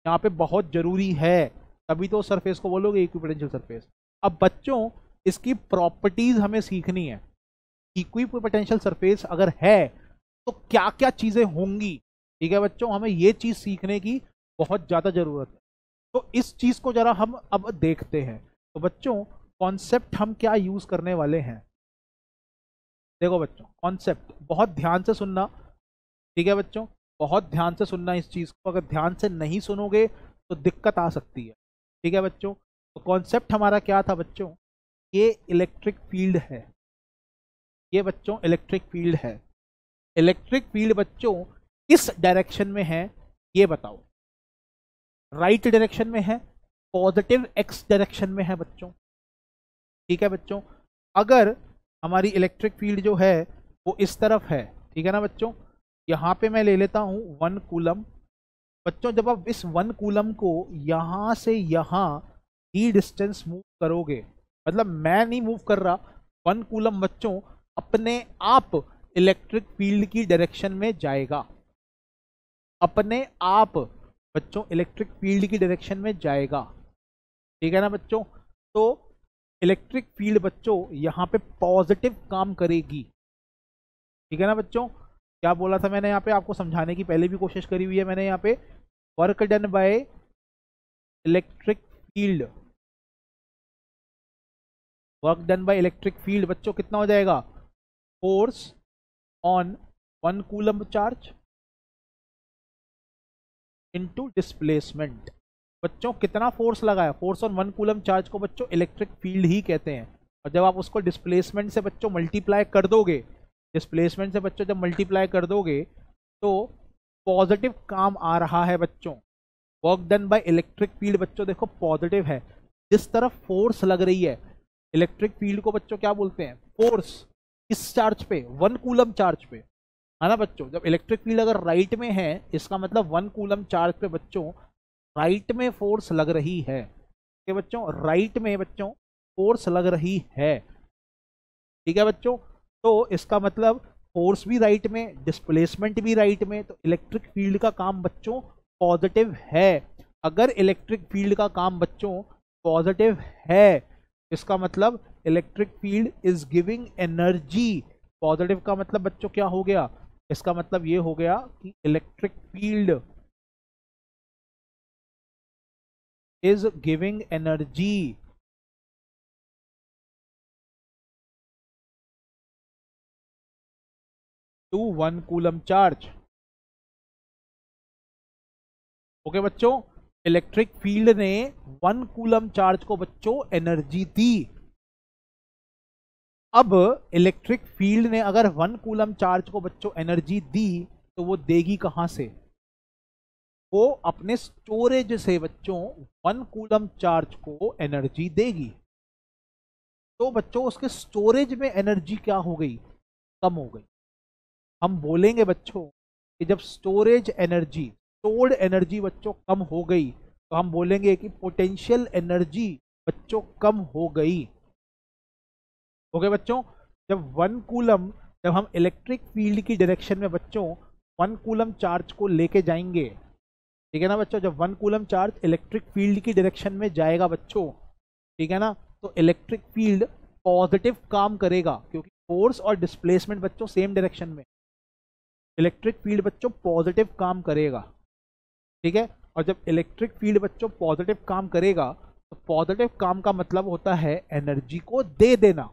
यहाँ पे बहुत जरूरी है, तभी तो सरफेस को बोलोगे इक्वी पोटेंशियल सरफेस। अब बच्चों इसकी प्रॉपर्टीज हमें सीखनी है। इक्वी पोटेंशियल सरफेस अगर है तो क्या क्या चीजें होंगी। ठीक है बच्चों, हमें ये चीज सीखने की बहुत ज्यादा जरूरत है। तो इस चीज को जरा हम अब देखते हैं। तो बच्चों कॉन्सेप्ट हम क्या यूज करने वाले हैं, देखो बच्चों कॉन्सेप्ट बहुत ध्यान से सुनना। ठीक है बच्चों, बहुत ध्यान से सुनना इस चीज को, अगर ध्यान से नहीं सुनोगे तो दिक्कत आ सकती है। ठीक है बच्चों, तो कॉन्सेप्ट हमारा क्या था बच्चों, ये इलेक्ट्रिक फील्ड है, ये बच्चों इलेक्ट्रिक फील्ड है। इलेक्ट्रिक फील्ड बच्चों किस डायरेक्शन में है ये बताओ। राइट डायरेक्शन में है, पॉजिटिव एक्स डायरेक्शन में है बच्चों। ठीक है बच्चों, अगर हमारी इलेक्ट्रिक फील्ड जो है वो इस तरफ है, ठीक है ना बच्चों, यहाँ पे मैं ले लेता हूँ 1 कूलम। बच्चों जब आप इस 1 कूलम को यहाँ से यहाँ ही डिस्टेंस मूव करोगे, मतलब मैं नहीं मूव कर रहा, 1 कूलम बच्चों अपने आप इलेक्ट्रिक फील्ड की डायरेक्शन में जाएगा, अपने आप बच्चों इलेक्ट्रिक फील्ड की डायरेक्शन में जाएगा। ठीक है ना बच्चों, तो इलेक्ट्रिक फील्ड बच्चों यहाँ पे पॉजिटिव काम करेगी। ठीक है ना बच्चों, क्या बोला था मैंने यहाँ पे, आपको समझाने की पहले भी कोशिश करी हुई है मैंने यहाँ पे, work done by electric field, work done by electric field बच्चों कितना हो जाएगा, force on 1 coulomb charge into displacement. बच्चों कितना फोर्स लगा है, फोर्स ऑन 1 कूलम चार्ज को बच्चों इलेक्ट्रिक फील्ड ही कहते हैं। और जब आप उसको डिस्प्लेसमेंट से बच्चों मल्टीप्लाई कर दोगे, डिस्प्लेसमेंट से बच्चों जब मल्टीप्लाई कर दोगे तो पॉजिटिव काम आ रहा है बच्चों। Work done by electric field बच्चों देखो पॉजिटिव है, जिस तरफ फोर्स लग रही है इलेक्ट्रिक फील्ड को बच्चों क्या बोलते हैं, फोर्स। किस चार्ज पे, 1 कूलम चार्ज पे, है ना बच्चों। जब इलेक्ट्रिक फील्ड अगर राइट में है, इसका मतलब 1 कूलम चार्ज पे बच्चों राइट में फोर्स लग रही है। ठीक है बच्चों, राइट में बच्चों फोर्स लग रही है। ठीक है बच्चों, तो इसका मतलब फोर्स भी राइट में, डिस्प्लेसमेंट भी राइट में, तो इलेक्ट्रिक फील्ड का काम बच्चों पॉजिटिव है। अगर इलेक्ट्रिक फील्ड का काम बच्चों पॉजिटिव है, इसका मतलब electric field is giving energy. Positive का मतलब बच्चों क्या हो गया, इसका मतलब ये हो गया कि electric field is giving energy to 1 coulomb charge. Okay बच्चों, इलेक्ट्रिक फील्ड ने 1 कूलम चार्ज को बच्चों एनर्जी दी। अब इलेक्ट्रिक फील्ड ने अगर 1 कूलम चार्ज को बच्चों एनर्जी दी तो वो देगी कहां से, वो अपने स्टोरेज से बच्चों 1 कूलम चार्ज को एनर्जी देगी। तो बच्चों उसके स्टोरेज में एनर्जी क्या हो गई, कम हो गई। हम बोलेंगे बच्चों कि जब स्टोरेज एनर्जी, स्टोर्ड एनर्जी बच्चों कम हो गई, तो हम बोलेंगे कि पोटेंशियल एनर्जी बच्चों कम हो गई। ओके बच्चों, जब 1 कूलम, जब हम इलेक्ट्रिक फील्ड की डायरेक्शन में बच्चों 1 कूलम चार्ज को लेके जाएंगे, ठीक है ना बच्चों, जब 1 कूलम चार्ज इलेक्ट्रिक फील्ड की डायरेक्शन में जाएगा बच्चों, ठीक है ना, तो इलेक्ट्रिक फील्ड पॉजिटिव काम करेगा, क्योंकि फोर्स और डिस्प्लेसमेंट बच्चों सेम डायरेक्शन में, इलेक्ट्रिक फील्ड बच्चों पॉजिटिव काम करेगा। ठीक है, और जब इलेक्ट्रिक फील्ड बच्चों पॉजिटिव काम करेगा, तो पॉजिटिव काम का मतलब होता है एनर्जी को दे देना।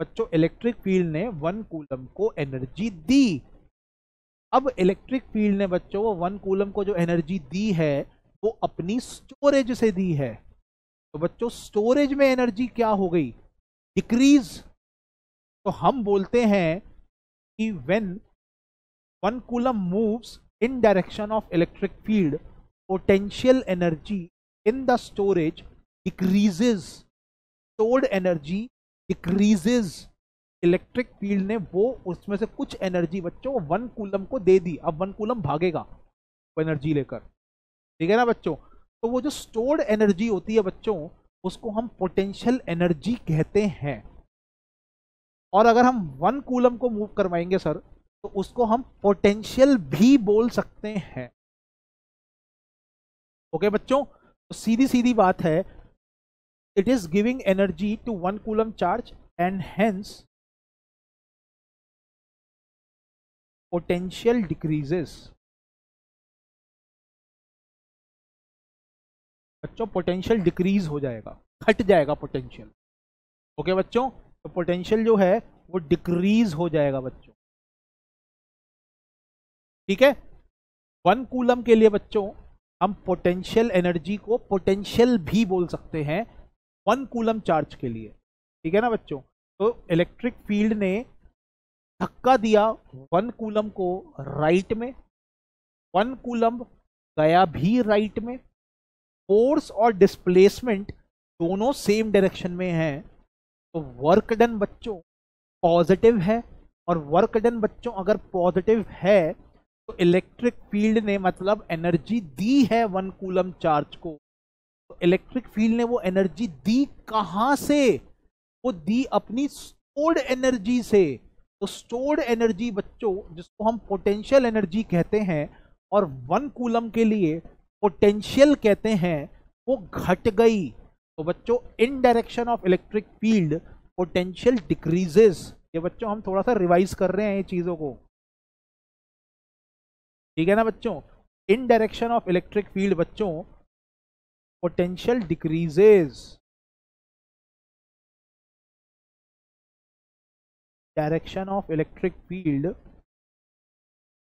बच्चों इलेक्ट्रिक फील्ड ने 1 कूलम को एनर्जी दी। अब इलेक्ट्रिक फील्ड ने बच्चों वो 1 कूलम को जो एनर्जी दी है वो अपनी स्टोरेज से दी है। तो बच्चों स्टोरेज में एनर्जी क्या हो गई? डिक्रीज। तो हम बोलते हैं कि when 1 coulomb moves in direction of electric field, potential energy in the storage decreases. Stored energy decreases. Electric field ने वो उसमें से कुछ एनर्जी बच्चों 1 कूलम को दे दी। अब 1 कूलम भागेगा वो एनर्जी लेकर, ठीक है ना बच्चों। तो वो जो स्टोर्ड एनर्जी होती है बच्चों, उसको हम पोटेंशियल एनर्जी कहते हैं। और अगर हम 1 कूलम को मूव करवाएंगे सर, तो उसको हम पोटेंशियल भी बोल सकते हैं। ओके बच्चों, तो सीधी सीधी बात है, it is giving energy to 1 coulomb charge and hence potential decreases. बच्चों पोटेंशियल डिक्रीज हो जाएगा, घट जाएगा पोटेंशियल। ओके बच्चों, तो पोटेंशियल जो है वो डिक्रीज हो जाएगा बच्चों, ठीक है। 1 कूलम के लिए बच्चों हम पोटेंशियल एनर्जी को पोटेंशियल भी बोल सकते हैं 1 कूलम चार्ज के लिए, ठीक है ना बच्चों। तो इलेक्ट्रिक फील्ड ने धक्का दिया 1 कूलम को राइट में, 1 कूलम गया भी राइट में। फोर्स और डिस्प्लेसमेंट दोनों सेम डायरेक्शन में हैं, तो वर्क डन बच्चों पॉजिटिव है। और वर्क डन बच्चों अगर पॉजिटिव है तो इलेक्ट्रिक फील्ड ने मतलब एनर्जी दी है 1 कूलम चार्ज को। तो इलेक्ट्रिक फील्ड ने वो एनर्जी दी कहां से? वो दी अपनी स्टोर्ड एनर्जी से। तो स्टोर्ड एनर्जी बच्चों जिसको हम पोटेंशियल एनर्जी कहते हैं और 1 कूलम के लिए पोटेंशियल कहते हैं, वो घट गई। तो बच्चों in direction of electric field potential decreases. ये बच्चों हम थोड़ा सा रिवाइज कर रहे हैं ये चीजों को, ठीक है ना बच्चों। In direction of electric field बच्चों potential decreases. Direction of electric field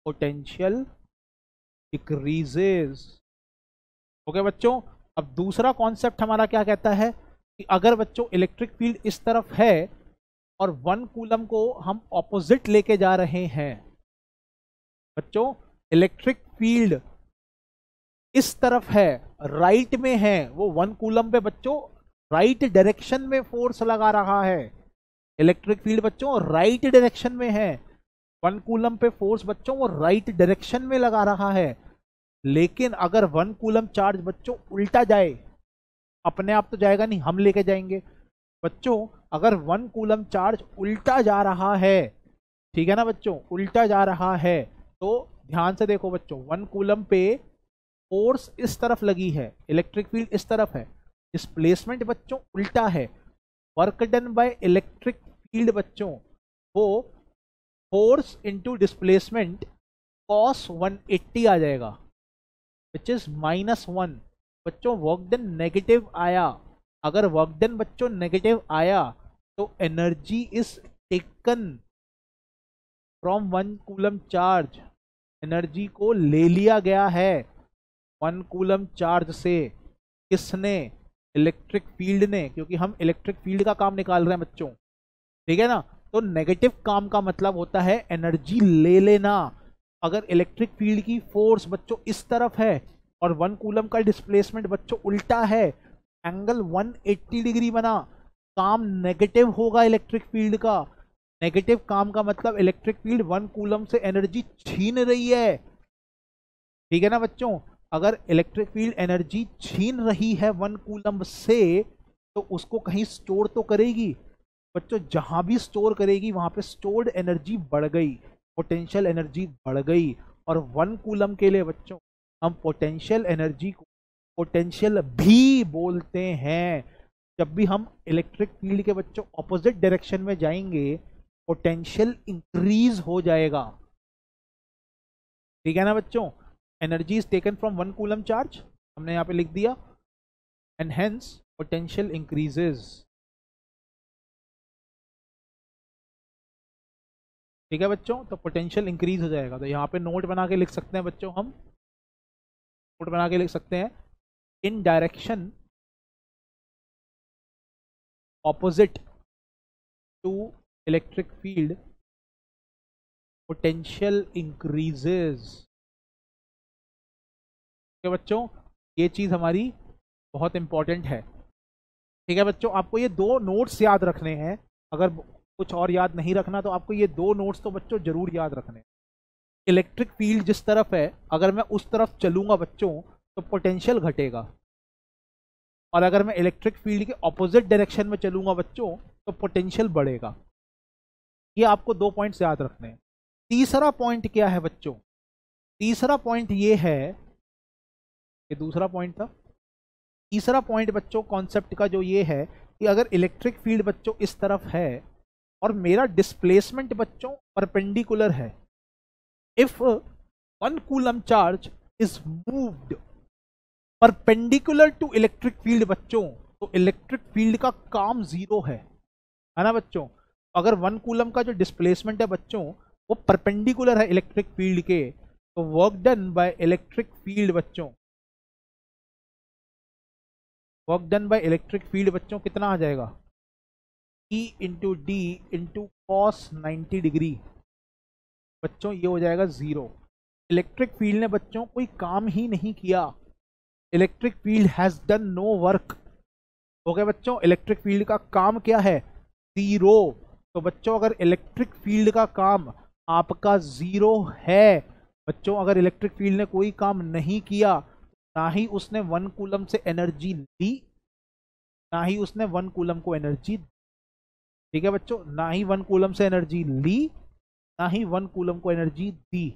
potential decreases. Okay बच्चों, अब दूसरा कॉन्सेप्ट हमारा क्या कहता है कि अगर बच्चों इलेक्ट्रिक फील्ड इस तरफ है और 1 कूलम को हम ऑपोजिट लेके जा रहे हैं, बच्चों इलेक्ट्रिक फील्ड इस तरफ है, राइट में है, वो 1 कूलम पे बच्चों राइट डायरेक्शन में फोर्स लगा रहा है। इलेक्ट्रिक फील्ड बच्चों राइट डायरेक्शन में है, 1 कूलम पे फोर्स बच्चों वो राइट डायरेक्शन में लगा रहा है। लेकिन अगर 1 कूलम चार्ज बच्चों उल्टा जाए, अपने आप तो जाएगा नहीं, हम लेके जाएंगे बच्चों। अगर 1 कूलम चार्ज उल्टा जा रहा है, ठीक है ना बच्चों, उल्टा जा रहा है, तो ध्यान से देखो बच्चों, 1 कूलम पे फोर्स इस तरफ लगी है, इलेक्ट्रिक फील्ड इस तरफ है, डिस्प्लेसमेंट बच्चों उल्टा है। Work done by electric field बच्चों वो फोर्स इंटू डिस्प्लेसमेंट cos 180 आ जाएगा, विच इज -1। बच्चों वर्क डन नेगेटिव आया, अगर वर्क डन बच्चों नेगेटिव आया तो energy is taken from 1 coulomb charge, energy को ले लिया गया है 1 कूलम चार्ज से। किसने? इलेक्ट्रिक फील्ड ने, क्योंकि हम इलेक्ट्रिक फील्ड का काम निकाल रहे हैं बच्चों, ठीक है ना। तो नेगेटिव काम का मतलब होता है एनर्जी ले लेना। अगर इलेक्ट्रिक फील्ड की फोर्स बच्चों इस तरफ है और 1 कूलम का डिस्प्लेसमेंट बच्चों उल्टा है, एंगल 180 डिग्री बना, काम नेगेटिव होगा इलेक्ट्रिक फील्ड का। नेगेटिव काम का मतलब इलेक्ट्रिक फील्ड 1 कूलम से एनर्जी छीन रही है, ठीक है ना बच्चों। अगर इलेक्ट्रिक फील्ड एनर्जी छीन रही है 1 कूलम से, तो उसको कहीं स्टोर तो करेगी बच्चों, जहां भी स्टोर करेगी वहां पे स्टोर्ड एनर्जी बढ़ गई, पोटेंशियल एनर्जी बढ़ गई। और 1 कूलम के लिए बच्चों हम पोटेंशियल एनर्जी को पोटेंशियल भी बोलते हैं। जब भी हम इलेक्ट्रिक फील्ड के बच्चों ऑपोजिट डायरेक्शन में जाएंगे, पोटेंशियल इंक्रीज हो जाएगा, ठीक है ना बच्चों। Energy is taken from 1 coulomb charge, हमने यहां पे लिख दिया, एंड हेंस पोटेंशियल इंक्रीजेज। ठीक है बच्चों, तो पोटेंशियल इंक्रीज हो जाएगा। तो यहाँ पे नोट बना के लिख सकते हैं बच्चों, हम नोट बना के लिख सकते हैं, in direction opposite to electric field potential increases. ठीक है बच्चों, ये चीज हमारी बहुत इंपॉर्टेंट है। ठीक है बच्चों, आपको ये दो नोट्स याद रखने हैं। अगर कुछ और याद नहीं रखना तो आपको ये दो नोट्स तो बच्चों जरूर याद रखने हैं। इलेक्ट्रिक फील्ड जिस तरफ है, अगर मैं उस तरफ चलूंगा बच्चों तो पोटेंशियल घटेगा, और अगर मैं इलेक्ट्रिक फील्ड के ऑपोजिट डायरेक्शन में चलूंगा बच्चों तो पोटेंशियल बढ़ेगा। ये आपको दो पॉइंट्स याद रखने हैं। तीसरा पॉइंट क्या है बच्चों? तीसरा पॉइंट ये है, ये दूसरा पॉइंट था। तीसरा पॉइंट बच्चों कॉन्सेप्ट का जो ये है कि अगर इलेक्ट्रिक फील्ड बच्चों इस तरफ है और मेरा डिस्प्लेसमेंट बच्चों परपेंडिकुलर है, if 1 coulomb charge is moved perpendicular to electric field बच्चों, तो इलेक्ट्रिक फील्ड का काम जीरो है ना बच्चों। अगर 1 कूलम का जो डिस्प्लेसमेंट है बच्चों वो परपेंडिकुलर है इलेक्ट्रिक फील्ड के, तो work done by electric field बच्चों, work done by electric field बच्चों कितना आ जाएगा? E into d into cos 90 degree बच्चों, ये हो जाएगा जीरो। इलेक्ट्रिक फील्ड ने बच्चों कोई काम ही नहीं किया। Electric field has done no work. Okay बच्चों, इलेक्ट्रिक फील्ड का काम क्या है? जीरो। तो बच्चों अगर इलेक्ट्रिक फील्ड का काम आपका जीरो है बच्चों, अगर इलेक्ट्रिक फील्ड ने कोई काम नहीं किया, ना ही उसने 1 कूलम से एनर्जी ली, ना ही उसने 1 कूलम को एनर्जी दी। ठीक है बच्चों, ना ही 1 कूलम से एनर्जी ली, ना ही 1 कूलम को एनर्जी दी।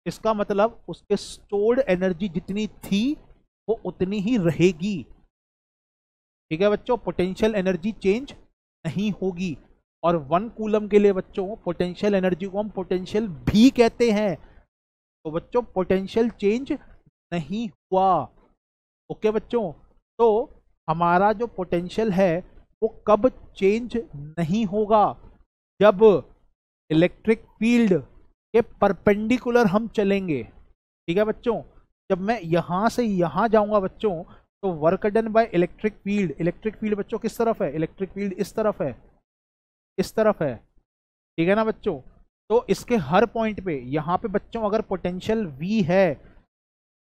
इसका मतलब उसके स्टोर्ड एनर्जी जितनी थी वो उतनी ही रहेगी। ठीक है बच्चों, पोटेंशियल एनर्जी चेंज नहीं होगी। और 1 कूलम के लिए बच्चों पोटेंशियल एनर्जी को हम पोटेंशियल भी कहते हैं। तो बच्चों पोटेंशियल चेंज नहीं हुआ। ओके बच्चों, तो हमारा जो पोटेंशियल है वो कब चेंज नहीं होगा? जब इलेक्ट्रिक फील्ड के परपेंडिकुलर हम चलेंगे। ठीक है बच्चों, जब मैं यहां से यहां जाऊंगा बच्चों तो work done by electric field, electric field बच्चों किस तरफ है? इलेक्ट्रिक फील्ड इस तरफ है, इस तरफ है। ठीक है ना बच्चों, तो इसके हर पॉइंट पे यहां पे बच्चों अगर पोटेंशियल V है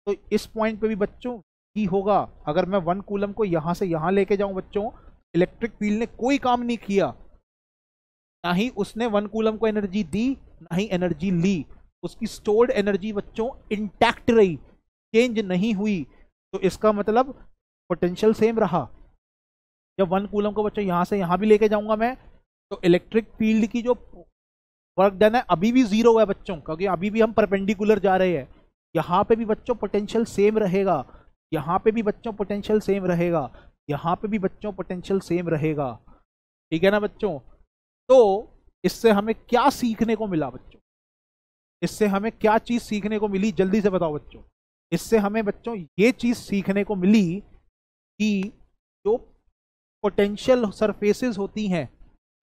तो इस पॉइंट पे भी बच्चों V होगा। अगर मैं 1 कूलम को यहां से यहां लेके जाऊं बच्चों, इलेक्ट्रिक फील्ड ने कोई काम नहीं किया, ना ही उसने 1 कूलम को एनर्जी दी, ना ही एनर्जी ली। उसकी स्टोर्ड एनर्जी बच्चों इंटैक्ट रही, चेंज नहीं हुई। तो इसका मतलब पोटेंशियल सेम रहा। जब 1 कूलम को बच्चों यहां से यहां भी लेके जाऊंगा मैं, तो इलेक्ट्रिक फील्ड की जो वर्क डन है अभी भी जीरो है बच्चों, क्योंकि अभी भी हम परपेंडिकुलर जा रहे हैं। यहां पे भी बच्चों पोटेंशियल सेम रहेगा, यहां पे भी बच्चों पोटेंशियल सेम रहेगा, यहां पे भी बच्चों पोटेंशियल सेम रहेगा। ठीक है ना बच्चों, तो इससे हमें क्या सीखने को मिला बच्चों? इससे हमें क्या चीज सीखने को मिली, जल्दी से बताओ बच्चों। इससे हमें बच्चों ये चीज सीखने को मिली कि जो पोटेंशियल सरफेसेस होती हैं,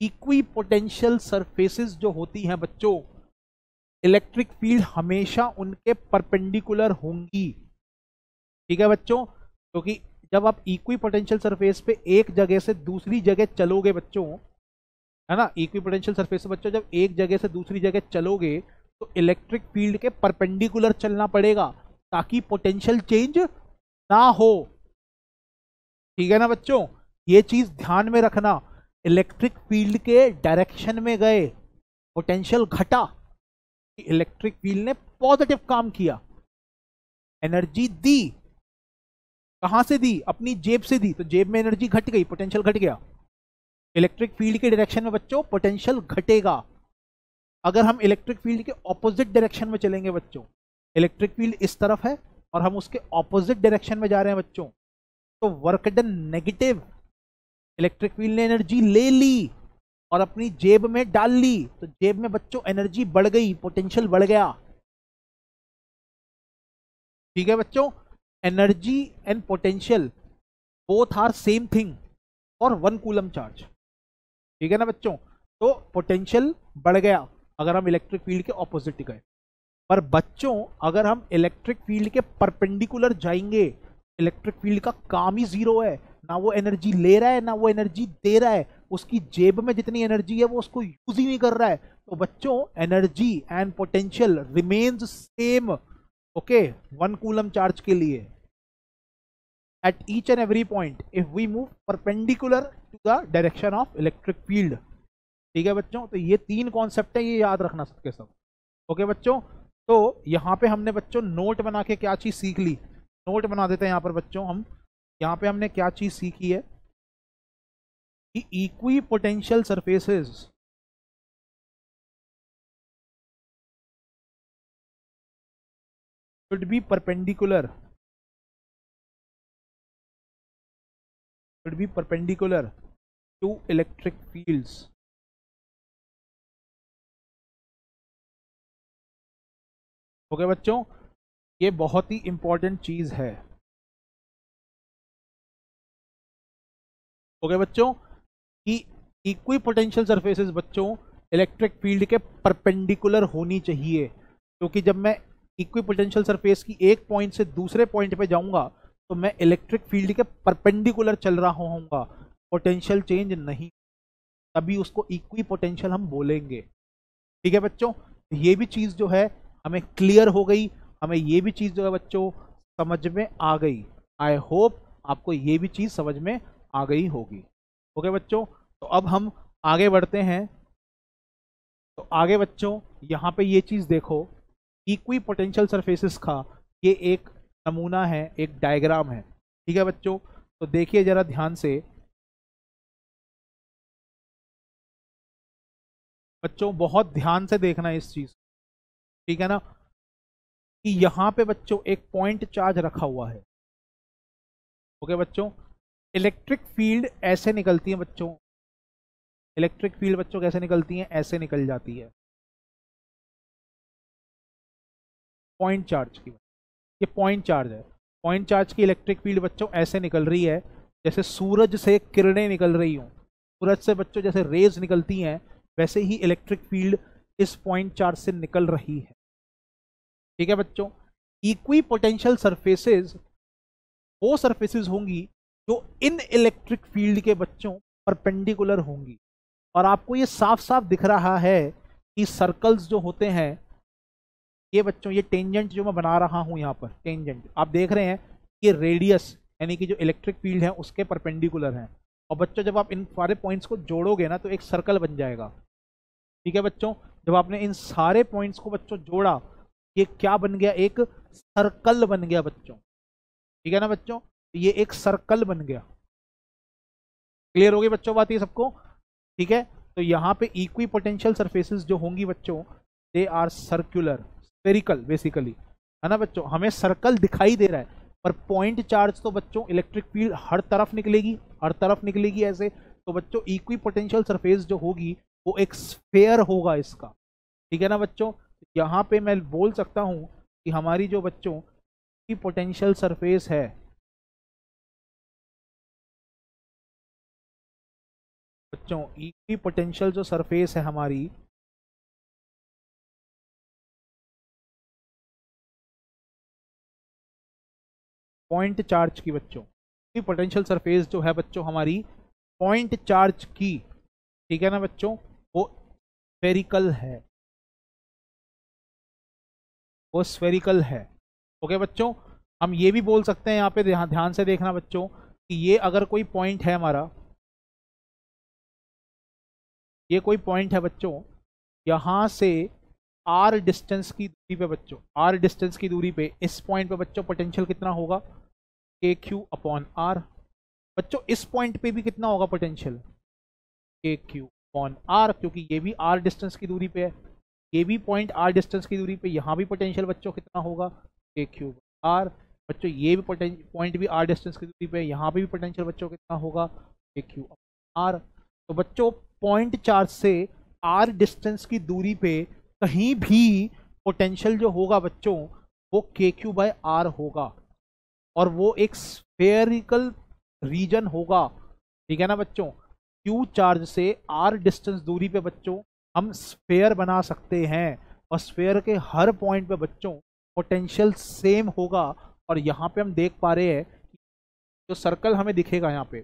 इक्वी पोटेंशियल सरफेसेस जो होती हैं बच्चों, इलेक्ट्रिक फील्ड हमेशा उनके परपेंडिकुलर होंगी। ठीक है बच्चों, क्योंकि जब आप इक्वी पोटेंशियल सरफेस पे एक जगह से दूसरी जगह चलोगे बच्चों, है ना, इक्वी पोटेंशियल सरफेस से बच्चों जब एक जगह से दूसरी जगह चलोगे तो इलेक्ट्रिक फील्ड के परपेंडिकुलर चलना पड़ेगा ताकि पोटेंशियल चेंज ना हो। ठीक है ना बच्चों, ये चीज ध्यान में रखना। इलेक्ट्रिक फील्ड के डायरेक्शन में गए, पोटेंशियल घटा, इलेक्ट्रिक फील्ड ने पॉजिटिव काम किया, एनर्जी दी। कहां से दी? अपनी जेब से दी, तो जेब में एनर्जी घट गई, पोटेंशियल घट गया। इलेक्ट्रिक फील्ड के डायरेक्शन में बच्चों पोटेंशियल घटेगा। अगर हम इलेक्ट्रिक फील्ड के ऑपोजिट डायरेक्शन में चलेंगे बच्चों, इलेक्ट्रिक फील्ड इस तरफ है और हम उसके ऑपोजिट डायरेक्शन में जा रहे हैं बच्चों, तो work done negative. Electric field ने एनर्जी ले ली और अपनी जेब में डाल ली, तो जेब में बच्चों एनर्जी बढ़ गई, पोटेंशियल बढ़ गया। ठीक है बच्चों, energy and potential both are same thing for 1 coulomb charge. ठीक है ना बच्चों, तो पोटेंशियल बढ़ गया, अगर हम इलेक्ट्रिक फील्ड के ऑपोजिट गए। पर बच्चों अगर हम इलेक्ट्रिक फील्ड के परपेंडिकुलर जाएंगे, इलेक्ट्रिक फील्ड का काम ही जीरो है, ना वो एनर्जी ले रहा है ना वो एनर्जी दे रहा है, उसकी जेब में जितनी एनर्जी है वो उसको यूज ही नहीं कर रहा है। तो बच्चों energy and potential remains same, okay, 1 coulomb charge के लिए at each and every point if we move perpendicular to the direction of electric field। ठीक है बच्चों, तो ये 3 कॉन्सेप्ट है, ये याद रखना सबके सब। ओके बच्चों, तो यहाँ पे हमने बच्चों नोट बना के क्या चीज सीख ली, नोट बना देते हैं यहाँ पर बच्चों हम। यहाँ पे हमने क्या चीज सीखी है कि equi potential surfaces should be perpendicular, should be perpendicular to electric fields। Okay बच्चों, ये बहुत ही इंपॉर्टेंट चीज है। ओके बच्चों, कि इक्वी पोटेंशियल सरफेसेस बच्चों इलेक्ट्रिक फील्ड के परपेंडिकुलर होनी चाहिए, क्योंकि जब मैं इक्वी पोटेंशियल सरफेस की एक पॉइंट से दूसरे पॉइंट पे जाऊंगा तो मैं इलेक्ट्रिक फील्ड के परपेंडिकुलर चल रहा होऊंगा, पोटेंशियल चेंज नहीं, तभी उसको इक्वी पोटेंशियल हम बोलेंगे। ठीक है बच्चों, ये भी चीज जो है हमें क्लियर हो गई, हमें ये भी चीज जो है बच्चों समझ में आ गई। आई होप आपको ये भी चीज समझ में आ गई होगी। ओके बच्चों, तो अब हम आगे बढ़ते हैं। तो आगे बच्चों यहाँ पे ये चीज देखो, इक्वी पोटेंशियल सरफेसेस का ये एक नमूना है, एक डायग्राम है। ठीक है बच्चों, तो देखिए जरा ध्यान से बच्चों, बहुत ध्यान से देखना इस चीज, ठीक है ना, कि यहां पे बच्चों एक पॉइंट चार्ज रखा हुआ है। ओके बच्चों, इलेक्ट्रिक फील्ड ऐसे निकलती है बच्चों, इलेक्ट्रिक फील्ड बच्चों कैसे निकलती है, ऐसे निकल जाती है पॉइंट चार्ज की। ये पॉइंट चार्ज है, पॉइंट चार्ज की इलेक्ट्रिक फील्ड बच्चों ऐसे निकल रही है जैसे सूरज से किरणें निकल रही हों, सूरज से बच्चों जैसे रेज निकलती हैं, वैसे ही इलेक्ट्रिक फील्ड इस पॉइंट चार्ज से निकल रही है। ठीक है बच्चों, इक्वी पोटेंशियल सरफेसेस वो सरफेसेस होंगी जो इन इलेक्ट्रिक फील्ड के बच्चों परपेंडिकुलर होंगी। और आपको ये साफ साफ दिख रहा है कि सर्कल्स जो होते हैं, ये बच्चों ये टेंजेंट जो मैं बना रहा हूं यहाँ पर, टेंजेंट आप देख रहे हैं, ये रेडियस यानी कि जो इलेक्ट्रिक फील्ड है उसके परपेंडिकुलर हैं। और बच्चों जब आप इन सारे पॉइंट्स को जोड़ोगे ना तो एक सर्कल बन जाएगा। ठीक है बच्चों, जब आपने इन सारे पॉइंट्स को बच्चों जोड़ा, ये क्या बन गया, एक सर्कल बन गया बच्चों। ठीक है ना बच्चों, ये एक सर्कल बन गया। क्लियर हो गई बच्चों बात ये सबको? ठीक है, तो यहाँ पे इक्वी पोटेंशियल सरफेसेस जो होंगी बच्चों, they are circular, spherical basically, है ना बच्चों। हमें सर्कल दिखाई दे रहा है, पर पॉइंट चार्ज तो बच्चों इलेक्ट्रिक फील्ड हर तरफ निकलेगी, हर तरफ निकलेगी ऐसे। तो बच्चों इक्वी पोटेंशियल सरफेस जो होगी वो एक स्फेयर होगा इसका। ठीक है ना बच्चों, यहाँ पे मैं बोल सकता हूँ कि हमारी जो बच्चों की पोटेंशियल सरफेस है, बच्चों इक्वी पोटेंशियल जो सरफेस है हमारी, पॉइंट चार्ज की बच्चों, इक्वी पोटेंशियल सरफेस जो है बच्चों हमारी पॉइंट चार्ज की, ठीक है ना बच्चों, वो स्फेरिकल है, वो स्फेरिकल है। ओके बच्चों, हम ये भी बोल सकते हैं, यहाँ पे ध्यान से देखना बच्चों, कि ये अगर कोई पॉइंट है हमारा, ये कोई पॉइंट है बच्चों, यहाँ से आर डिस्टेंस की दूरी पे बच्चों, आर डिस्टेंस की दूरी पे इस पॉइंट पे बच्चों पोटेंशियल कितना होगा, के क्यू अपॉन आर। बच्चों इस पॉइंट पे भी कितना होगा पोटेंशियल, के क्यू अपॉन आर, क्योंकि ये भी आर डिस्टेंस की दूरी पे है, ये भी पॉइंट आर डिस्टेंस की दूरी पे, यहाँ भी पोटेंशियल बच्चों कितना होगा, के क्यू आर। बच्चों ये भी पॉइंट भी आर डिस्टेंस की दूरी पे, यहाँ पे भी पोटेंशियल बच्चों कितना होगा, के क्यू आर। तो बच्चों पॉइंट चार्ज से आर डिस्टेंस की दूरी पे कहीं भी पोटेंशियल जो होगा बच्चों वो के क्यू बाय आर होगा, और वो एक स्फेरिकल रीजन होगा। ठीक है ना बच्चों, क्यू चार्ज से आर डिस्टेंस दूरी पे बच्चों हम स्फेयर बना सकते हैं और स्फेयर के हर पॉइंट पे बच्चों पोटेंशियल सेम होगा। और यहाँ पे हम देख पा रहे हैं जो सर्कल हमें दिखेगा यहाँ पे,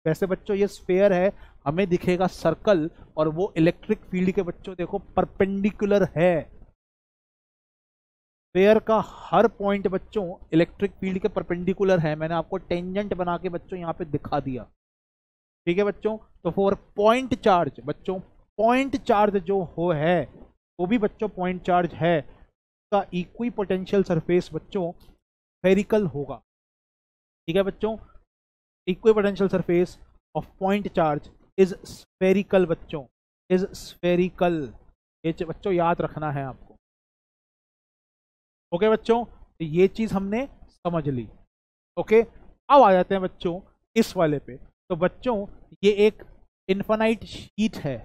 वैसे बच्चों ये स्फेयर है, हमें दिखेगा सर्कल, और वो इलेक्ट्रिक फील्ड के बच्चों देखो परपेंडिकुलर है। स्फेयर का हर पॉइंट बच्चों इलेक्ट्रिक फील्ड के परपेंडिकुलर है। मैंने आपको टेंजेंट बना के बच्चों यहाँ पे दिखा दिया, ठीक है बच्चों। तो फॉर पॉइंट चार्ज बच्चों, पॉइंट चार्ज जो हो है वो भी बच्चों पॉइंट चार्ज है, का इक्वी पोटेंशियल सरफेस बच्चों स्फेरिकल होगा, ठीक है बच्चों। Equi potential surface of point charge is spherical बच्चों, इज स्फेरिकल। ये बच्चों याद रखना है आपको, ओके बच्चों। तो ये चीज हमने समझ ली, ओके। अब आ जाते हैं बच्चों इस वाले पे। तो बच्चों ये एक इन्फिनाइट शीट है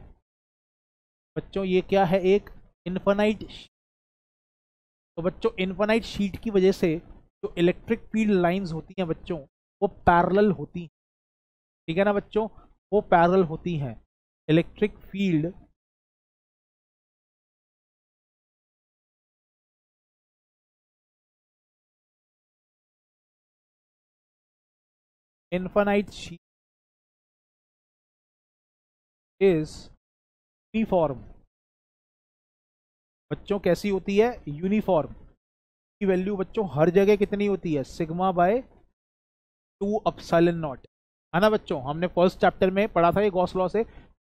बच्चों, ये क्या है, एक इन्फिनाइट। तो बच्चों इन्फिनाइट शीट की वजह से जो इलेक्ट्रिक फील्ड लाइंस होती हैं बच्चों वो पैरेलल होती हैं, ठीक है ना बच्चों, वो पैरेलल होती हैं। Electric field infinite sheet is uniform बच्चों, कैसी होती है, यूनिफॉर्म। की वैल्यू बच्चों हर जगह कितनी होती है, सिग्मा बाय 2 एप्सिलॉन नॉट, है ना बच्चों। हमने फर्स्ट चैप्टर में पढ़ा था ये गॉस लॉ से।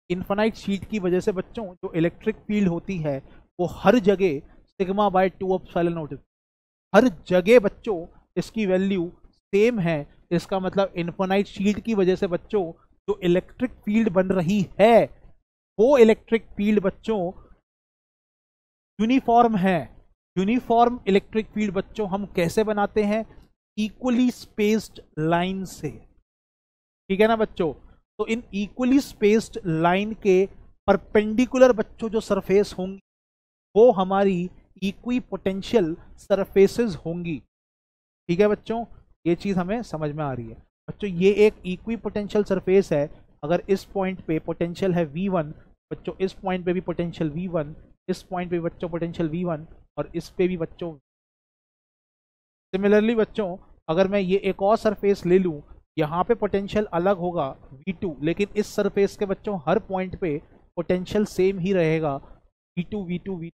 इन्फिनाइट शीट की वजह से बच्चों जो इलेक्ट्रिक फील्ड होती है वो हर जगह सिग्मा बाय 2 एप्सिलॉन नॉट, हर जगह बच्चों इसकी वैल्यू सेम है। इसका मतलब इन्फिनाइट शीट की वजह से बच्चों जो इलेक्ट्रिक फील्ड बन रही है वो इलेक्ट्रिक फील्ड बच्चों यूनिफॉर्म है। यूनिफॉर्म इलेक्ट्रिक फील्ड बच्चों हम कैसे बनाते हैं, इक्वली स्पेस्ड लाइन से, ठीक है ना बच्चों। तो इन इक्वली स्पेस्ड लाइन के परपेंडिकुलर बच्चों जो सरफेस होंगी वो हमारी इक्वी पोटेंशियल सरफेसेस होंगी, ठीक है बच्चों। ये चीज हमें समझ में आ रही है बच्चों। ये एक इक्वी पोटेंशियल सरफेस है। अगर इस पॉइंट पे पोटेंशियल है V1 बच्चों, इस पॉइंट पे भी पोटेंशियल V1, इस पॉइंट पे बच्चों पोटेंशियल V1, और इस पे भी बच्चों। सिमिलरली बच्चों अगर मैं ये एक और सरफेस ले लूं, यहाँ पे पोटेंशियल अलग होगा V2, लेकिन इस सरफेस के बच्चों हर पॉइंट पे पोटेंशियल सेम ही रहेगा V2 V2 V2।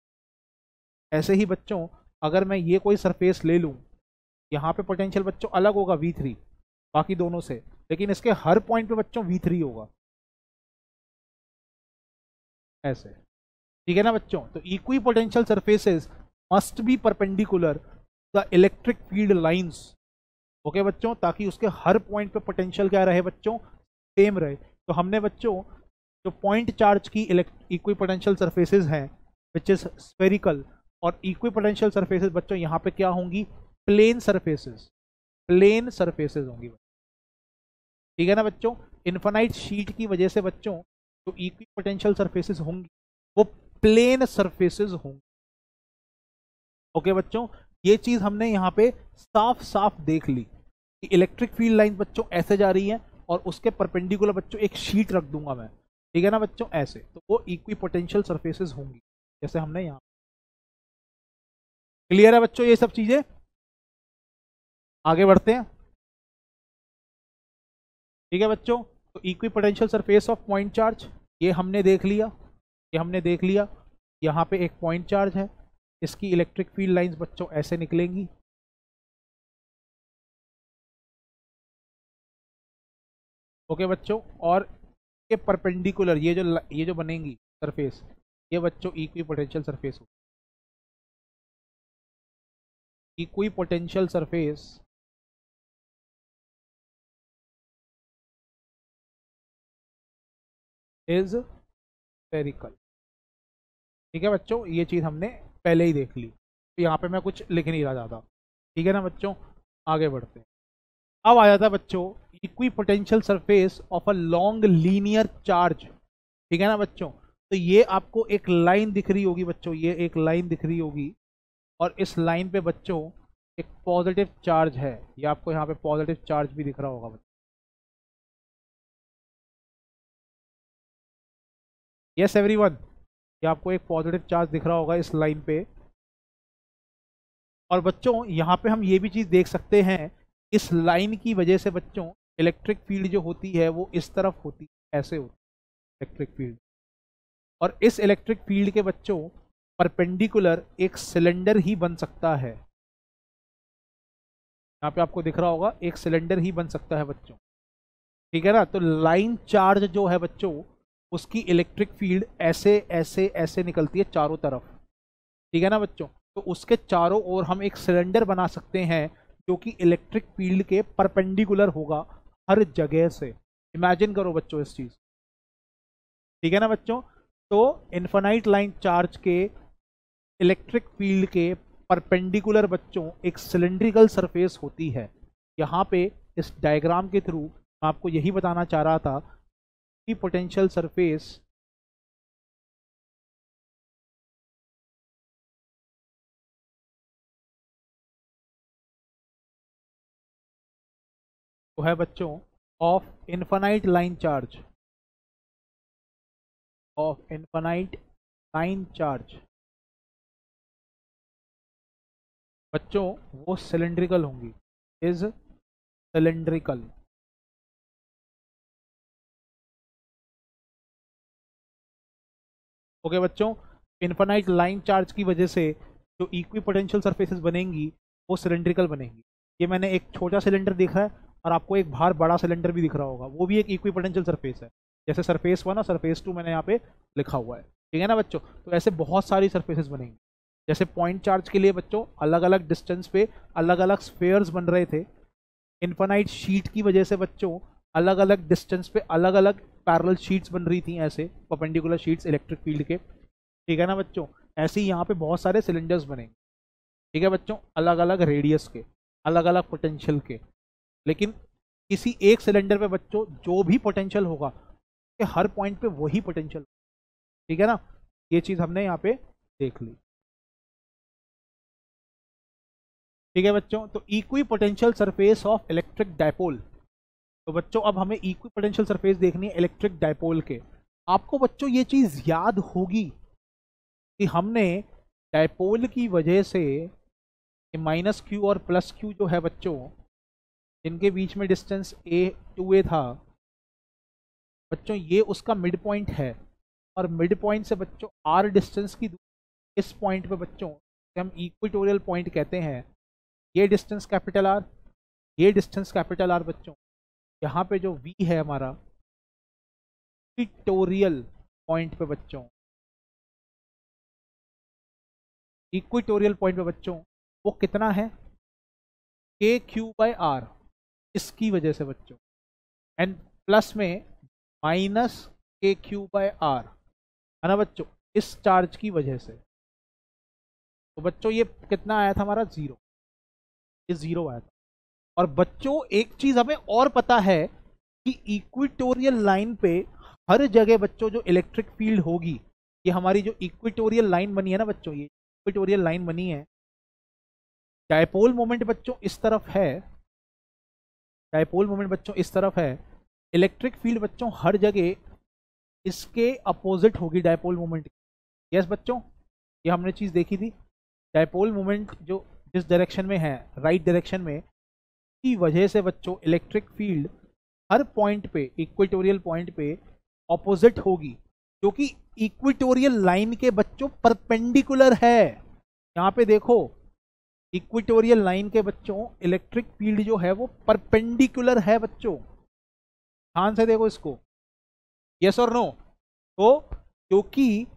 ऐसे ही बच्चों अगर मैं ये कोई सरफेस ले लूं, यहाँ पे पोटेंशियल बच्चों अलग होगा V3 बाकी दोनों से, लेकिन इसके हर पॉइंट पे बच्चों V3 होगा, ऐसे, ठीक है ना बच्चों। तो equi potential surfaces must be perpendicular the electric field lines, okay बच्चों, ताकि उसके हर पॉइंट पे पोटेंशियल क्या रहे बच्चों, सेम रहे। तो हमने बच्चों जो पॉइंट चार्ज की इक्वी पोटेंशियल सरफेसेस हैं विच इज स्फेरिकल, और इक्वी पोटेंशियल सरफेसेस बच्चों यहाँ पे क्या होंगी, प्लेन सरफेसेस, प्लेन सरफेसेस होंगी, ठीक है ना बच्चों। इन्फिनाइट शीट की वजह से बच्चों जो इक्वी पोटेंशियल सरफेसेस होंगी वो प्लेन सरफेसेस होंगी, ओके बच्चों। ये चीज हमने यहाँ पे साफ साफ देख ली कि इलेक्ट्रिक फील्ड लाइन बच्चों ऐसे जा रही है और उसके परपेंडिकुलर बच्चों एक शीट रख दूंगा मैं, ठीक है ना बच्चों, ऐसे। तो वो इक्वी पोटेंशियल सरफेसेस होंगी जैसे हमने यहाँ। क्लियर है बच्चों ये सब चीजें, आगे बढ़ते हैं, ठीक है बच्चों। तो equi potential surface of point charge ये हमने देख लिया, ये हमने देख लिया। यहाँ पे एक पॉइंट चार्ज है, इसकी इलेक्ट्रिक फील्ड लाइंस बच्चों ऐसे निकलेंगी, ओके बच्चों। और ये परपेंडिकुलर ये जो बनेंगी सरफेस, ये बच्चों equi potential surface, equi potential surface is spherical, ठीक है बच्चों। ये चीज हमने पहले ही देख ली, तो यहाँ पे मैं कुछ लिख नहीं रहा ज़्यादा, ठीक है ना बच्चों। आगे बढ़ते हैं। अब आ जाता है बच्चों equi potential surface of a long linear charge, ठीक है ना बच्चों। तो ये आपको एक लाइन दिख रही होगी बच्चों, ये एक लाइन दिख रही होगी, और इस लाइन पे बच्चों एक पॉजिटिव चार्ज है, ये आपको यहाँ पे पॉजिटिव चार्ज भी दिख रहा होगा बच्चों। यस एवरीवन, ये आपको एक पॉजिटिव चार्ज दिख रहा होगा इस लाइन पे। और बच्चों यहाँ पे हम ये भी चीज़ देख सकते हैं, इस लाइन की वजह से बच्चों इलेक्ट्रिक फील्ड जो होती है वो इस तरफ होती है, ऐसे होती है इलेक्ट्रिक फील्ड। और इस इलेक्ट्रिक फील्ड के बच्चों परपेंडिकुलर एक सिलेंडर ही बन सकता है। यहाँ पे आपको दिख रहा होगा एक सिलेंडर ही बन सकता है बच्चों, ठीक है ना। तो लाइन चार्ज जो है बच्चों, उसकी इलेक्ट्रिक फील्ड ऐसे ऐसे ऐसे निकलती है चारों तरफ, ठीक है ना बच्चों। तो उसके चारों ओर हम एक सिलेंडर बना सकते हैं जो कि इलेक्ट्रिक फील्ड के परपेंडिकुलर होगा हर जगह से। इमेजिन करो बच्चों इस चीज, ठीक है ना बच्चों। तो इनफाइनाइट लाइन चार्ज के इलेक्ट्रिक फील्ड के परपेंडिकुलर बच्चों एक सिलेंड्रिकल सरफेस होती है। यहाँ पे इस डायग्राम के थ्रू मैं आपको यही बताना चाह रहा था कि पोटेंशियल सरफेस तो है बच्चों of infinite line charge, of infinite line charge बच्चों वो सिलेंड्रिकल होंगी, इज सिलेंड्रिकल। ओके बच्चों, इनफाइनाइट लाइन चार्ज की वजह से जो इक्वी पोटेंशियल सरफेसेस बनेंगी वो सिलेंड्रिकल बनेंगी। ये मैंने एक छोटा सिलेंडर देखा है और आपको एक बाहर बड़ा सिलेंडर भी दिख रहा होगा, वो भी एक इक्वी पोटेंशियल सरफेस है। जैसे सरफेस 1 और सरफेस 2 मैंने यहाँ पे लिखा हुआ है, ठीक है ना बच्चों। तो ऐसे बहुत सारी सरफेसेस बनेंगी। जैसे पॉइंट चार्ज के लिए बच्चों अलग अलग डिस्टेंस पे अलग अलग स्फेयर्स बन रहे थे, इनफाइनाइट शीट की वजह से बच्चों अलग अलग डिस्टेंस पे अलग अलग पैरेलल शीट्स बन रही थी, ऐसे परपेंडिकुलर शीट्स इलेक्ट्रिक फील्ड के, ठीक है ना बच्चों। ऐसे ही यहाँ पे बहुत सारे सिलेंडर्स बनेंगे, ठीक है बच्चों, अलग अलग रेडियस के, अलग अलग पोटेंशियल के। लेकिन किसी एक सिलेंडर पे बच्चों जो भी पोटेंशियल होगा कि हर पॉइंट पे वही पोटेंशियल, ठीक है ना। ये चीज हमने यहाँ पे देख ली, ठीक है बच्चों। तो equi potential surface of electric dipole. तो बच्चों अब हमें इक्वी पोटेंशियल सरफेस देखनी है इलेक्ट्रिक डायपोल के। आपको बच्चों ये चीज याद होगी कि हमने डायपोल की वजह से माइनस क्यू और प्लस क्यू जो है बच्चों, जिनके बीच में डिस्टेंस A2A था बच्चों, ये उसका मिड पॉइंट है। और मिड पॉइंट से बच्चों R डिस्टेंस की इस पॉइंट पे बच्चों हम इक्वेटोरियल पॉइंट कहते हैं। ये डिस्टेंस कैपिटल R, ये डिस्टेंस कैपिटल R बच्चों। यहाँ पे जो V है हमारा इक्वेटोरियल पॉइंट पे बच्चों, इक्वेटोरियल पॉइंट पे बच्चों वो कितना है, KQ/R, इसकी वजह से बच्चों। एंड प्लस में -KQ/R है ना बच्चों, इस चार्ज की वजह से। तो बच्चों ये कितना आया था हमारा, 0, ये 0 आया था। और बच्चों एक चीज हमें और पता है कि इक्वेटोरियल लाइन पे हर जगह बच्चों जो इलेक्ट्रिक फील्ड होगी, ये हमारी जो इक्वेटोरियल लाइन बनी है ना बच्चों, ये इक्वेटोरियल लाइन बनी है, डायपोल मोमेंट बच्चों इस तरफ है, डायपोल मोमेंट बच्चों इस तरफ है, इलेक्ट्रिक फील्ड बच्चों हर जगह इसके अपोजिट होगी डायपोल मोमेंट। यस बच्चों, ये हमने चीज देखी थी। डायपोल मोमेंट जो जिस डायरेक्शन में है, राइट डायरेक्शन में, की वजह से बच्चों इलेक्ट्रिक फील्ड हर पॉइंट पे, इक्वेटोरियल पॉइंट पे ऑपोजिट होगी, जो कि इक्वेटोरियल लाइन के बच्चों परपेंडिकुलर है। यहाँ पे देखो, इक्वेटोरियल लाइन के बच्चों इलेक्ट्रिक फील्ड जो है वो परपेंडिकुलर है बच्चों। ध्यान से देखो इसको, यस और नो। तो क्योंकि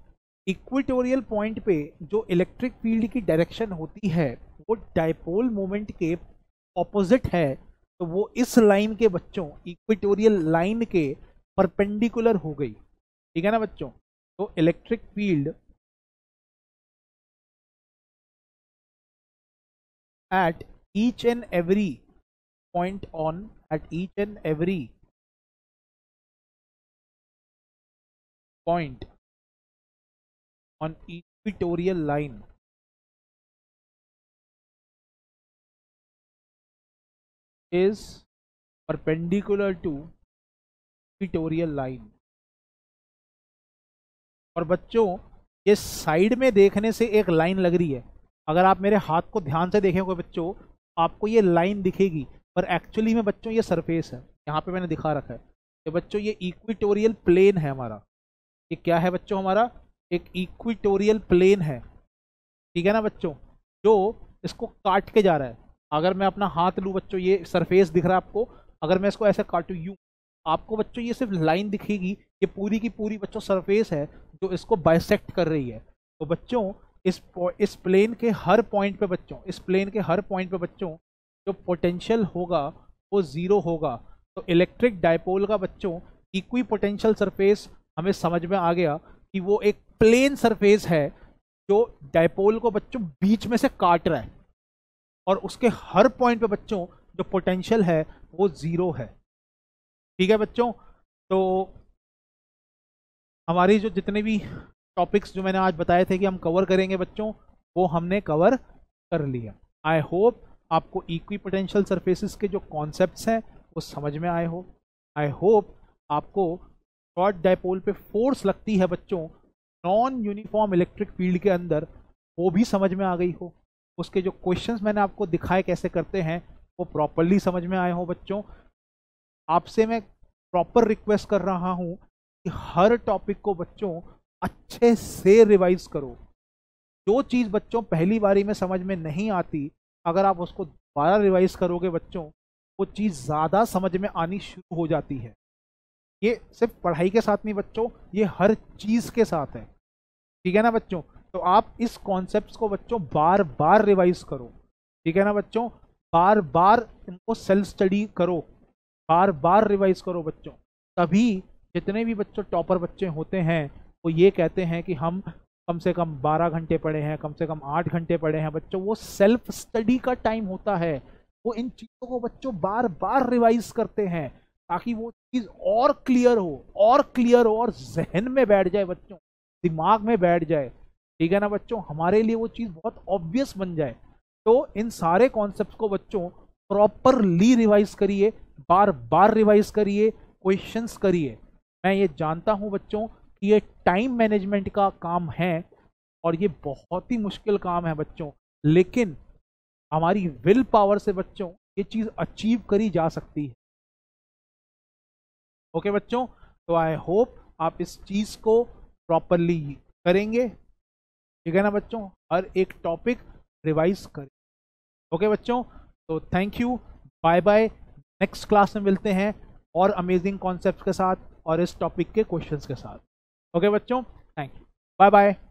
इक्वेटोरियल पॉइंट पे जो इलेक्ट्रिक फील्ड की डायरेक्शन होती है वो डायपोल मोमेंट के ऑपोजिट है, तो वो इस लाइन के बच्चों, इक्वेटोरियल लाइन के परपेंडिकुलर हो गई, ठीक है ना बच्चों। तो electric field at each and every point on at each and every point on equatorial line is perpendicular to equatorial line। और बच्चों ये साइड में देखने से एक लाइन लग रही है, अगर आप मेरे हाथ को ध्यान से देखेंगे बच्चों आपको ये लाइन दिखेगी, पर एक्चुअली में बच्चों ये सरफेस है, यहाँ पे मैंने दिखा रखा है कि बच्चों ये इक्वेटोरियल प्लेन है हमारा। ये क्या है बच्चों, हमारा एक इक्वेटोरियल प्लेन है, ठीक है ना बच्चों, जो इसको काट के जा रहा है। अगर मैं अपना हाथ लूँ बच्चों, ये सरफेस दिख रहा है आपको, अगर मैं इसको ऐसे काटूँ यूँ, आपको बच्चों ये सिर्फ लाइन दिखेगी, ये पूरी की पूरी बच्चों सरफेस है जो इसको बाइसेक्ट कर रही है। तो बच्चों इस प्लेन के हर पॉइंट पे बच्चों, इस प्लेन के हर पॉइंट पे बच्चों जो पोटेंशियल होगा वो जीरो होगा। तो इलेक्ट्रिक डायपोल का बच्चों इक्वी पोटेंशियल सरफेस हमें समझ में आ गया कि वो एक प्लेन सरफेस है जो डायपोल को बच्चों बीच में से काट रहा है, और उसके हर पॉइंट पे बच्चों जो पोटेंशियल है वो जीरो है। ठीक है बच्चों, तो हमारी जो जितने भी टॉपिक्स जो मैंने आज बताए थे कि हम कवर करेंगे बच्चों, वो हमने कवर कर लिया। आई होप आपको इक्वी पोटेंशियल सरफेसेस के जो कॉन्सेप्ट्स हैं वो समझ में आए हो। आई होप आपको शॉर्ट डायपोल पे फोर्स लगती है बच्चों नॉन यूनिफॉर्म इलेक्ट्रिक फील्ड के अंदर, वो भी समझ में आ गई हो। उसके जो क्वेश्चंस मैंने आपको दिखाए कैसे करते हैं वो प्रॉपरली समझ में आए हो बच्चों। आपसे मैं प्रॉपर रिक्वेस्ट कर रहा हूं कि हर टॉपिक को बच्चों अच्छे से रिवाइज करो। जो चीज़ बच्चों पहली बारी में समझ में नहीं आती, अगर आप उसको दोबारा रिवाइज करोगे बच्चों, वो चीज़ ज़्यादा समझ में आनी शुरू हो जाती है। ये सिर्फ पढ़ाई के साथ नहीं बच्चों, ये हर चीज़ के साथ है, ठीक है ना बच्चों। तो आप इस कॉन्सेप्ट्स को बच्चों बार बार रिवाइज करो, ठीक है ना बच्चों, बार बार इनको सेल्फ स्टडी करो, बार बार रिवाइज करो बच्चों। तभी जितने भी बच्चों टॉपर बच्चे होते हैं वो ये कहते हैं कि हम कम से कम 12 घंटे पढ़े हैं, कम से कम 8 घंटे पढ़े हैं बच्चों। वो सेल्फ स्टडी का टाइम होता है, वो इन चीज़ों को बच्चों बार बार रिवाइज करते हैं ताकि वो चीज़ और क्लियर हो, और क्लियर हो, और जहन में बैठ जाए बच्चों, दिमाग में बैठ जाए, ठीक है ना बच्चों, हमारे लिए वो चीज़ बहुत ऑब्वियस बन जाए। तो इन सारे कॉन्सेप्ट्स को बच्चों प्रॉपरली रिवाइज करिए, बार बार रिवाइज करिए, क्वेश्चंस करिए। मैं ये जानता हूं बच्चों कि ये टाइम मैनेजमेंट का काम है और ये बहुत ही मुश्किल काम है बच्चों, लेकिन हमारी विल पावर से बच्चों ये चीज़ अचीव करी जा सकती है। ओके बच्चों, तो आई होप आप इस चीज़ को प्रॉपरली करेंगे, ठीक है ना बच्चों, हर एक टॉपिक रिवाइज करें। ओके बच्चों, तो thank you, bye bye. Next class में मिलते हैं और अमेजिंग कॉन्सेप्ट्स के साथ और इस टॉपिक के क्वेश्चंस के साथ। ओके बच्चों, थैंक यू, बाय बाय।